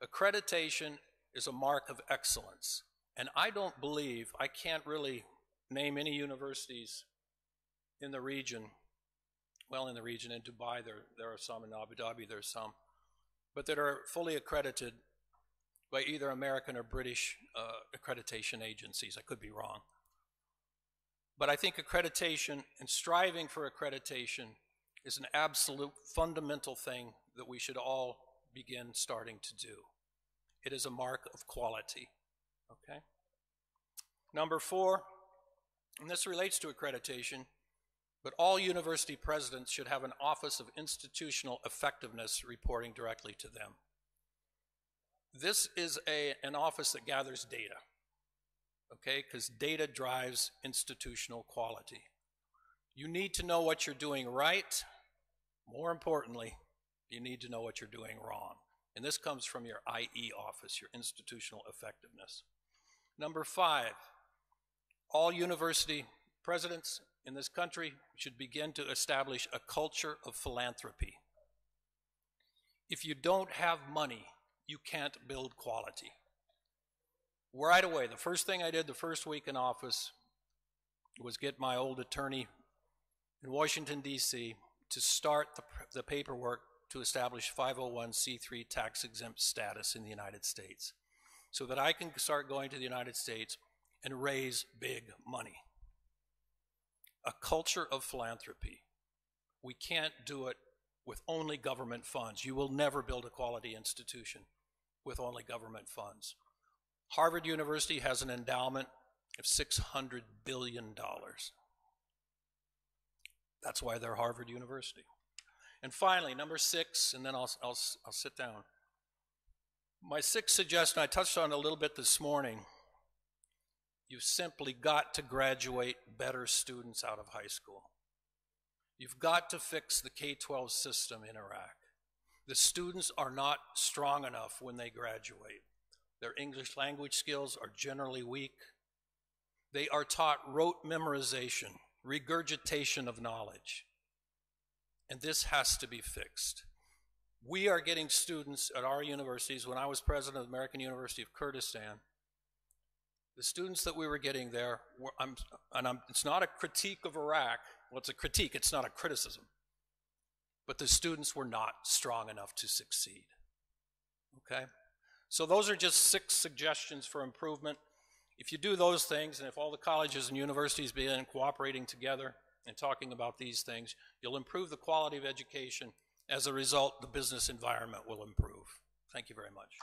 Accreditation is a mark of excellence, and I can't really name any universities in the region, in Dubai there are some, in Abu Dhabi there's some, but that are fully accredited by either American or British accreditation agencies. I could be wrong. But I think accreditation and striving for accreditation is an absolute fundamental thing that we should all begin starting to do. It is a mark of quality, okay? Number 4, and this relates to accreditation, but all university presidents should have an Office of Institutional Effectiveness reporting directly to them. This is an office that gathers data, okay? Because data drives institutional quality. You need to know what you're doing right. More importantly, you need to know what you're doing wrong. And this comes from your IE office, your institutional effectiveness. Number 5, all university presidents in this country should begin to establish a culture of philanthropy. If you don't have money, you can't build quality. Right away, the first thing I did the first week in office was get my old attorney in Washington, D.C. to start the paperwork to establish 501c3 tax-exempt status in the United States so that I can start going to the United States and raise big money. A culture of philanthropy. We can't do it with only government funds. You will never build a quality institution with only government funds. Harvard University has an endowment of $600 billion. That's why they're Harvard University. And finally, number 6, and then I'll sit down. My 6th suggestion, I touched on a little bit this morning. You've simply got to graduate better students out of high school. You've got to fix the K-12 system in Iraq. The students are not strong enough when they graduate. Their English language skills are generally weak. They are taught rote memorization, regurgitation of knowledge. And this has to be fixed. We are getting students at our universities. When I was president of the American University of Kurdistan, the students that we were getting there, it's not a critique of Iraq. Well, it's a critique, it's not a criticism. But the students were not strong enough to succeed. Okay? So those are just 6 suggestions for improvement. If you do those things, and if all the colleges and universities begin cooperating together and talking about these things, you'll improve the quality of education. As a result, the business environment will improve. Thank you very much.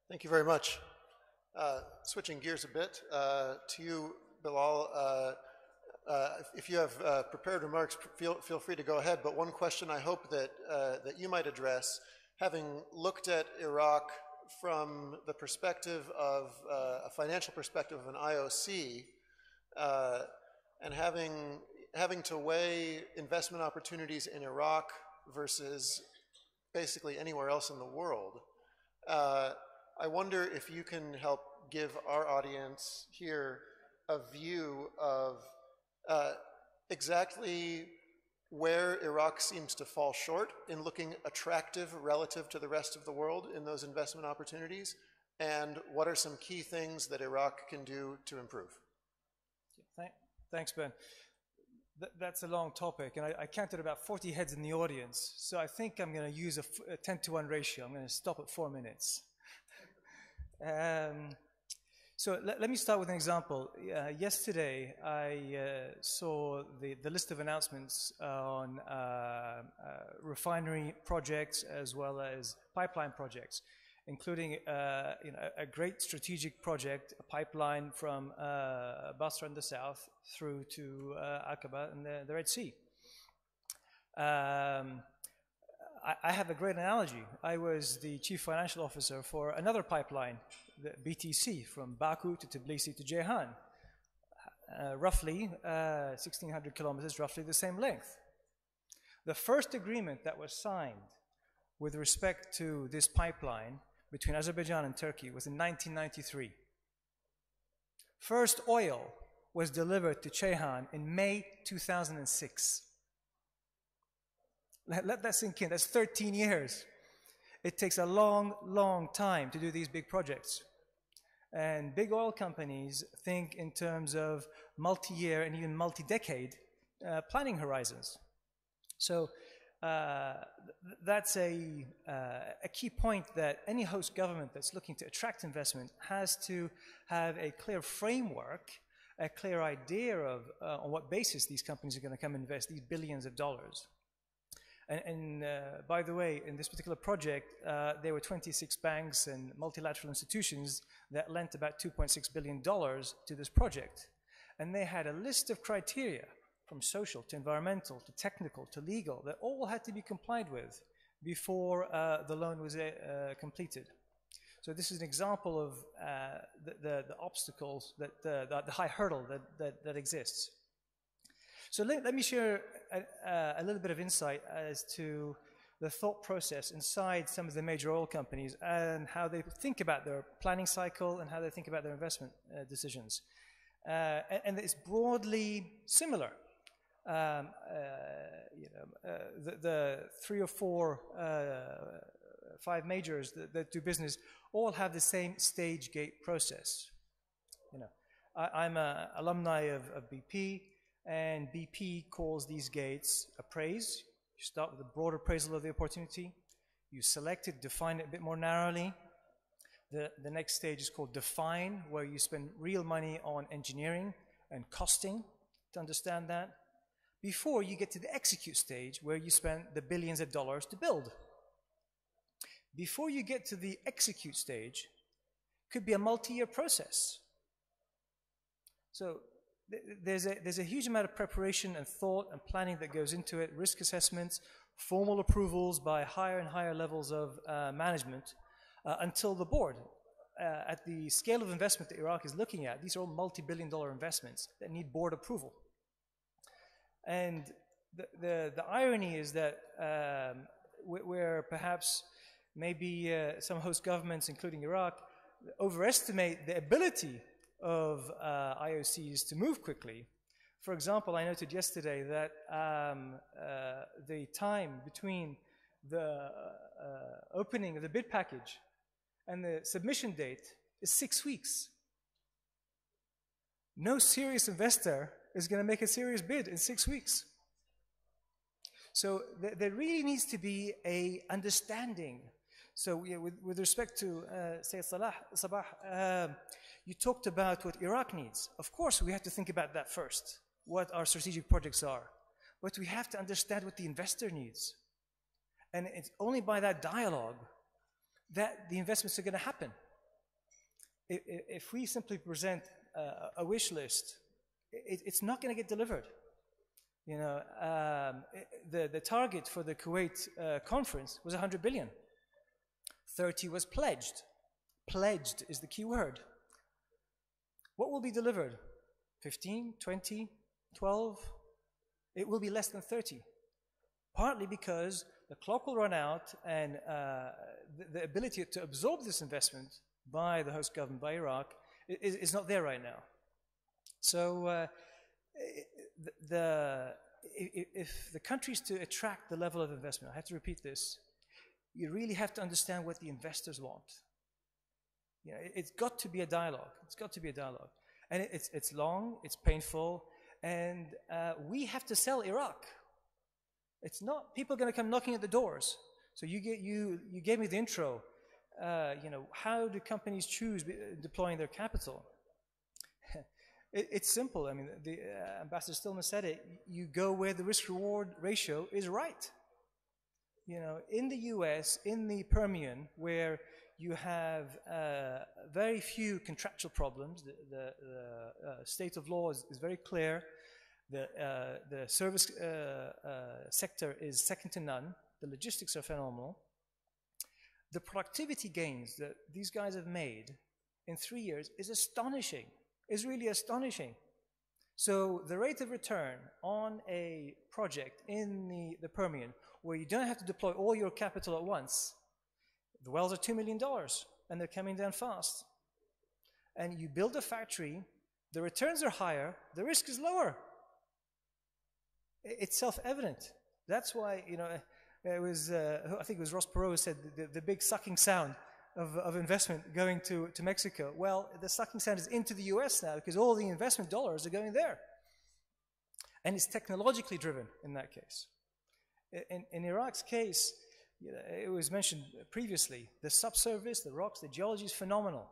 Thank you very much. Switching gears a bit, to you, Bilal, if you have prepared remarks, feel free to go ahead, but one question I hope that you might address, having looked at Iraq from the perspective of a financial perspective of an IOC, and having to weigh investment opportunities in Iraq versus basically anywhere else in the world, I wonder if you can help give our audience here a view of exactly where Iraq seems to fall short in looking attractive relative to the rest of the world in those investment opportunities, and what are some key things that Iraq can do to improve? Thanks, Ben. That's a long topic, and I counted about 40 heads in the audience, so I think I'm going to use a 10-to-1 ratio. I'm going to stop at 4 minutes. So let me start with an example. Yesterday, I saw the list of announcements on refinery projects as well as pipeline projects, including a great strategic project, a pipeline from Basra in the south through to Aqaba in the Red Sea. I have a great analogy. I was the chief financial officer for another pipeline, the BTC, from Baku to Tbilisi to Ceyhan. Roughly 1,600 kilometers, roughly the same length. The first agreement that was signed with respect to this pipeline between Azerbaijan and Turkey was in 1993. First oil was delivered to Ceyhan in May 2006. Let that sink in. That's 13 years. It takes a long, long time to do these big projects. And big oil companies think in terms of multi-year and even multi-decade planning horizons. So that's a key point that any host government that's looking to attract investment has to have a clear framework, a clear idea of on what basis these companies are going to come invest these billions of dollars. And by the way, in this particular project, there were 26 banks and multilateral institutions that lent about $2.6 billion to this project. And they had a list of criteria, from social to environmental to technical to legal, that all had to be complied with before the loan was completed. So this is an example of the obstacles, the high hurdle that exists. So let me share a little bit of insight as to the thought process inside some of the major oil companies and how they think about their planning cycle and how they think about their investment decisions. And it's broadly similar. The 3 or 4, 5 majors that do business all have the same stage gate process. I'm an alumni of BP, and BP calls these gates appraise. You start with a broad appraisal of the opportunity. You select it, define it a bit more narrowly. The next stage is called define, where you spend real money on engineering and costing to understand that, before you get to the execute stage, where you spend the billions of dollars to build. Before you get to the execute stage, could be a multi-year process. So there's a huge amount of preparation and thought and planning that goes into it, risk assessments, formal approvals by higher and higher levels of management, until the board. At the scale of investment that Iraq is looking at, these are all multi-billion-dollar investments that need board approval. And the irony is that where perhaps maybe some host governments, including Iraq, overestimate the ability of IOCs to move quickly. For example, I noted yesterday that the time between the opening of the bid package and the submission date is 6 weeks. No serious investor is going to make a serious bid in 6 weeks. So there really needs to be an understanding. So with respect to Sayyid Sabah, you talked about what Iraq needs. Of course, we have to think about that first, what our strategic projects are. But we have to understand what the investor needs. And it's only by that dialogue that the investments are going to happen. If we simply present a wish list, it's not going to get delivered. The target for the Kuwait conference was 100 billion. 30 was pledged. Pledged is the key word. What will be delivered? 15, 20, 12? It will be less than 30. Partly because the clock will run out and the ability to absorb this investment by the host government, by Iraq, is not there right now. So if the country is to attract the level of investment, I have to repeat this, you really have to understand what the investors want. It's got to be a dialogue. It's got to be a dialogue. And it's long, it's painful, and we have to sell Iraq. It's not people are going to come knocking at the doors. So you gave me the intro. How do companies choose deploying their capital? It's simple. I mean, the Ambassador Stillman said it. You go where the risk-reward ratio is right. In the U.S., in the Permian, where you have very few contractual problems, the state of law is very clear. The service sector is second to none. The logistics are phenomenal. The productivity gains that these guys have made in 3 years is astonishing, is really astonishing. So the rate of return on a project in the Permian, where you don't have to deploy all your capital at once, the wells are $2 million, and they're coming down fast. And you build a factory, the returns are higher, the risk is lower. It's self-evident. That's why, it was, I think it was Ross Perot who said the big sucking sound of investment going to Mexico. Well, the sucking sound is into the US now because all the investment dollars are going there. And it's technologically driven in that case. In Iraq's case, it was mentioned previously, the subsurface, the rocks, the geology is phenomenal.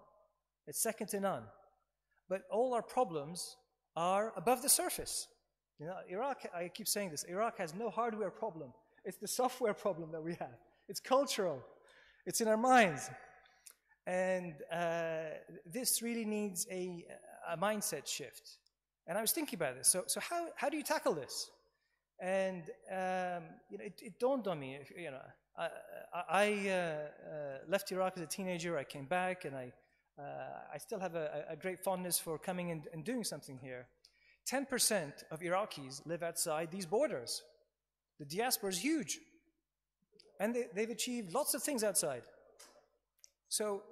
It's second to none. But all our problems are above the surface. Iraq, I keep saying this, Iraq has no hardware problem. It's the software problem that we have. It's cultural. It's in our minds. And this really needs a mindset shift. And I was thinking about this. So how do you tackle this? And it dawned on me, left Iraq as a teenager. I came back, and I still have a great fondness for coming in and doing something here. 10% of Iraqis live outside these borders. The diaspora is huge, and they've achieved lots of things outside. So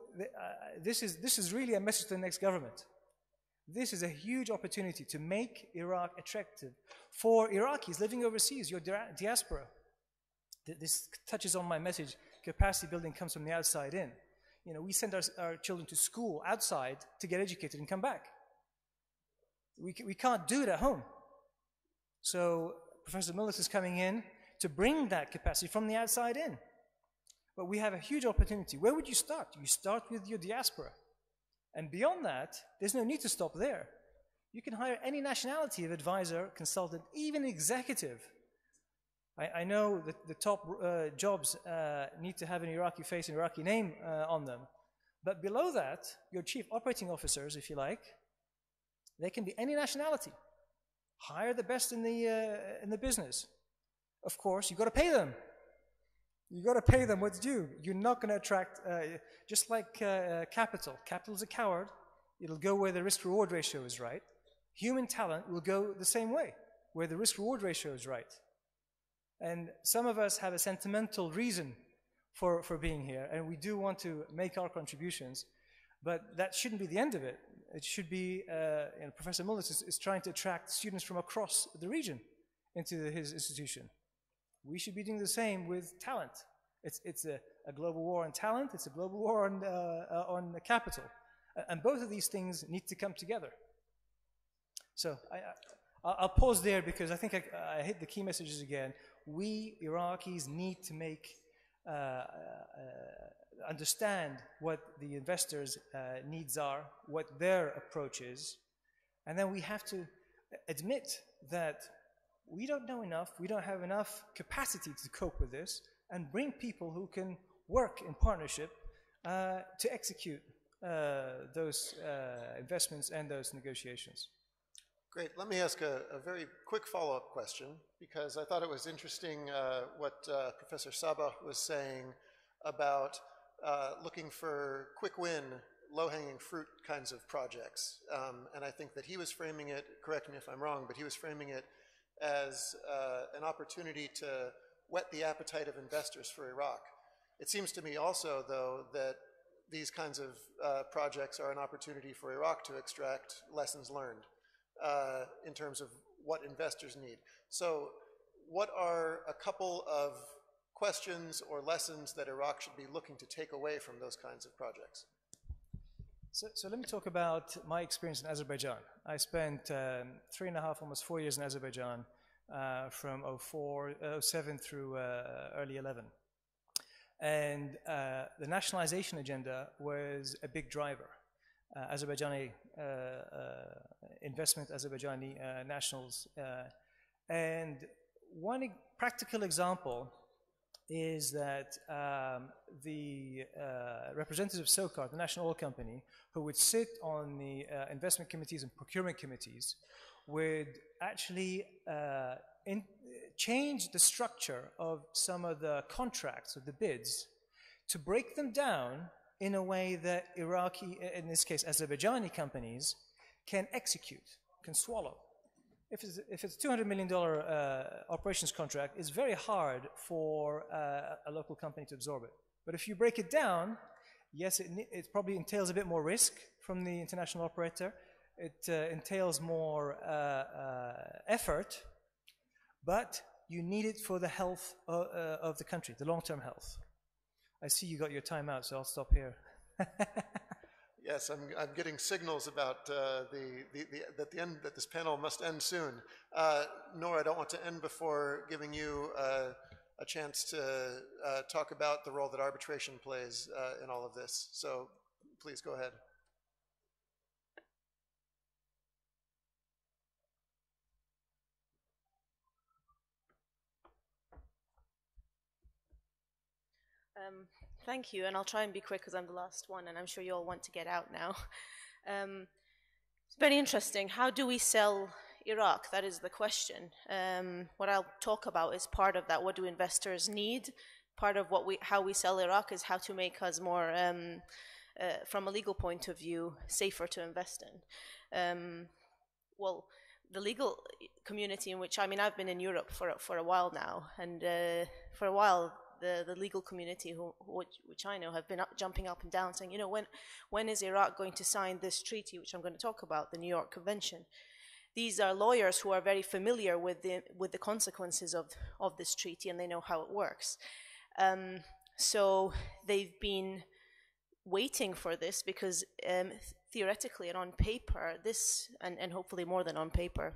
this is really a message to the next government. This is a huge opportunity to make Iraq attractive for Iraqis living overseas, your diaspora. This touches on my message, capacity building comes from the outside in. You know, we send our children to school outside to get educated and come back. We can't do it at home. So Professor Millis is coming in to bring that capacity from the outside in. But we have a huge opportunity. Where would you start? You start with your diaspora. And beyond that, there's no need to stop there. You can hire any nationality of advisor, consultant, even executive. I know that the top jobs need to have an Iraqi face, an Iraqi name on them. But below that, your chief operating officers, if you like, they can be any nationality. Hire the best in the business. Of course, you've got to pay them. You've got to pay them what's due. You're not going to attract, just like capital. Capital is a coward. It'll go where the risk-reward ratio is right. Human talent will go the same way, where the risk-reward ratio is right. And some of us have a sentimental reason for being here, and we do want to make our contributions, but that shouldn't be the end of it. It should be, Professor Millis is trying to attract students from across the region into his institution. We should be doing the same with talent. It's a global war on talent, it's a global war on capital. And both of these things need to come together. So I'll pause there because I think I hit the key messages again. We Iraqis need to understand what the investors' needs are, what their approach is, and then we have to admit that we don't know enough, we don't have enough capacity to cope with this, and bring people who can work in partnership to execute those investments and those negotiations. Great. Let me ask a very quick follow-up question, because I thought it was interesting what Professor Sabah was saying about looking for quick win, low-hanging fruit kinds of projects. And I think that he was framing it, correct me if I'm wrong, but he was framing it as an opportunity to whet the appetite of investors for Iraq. It seems to me also, though, that these kinds of projects are an opportunity for Iraq to extract lessons learned in terms of what investors need. So what are a couple of questions or lessons that Iraq should be looking to take away from those kinds of projects? So let me talk about my experience in Azerbaijan. I spent 3.5, almost 4 years in Azerbaijan from 07 through early 11. And the nationalization agenda was a big driver. Azerbaijani investment, Azerbaijani nationals. And one practical example is that the representatives of SOCAR, the national oil company, who would sit on the investment committees and procurement committees, would actually change the structure of some of the contracts, of the bids, to break them down in a way that Iraqi, in this case Azerbaijani companies, can execute, can swallow. If it's a $200 million operations contract, it's very hard for a local company to absorb it. But if you break it down, yes, it probably entails a bit more risk from the international operator. It entails more effort, but you need it for the health of the country, the long-term health. I see you got your time out, so I'll stop here. Yes, I'm getting signals about that this panel must end soon. Nor I don't want to end before giving you a chance to talk about the role that arbitration plays in all of this. So please go ahead. Thank you, and I'll try and be quick because I'm the last one, and I'm sure you all want to get out now. It's very interesting. How do we sell Iraq? That is the question. What I'll talk about is part of that. What do investors need? part of how we sell Iraq is how to make us more, from a legal point of view, safer to invest in. Well, the legal community in which, I mean, I've been in Europe for a while now, and for a while the legal community which I know have been jumping up and down saying, you know, when is Iraq going to sign this treaty, which I'm going to talk about, the New York Convention? These are lawyers who are very familiar with the consequences of this treaty, and they know how it works. So they've been waiting for this because theoretically and on paper, this, and hopefully more than on paper,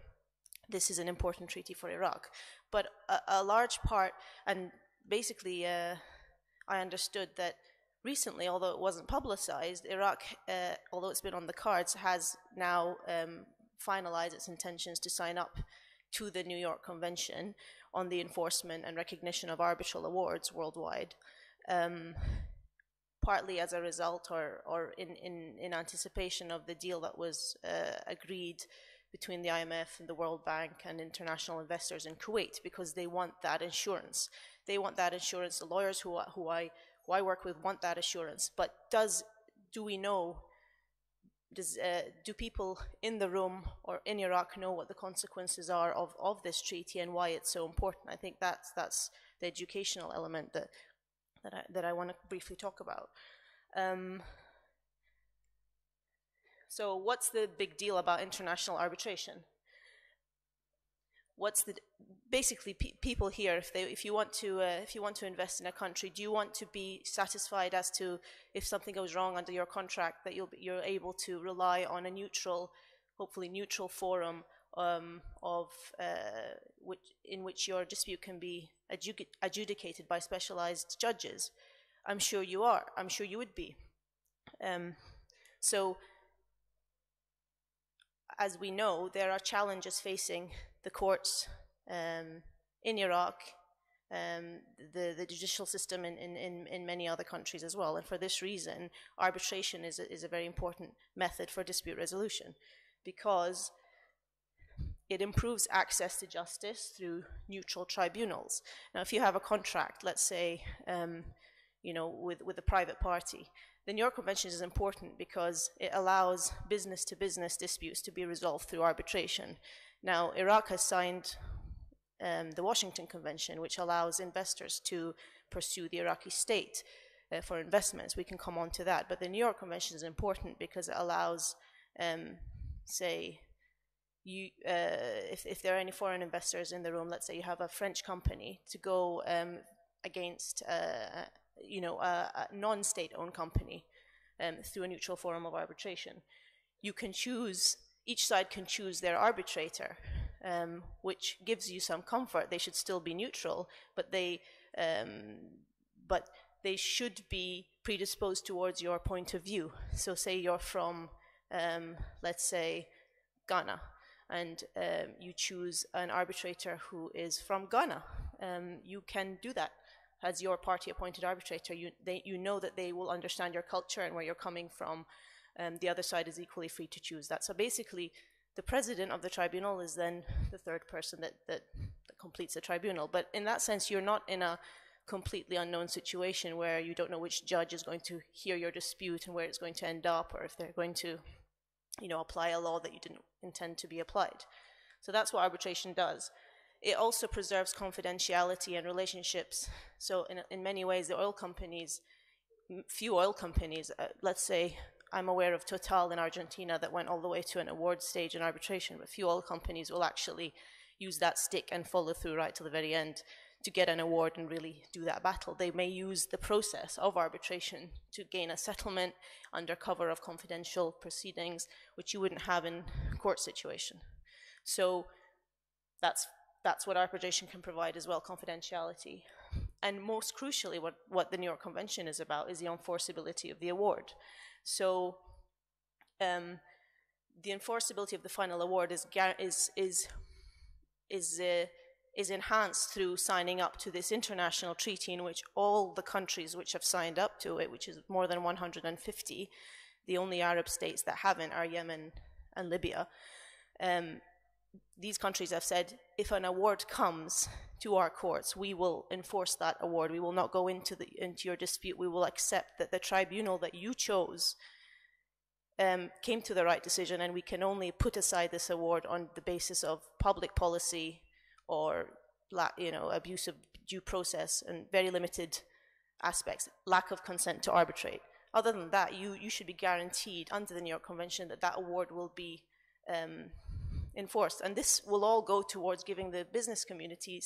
this is an important treaty for Iraq. But a large part, and basically I understood that recently, although it wasn't publicized, Iraq, although it's been on the cards, has now finalized its intentions to sign up to the New York Convention on the enforcement and recognition of arbitral awards worldwide. Partly as a result or in anticipation of the deal that was agreed between the IMF and the World Bank and international investors in Kuwait, because they want that insurance. They want that insurance. The lawyers who I work with want that assurance. But do we know, do people in the room or in Iraq know what the consequences are of this treaty and why it's so important? I think that's the educational element that I want to briefly talk about. So what's the big deal about international arbitration? Basically people here, if you want to invest in a country, do you want to be satisfied as to if something goes wrong under your contract that you're able to rely on a neutral, hopefully neutral forum in which your dispute can be adjudicated by specialized judges? I'm sure you are. I'm sure you would be. So, as we know, there are challenges facing the courts in Iraq, the judicial system in many other countries as well. And for this reason, arbitration is a very important method for dispute resolution, because it improves access to justice through neutral tribunals. Now, if you have a contract, let's say, you know, with a private party, the New York Convention is important because it allows business-to-business disputes to be resolved through arbitration. Now, Iraq has signed the Washington Convention, which allows investors to pursue the Iraqi state for investments. We can come on to that. But the New York Convention is important because it allows, say, if there are any foreign investors in the room, let's say you have a French company, to go against a non-state-owned company through a neutral forum of arbitration. You can choose, each side can choose their arbitrator, which gives you some comfort. They should still be neutral, but they should be predisposed towards your point of view. So say you're from, let's say, Ghana, and you choose an arbitrator who is from Ghana. You can do that as your party-appointed arbitrator. You know that they will understand your culture and where you're coming from. The other side is equally free to choose that. So basically, the president of the tribunal is then the third person that completes the tribunal. But in that sense, you're not in a completely unknown situation where you don't know which judge is going to hear your dispute and where it's going to end up, or if they're going to, you know, apply a law that you didn't intend to be applied. So that's what arbitration does. It also preserves confidentiality and relationships. So in many ways, the oil companies, few oil companies, let's say, I'm aware of Total in Argentina that went all the way to an award stage in arbitration, but few oil companies will actually use that stick and follow through right to the very end to get an award and really do that battle. They may use the process of arbitration to gain a settlement under cover of confidential proceedings, which you wouldn't have in a court situation. So that's what arbitration can provide as well, confidentiality. And most crucially, what the New York Convention is about is the enforceability of the award. So the enforceability of the final award is enhanced through signing up to this international treaty in which all the countries which have signed up to it, which is more than 150, the only Arab states that haven't are Yemen and Libya, these countries have said, if an award comes to our courts, we will enforce that award. We will not go into your dispute. We will accept that the tribunal that you chose came to the right decision, and we can only put aside this award on the basis of public policy or abuse of due process and very limited aspects, lack of consent to arbitrate. Other than that, you should be guaranteed under the New York Convention that that award will be enforced. And this will all go towards giving the business community,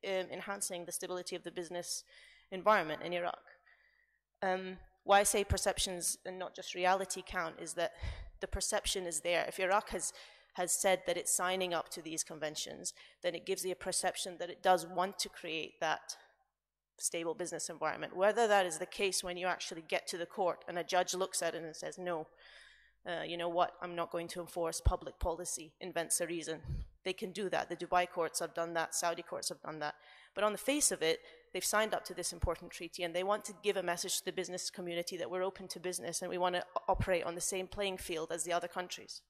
enhancing the stability of the business environment in Iraq. Why I say perceptions and not just reality count is that the perception is there. If Iraq has said that it's signing up to these conventions, then it gives you a perception that it does want to create that stable business environment. Whether that is the case when you actually get to the court and a judge looks at it and says, no, you know what, I'm not going to enforce public policy, invents a reason. They can do that. The Dubai courts have done that, Saudi courts have done that. But on the face of it, they've signed up to this important treaty, and they want to give a message to the business community that we're open to business and we want to operate on the same playing field as the other countries.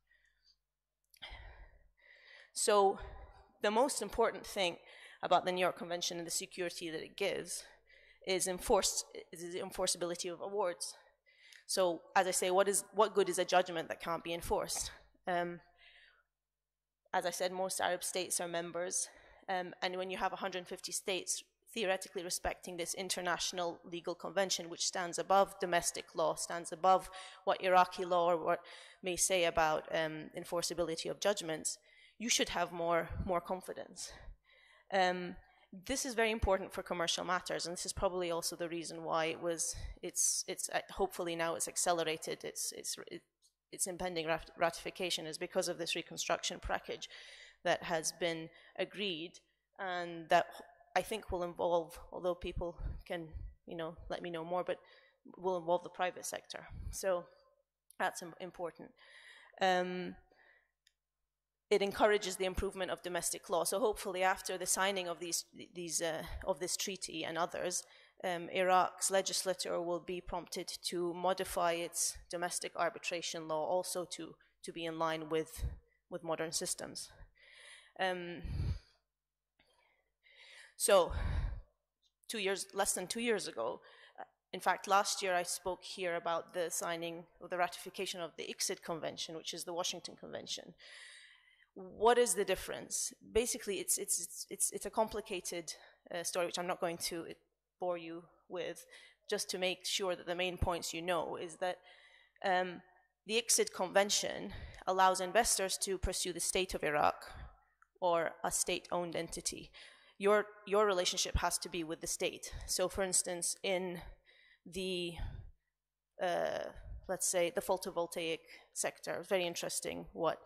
So the most important thing about the New York Convention and the security that it gives is the enforceability of awards. So, as I say, what good is a judgment that can't be enforced? As I said, most Arab states are members, and when you have 150 states theoretically respecting this international legal convention, which stands above domestic law, stands above what Iraqi law or what may say about enforceability of judgments, you should have more confidence. This is very important for commercial matters, and this is probably also the reason why it's hopefully now it's accelerated its impending ratification is because of this reconstruction package that has been agreed, and that I think will involve, although people can let me know more, but will involve the private sector. So that's important. It encourages the improvement of domestic law. So hopefully after the signing of this treaty and others, Iraq's legislature will be prompted to modify its domestic arbitration law also to be in line with modern systems. So less than 2 years ago, in fact, last year I spoke here about the signing of the ratification of the ICSID Convention, which is the Washington Convention. What is the difference? Basically, it's a complicated story, which I'm not going to bore you with. Just to make sure that the main points you know is that the ICSID Convention allows investors to pursue the state of Iraq or a state-owned entity. Your relationship has to be with the state. So, for instance, in the let's say the photovoltaic sector, it's very interesting what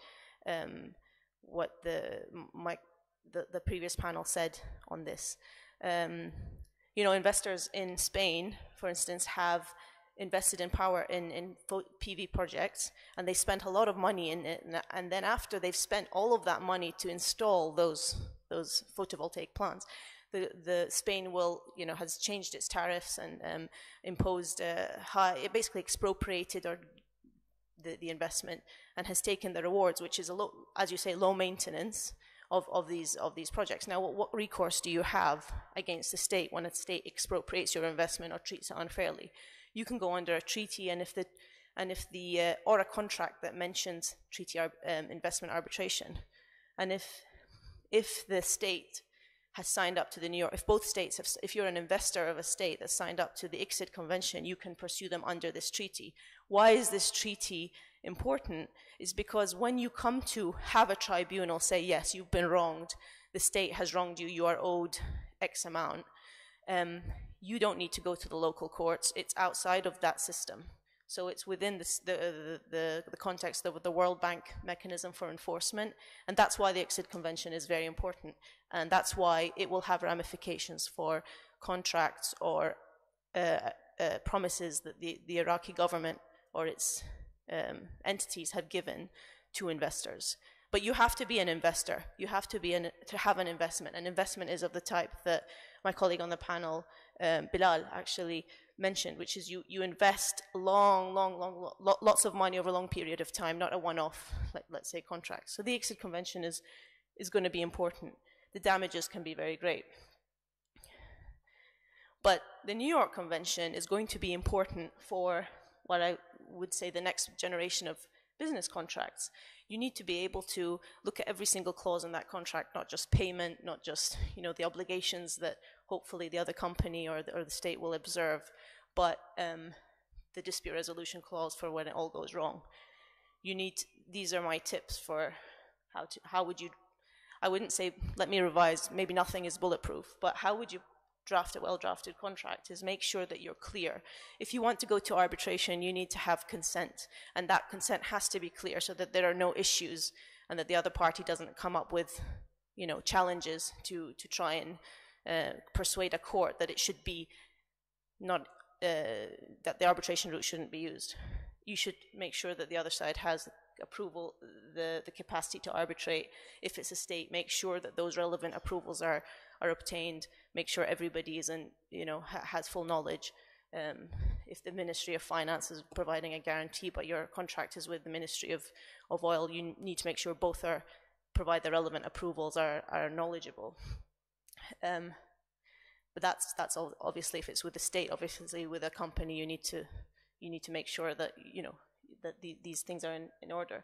the previous panel said on this. Investors in Spain, for instance, have invested in power in PV projects, and they spent a lot of money in it. And then after they've spent all of that money to install those photovoltaic plants, the Spain has changed its tariffs and imposed it basically expropriated the investment and has taken the rewards, which is as you say, low maintenance of these projects. Now, what recourse do you have against the state when a state expropriates your investment or treats it unfairly? You can go under a treaty, and if or a contract that mentions treaty investment arbitration, and if the state has signed up to the New York, if both states have, if you're an investor of a state that's signed up to the ICSID Convention, you can pursue them under this treaty. Why is this treaty important? Is because when you come to have a tribunal say, yes, you've been wronged, the state has wronged you, you are owed X amount, you don't need to go to the local courts. It's outside of that system. So it's within the context of the World Bank mechanism for enforcement, and that's why the ICSID Convention is very important, and that's why it will have ramifications for contracts or promises that the Iraqi government or its entities have given to investors. But you have to be an investor. You have to have an investment. An investment is of the type that my colleague on the panel, Bilal, actually mentioned, which is you invest lots of money over a long period of time, not a one-off, let's say, contract. So the exit convention is going to be important. The damages can be very great. But the New York Convention is going to be important for what I would say the next generation of business contracts. You need to be able to look at every single clause in that contract, not just payment, not just the obligations that hopefully the other company or the state will observe, but the dispute resolution clause for when it all goes wrong. These are my tips for how would you, I wouldn't say, let me revise, maybe nothing is bulletproof, but how would you draft a well-drafted contract is make sure that you're clear. If you want to go to arbitration, you need to have consent, and that consent has to be clear so that there are no issues and that the other party doesn't come up with, challenges to try and persuade a court that it should be not, that the arbitration route shouldn't be used. You should make sure that the other side has approval, the capacity to arbitrate. If it's a state, make sure that those relevant approvals are obtained. Make sure everybody is has full knowledge. If the Ministry of Finance is providing a guarantee, but your contract is with the Ministry of Oil, you need to make sure both provide the relevant approvals, are knowledgeable. But that's obviously if it's with the state. Obviously, with a company, you need to make sure that that these things are in order.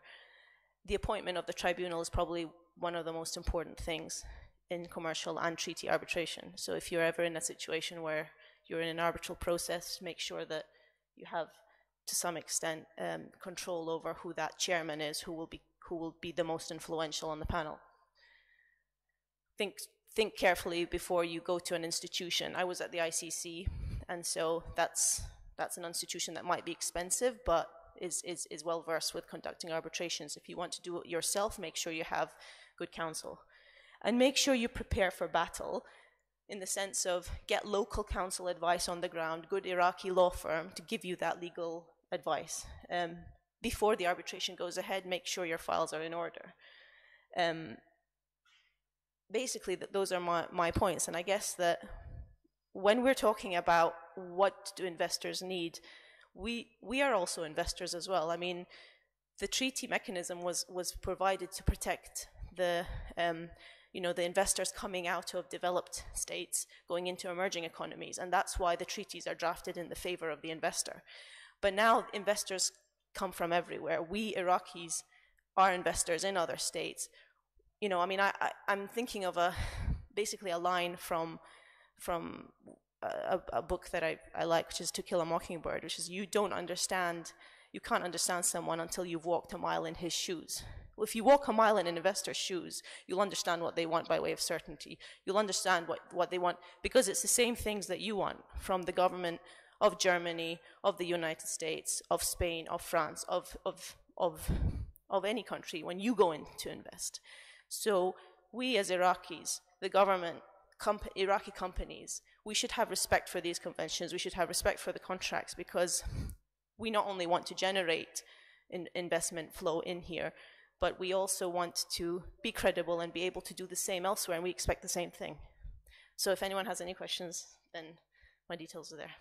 The appointment of the tribunal is probably one of the most important things in commercial and treaty arbitration. So if you're ever in a situation where you're in an arbitral process, make sure that you have, to some extent, control over who that chairman is, who will be the most influential on the panel. Think carefully before you go to an institution. I was at the ICC, and so that's an institution that might be expensive, but is well versed with conducting arbitrations. If you want to do it yourself, make sure you have good counsel. And make sure you prepare for battle in the sense of get local counsel advice on the ground, good Iraqi law firm to give you that legal advice. Before the arbitration goes ahead, make sure your files are in order. Basically, those are my points. And I guess that when we're talking about what do investors need, we are also investors as well. I mean, the treaty mechanism was provided to protect the investors coming out of developed states going into emerging economies, and that's why the treaties are drafted in the favor of the investor. But now investors come from everywhere. We Iraqis are investors in other states. I'm thinking of basically a line from a book that I like, which is To Kill a Mockingbird, which is you can't understand someone until you've walked a mile in his shoes. Well, if you walk a mile in an investor's shoes, you'll understand what they want by way of certainty. You'll understand what they want, because it's the same things that you want from the government of Germany, of the United States, of Spain, of France, of any country when you go in to invest. So we as Iraqis, the government, Iraqi companies, we should have respect for these conventions. We should have respect for the contracts, because we not only want to generate investment flow in here, but we also want to be credible and be able to do the same elsewhere, and we expect the same thing. So if anyone has any questions, then my details are there.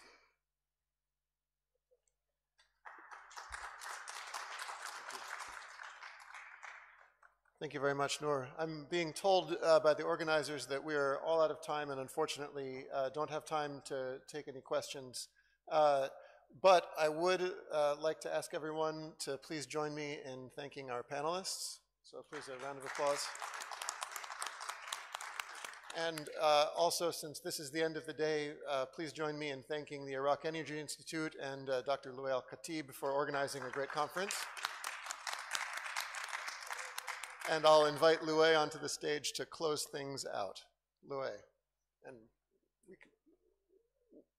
Thank you very much, Noor. I'm being told by the organizers that we are all out of time and unfortunately don't have time to take any questions. But I would like to ask everyone to please join me in thanking our panelists. So please, a round of applause. And also, since this is the end of the day, please join me in thanking the Iraq Energy Institute and Dr. Louay Al-Khatib for organizing a great conference. And I'll invite Louay onto the stage to close things out. Louay, and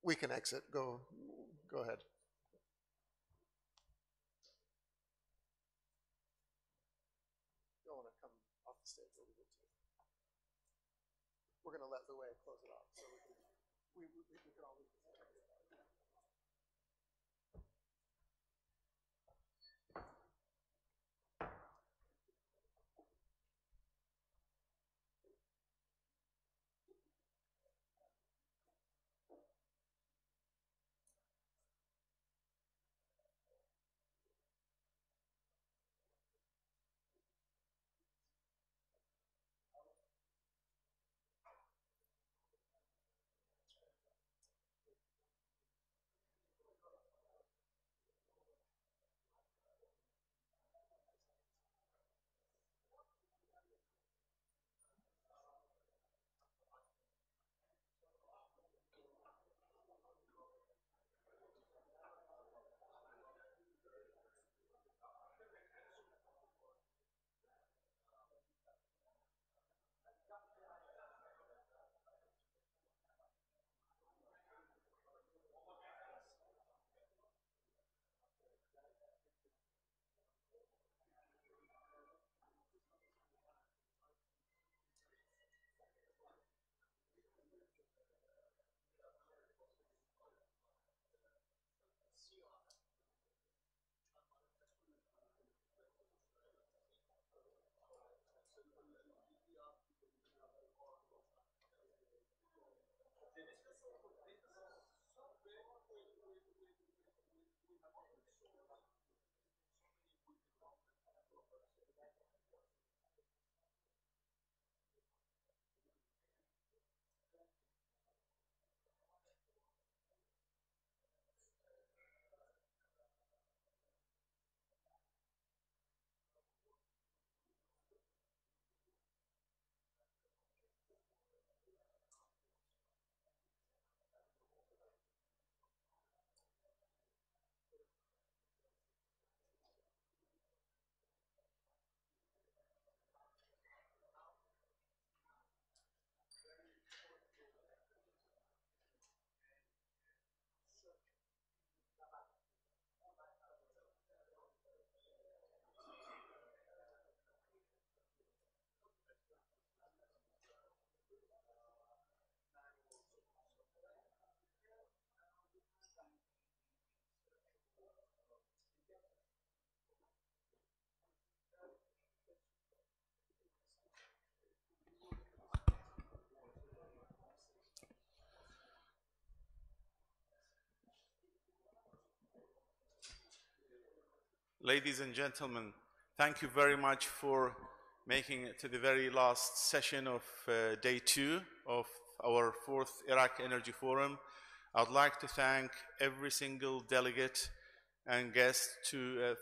we can exit. Go ahead. You don't want to come off the stage. We're going to let Louay close it off. So we can all leave. Ladies and gentlemen, thank you very much for making it to the very last session of day 2 of our 4th Iraq Energy Forum. I'd like to thank every single delegate and guest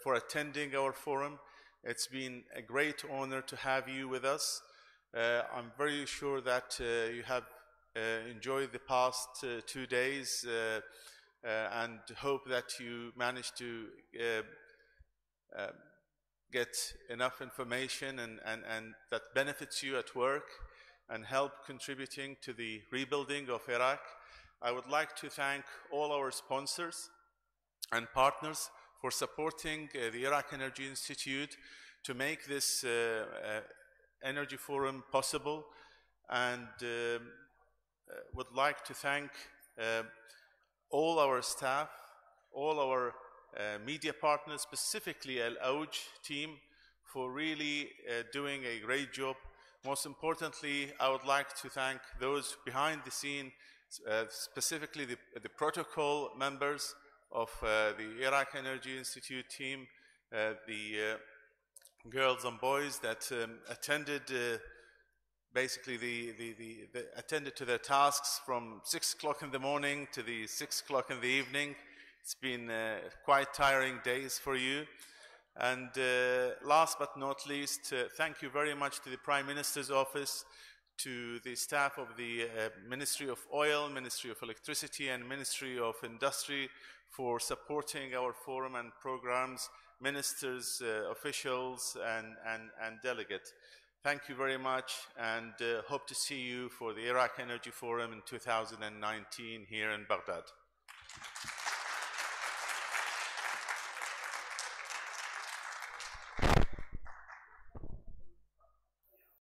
for attending our forum. It's been a great honor to have you with us. I'm very sure that you have enjoyed the past 2 days and hope that you managed to get enough information and that benefits you at work and help contributing to the rebuilding of Iraq. I would like to thank all our sponsors and partners for supporting the Iraq Energy Institute to make this Energy Forum possible, and would like to thank all our staff, all our media partners, specifically Al-Auj team, for really doing a great job. Most importantly, I would like to thank those behind the scene, specifically the protocol members of the Iraq Energy Institute team, the girls and boys that attended basically attended to their tasks from 6 o'clock in the morning to the 6 o'clock in the evening. It's been quite tiring days for you. And last but not least, thank you very much to the Prime Minister's Office, to the staff of the Ministry of Oil, Ministry of Electricity, and Ministry of Industry for supporting our forum and programs, ministers, officials, and delegates. Thank you very much, and hope to see you for the Iraq Energy Forum in 2019 here in Baghdad.